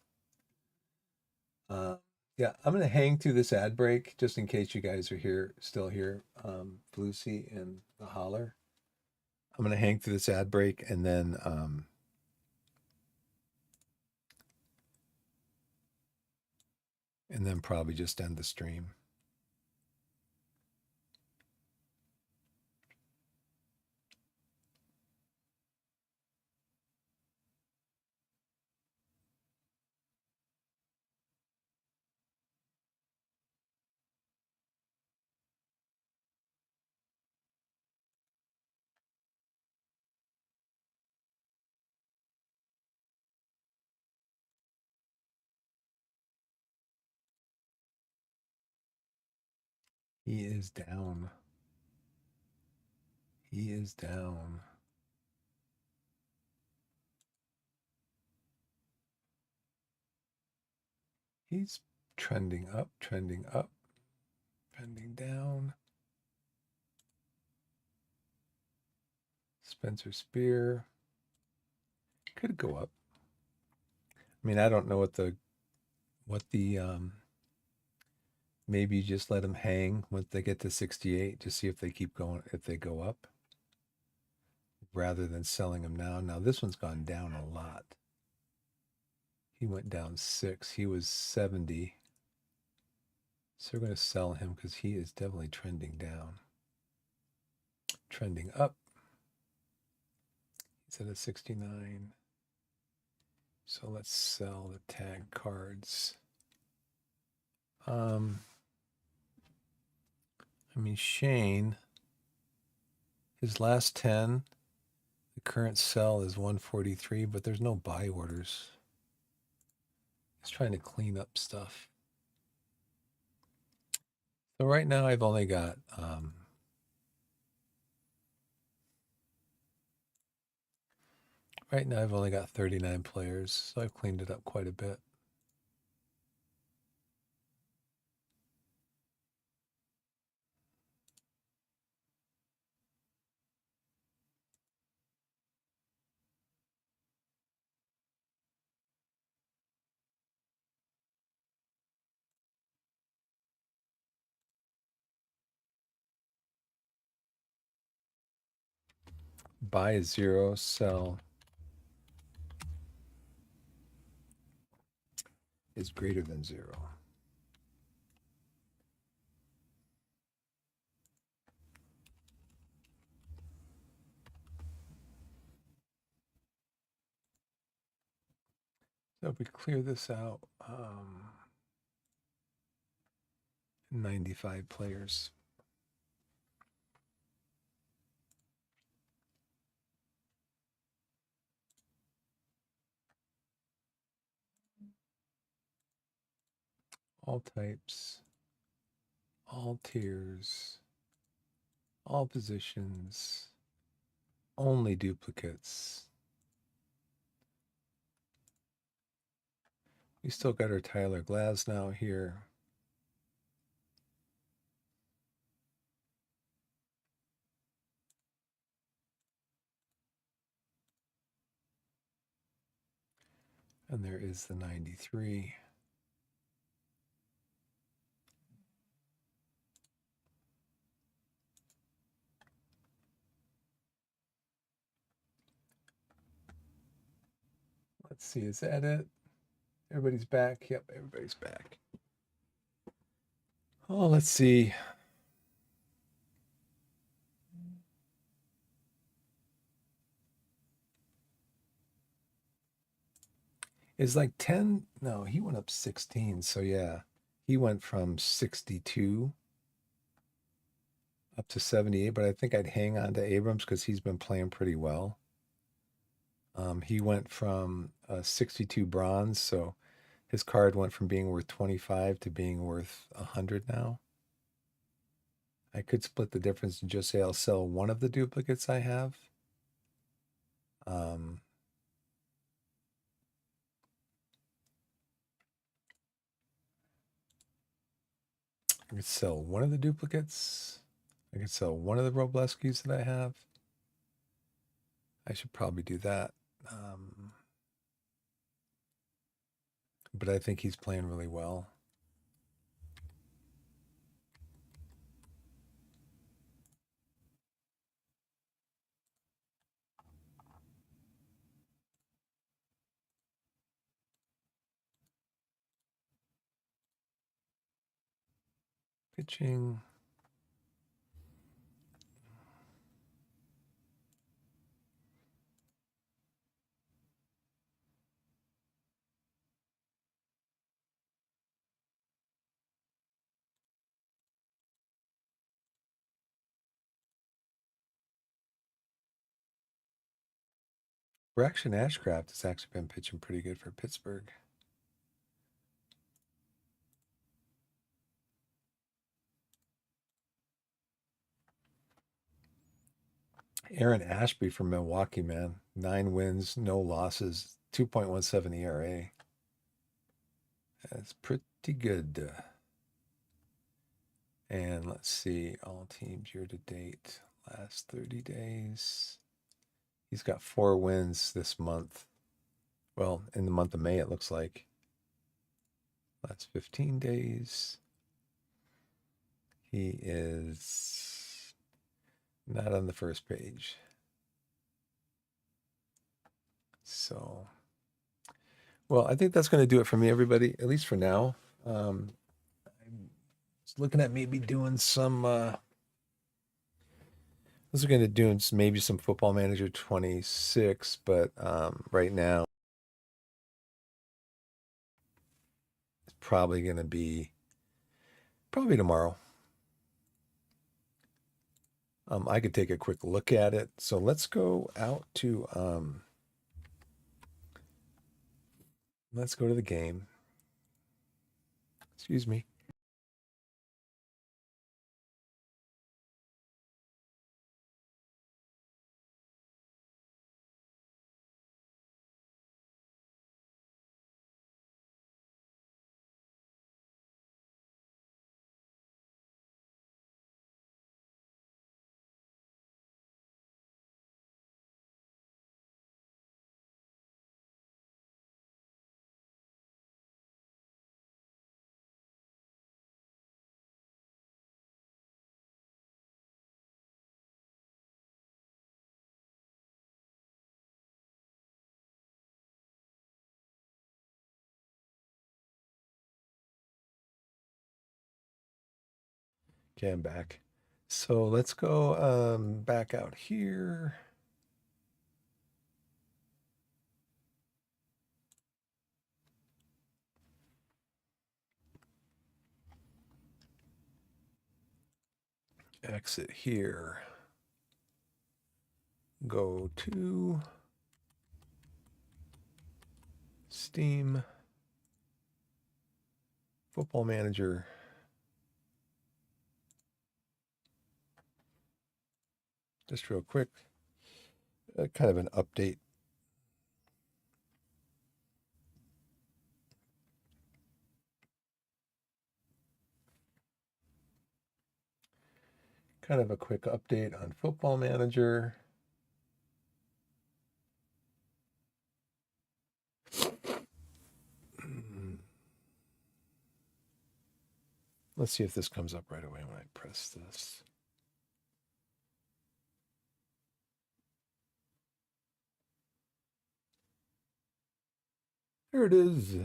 Yeah, I'm gonna hang through this ad break just in case you guys are still here, Lucy and the Holler. I'm gonna hang through this ad break and then probably just end the stream. He is down. He is down. He's trending up, trending down. Spencer Spear could go up. I mean, I don't know what the maybe just let them hang once they get to 68, just see if they keep going, if they go up, rather than selling them now. Now this one's gone down a lot. He went down 6. He was 70. So we're going to sell him because he is definitely trending down. Trending up. He's at a 69. So let's sell the tag cards. I'm I mean, Shane, his last 10, the current sell is 143, but there's no buy orders. He's trying to clean up stuff. So right now I've only got right now I've only got 39 players, so I've cleaned it up quite a bit. Buy is 0, sell is greater than 0. So if we clear this out, 95 players. All types, all tiers, all positions, only duplicates. We still got our Tyler Glasnow here. And there is the 93. Let's see, is that it? Everybody's back? Yep, everybody's back. Oh, let's see. Is like 10? No, he went up 16. So yeah, he went from 62 up to 78. But I think I'd hang on to Abrams because he's been playing pretty well. He went from 62 bronze, so his card went from being worth 25 to being worth 100 now. I could split the difference and just say I'll sell one of the duplicates I have. I could sell one of the duplicates. I could sell one of the Robleskis that I have. I should probably do that. But I think he's playing really well. Pitching. Braxton Ashcraft has actually been pitching pretty good for Pittsburgh. Aaron Ashby from Milwaukee, man. 9 wins, no losses, 2.17 ERA. That's pretty good. And let's see, all teams year to date, last 30 days. He's got 4 wins this month. Well, in the month of May, it looks like. Last 15 days. He is not on the first page. So, well, I think that's going to do it for me, everybody, at least for now. I'm looking at maybe doing some, I was going to do maybe some Football Manager 26, but right now, it's probably going to be, probably tomorrow. I could take a quick look at it. So let's go out to let's go to the game. Excuse me. Okay, I'm back. So let's go back out here. Exit here. Go to Steam, Football Manager. Just real quick, kind of an update. Kind of a quick update on Football Manager. Let's see if this comes up right away when I press this. There it is.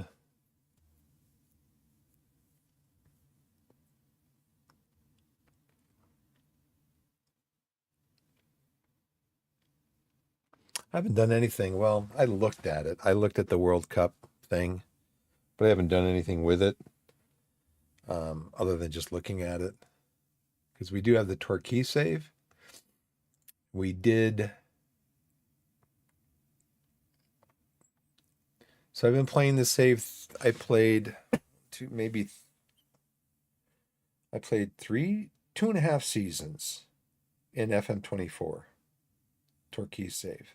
I haven't done anything. Well, I looked at it. I looked at the World Cup thing, but I haven't done anything with it other than just looking at it. Because we do have the Torquay save. We did. So I've been playing the save. I played I played 2.5 seasons in FM24 Torquay save.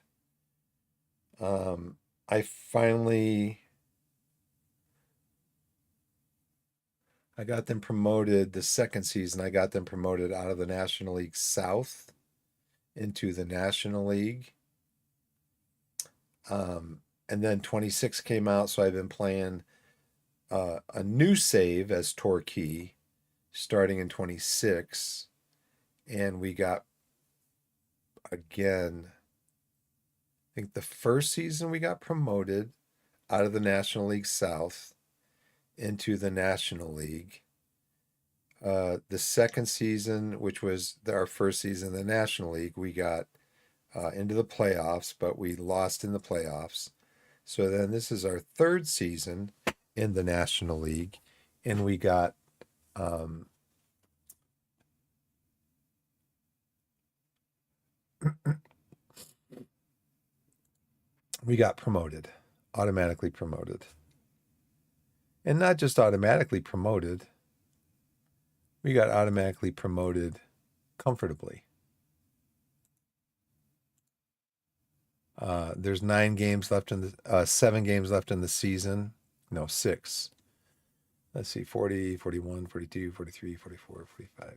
I finally I got them promoted the second season. I got them promoted out of the National League South into the National League. And then 26 came out, so I've been playing a new save as Torquay starting in 26. And we got, again, I think the first season we got promoted out of the National League South into the National League. The second season, which was our first season in the National League, we got into the playoffs, but we lost in the playoffs. So then this is our third season in the National League, and we got promoted, automatically promoted. And not just automatically promoted, we got automatically promoted comfortably. There's 7 games left in the season. No, 6. Let's see, 40, 41, 42, 43, 44, 45,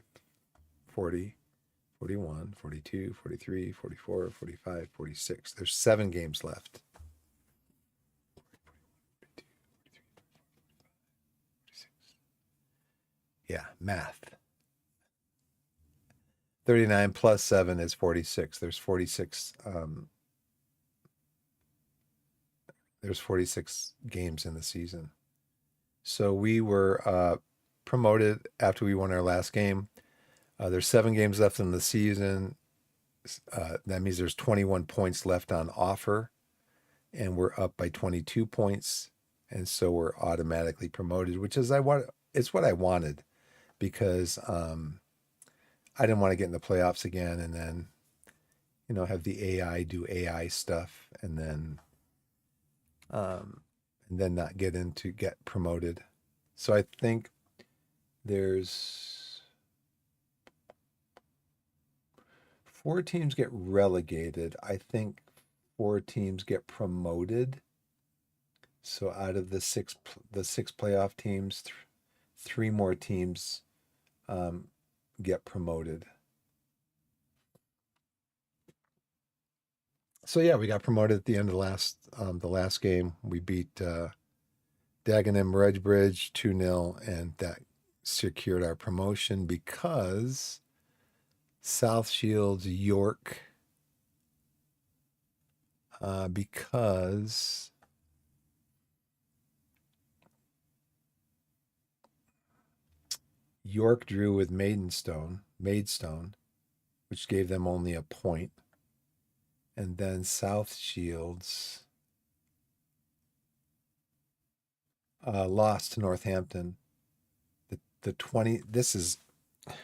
40, 41, 42, 43, 44, 45, 46. There's 7 games left. Yeah, math. 39 plus 7 is 46. There's 46 games in the season. So we were promoted after we won our last game. There's 7 games left in the season. That means there's 21 points left on offer, and we're up by 22 points, and so we're automatically promoted, which is it's what I wanted, because I didn't want to get in the playoffs again and then, have the AI do AI stuff and then not get promoted. So I think there's 4 teams get relegated. I think 4 teams get promoted. So out of the six playoff teams, 3 more teams get promoted. So yeah, we got promoted at the end of the last game. We beat Dagenham Redbridge 2-0, and that secured our promotion because South Shields York, because York drew with Maidstone, which gave them only a point. And then South Shields lost to Northampton. The 20. This is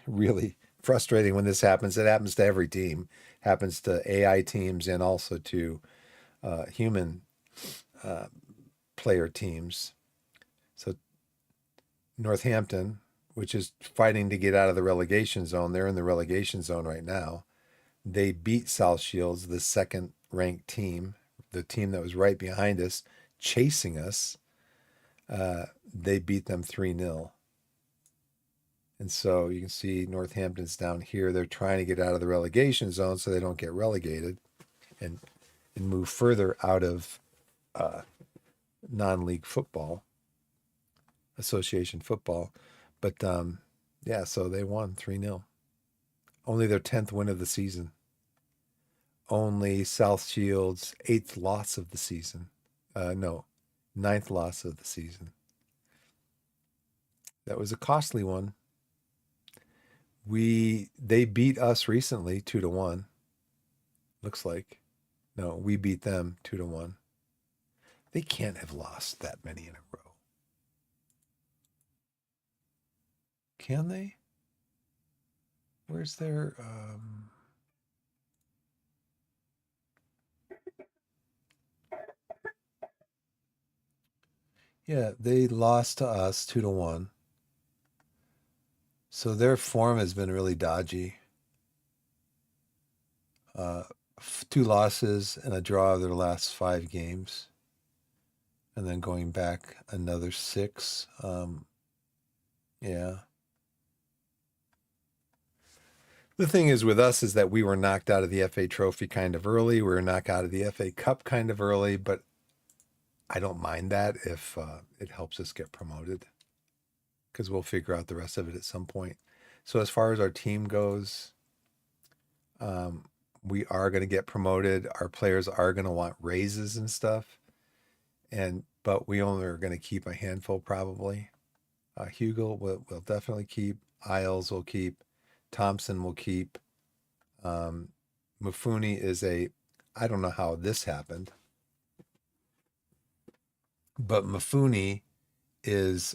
really frustrating when this happens. It happens to every team. Happens to AI teams and also to human player teams. So Northampton, which is fighting to get out of the relegation zone, they're in the relegation zone right now. They beat South Shields, the second ranked team, the team that was right behind us, chasing us. They beat them 3-0. And so you can see Northampton's down here. They're trying to get out of the relegation zone so they don't get relegated and move further out of non-league football, association football. But yeah, so they won 3-0. Only their 10th win of the season. Only South Shields' 8th loss of the season. No, 9th loss of the season. That was a costly one. They beat us recently 2-1. Looks like. No, we beat them 2-1. They can't have lost that many in a row. Can they? Where's their yeah, they lost to us 2-1. So their form has been really dodgy. 2 losses and a draw of their last 5 games. And then going back another 6. Yeah. The thing is with us is that we were knocked out of the FA Trophy kind of early. We were knocked out of the FA Cup kind of early, but I don't mind that if it helps us get promoted because we'll figure out the rest of it at some point. So as far as our team goes, we are going to get promoted. Our players are going to want raises and stuff, but we only are going to keep a handful probably. Hugo will definitely keep. Isles will keep. Thompson will keep. Mufuni is I don't know how this happened, but Mufuni is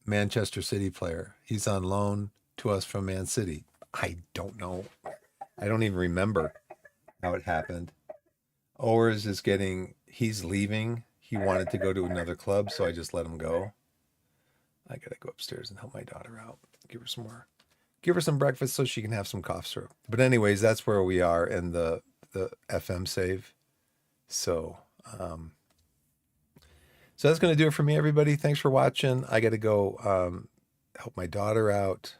Manchester City player. He's on loan to us from Man City. I don't know. I don't even remember how it happened. Owers he's leaving. He wanted to go to another club, so I just let him go. I gotta go upstairs and help my daughter out. Give her some breakfast so she can have some cough syrup. But anyways, that's where we are in the FM save. So so that's going to do it for me, everybody. Thanks for watching. I got to go help my daughter out.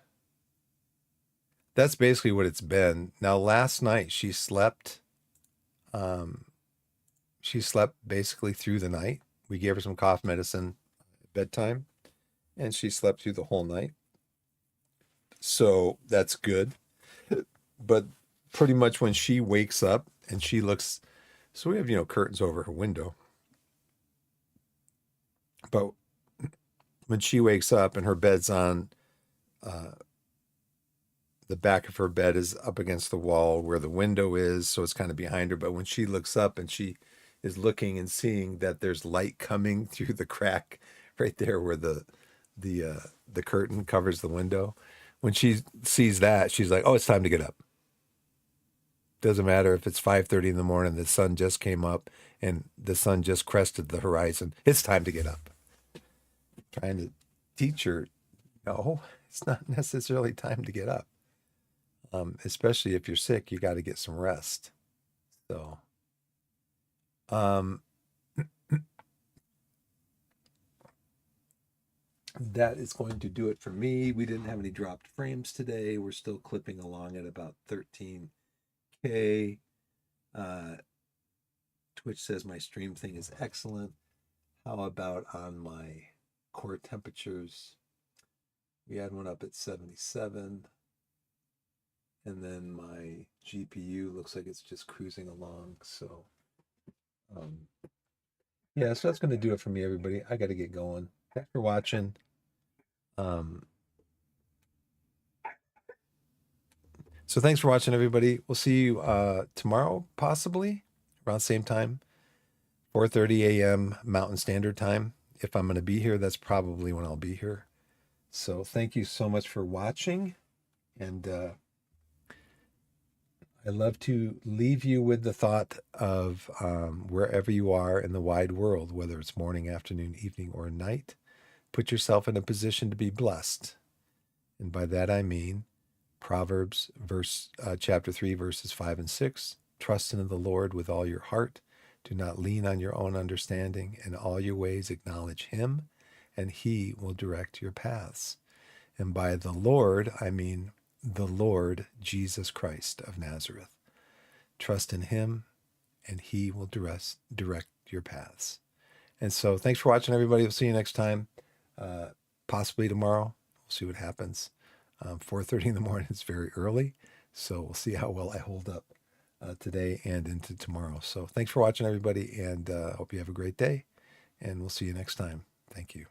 That's basically what it's been. Now, last night she slept. She slept basically through the night. We gave her some cough medicine at bedtime, and she slept through the whole night. So that's good. But pretty much when she wakes up and she looks, so we have, curtains over her window. But when she wakes up and her bed's on, the back of her bed is up against the wall where the window is, so it's kind of behind her. But when she looks up and she is looking and seeing that there's light coming through the crack right there where the curtain covers the window, when she sees that, she's like, oh, it's time to get up. Doesn't matter if it's 5:30 in the morning, the sun just came up and the sun just crested the horizon. It's time to get up. Trying to teach her, no, it's not necessarily time to get up. Especially if you're sick, you got to get some rest. So, that is going to do it for me. We didn't have any dropped frames today. We're still clipping along at about 13K. Twitch says my stream thing is excellent. How about on my core temperatures? We had one up at 77. And then my GPU looks like it's just cruising along. So, yeah, so that's going to do it for me, everybody. I got to get going. Thanks for watching. So thanks for watching, everybody. We'll see you tomorrow, possibly around the same time, 4:30 a.m. Mountain Standard Time. If I'm going to be here, that's probably when I'll be here. So thank you so much for watching. And I love to leave you with the thought of wherever you are in the wide world, whether it's morning, afternoon, evening, or night, put yourself in a position to be blessed. And by that I mean Proverbs chapter 3, verses 5 and 6. Trust in the Lord with all your heart. Do not lean on your own understanding. In all your ways acknowledge him, and he will direct your paths. And by the Lord, I mean the Lord Jesus Christ of Nazareth. Trust in him, and he will direct your paths. And so thanks for watching, everybody. We'll see you next time, possibly tomorrow. We'll see what happens. 4:30 in the morning is very early, so we'll see how well I hold up today and into tomorrow. So thanks for watching, everybody, and hope you have a great day, and we'll see you next time. Thank you.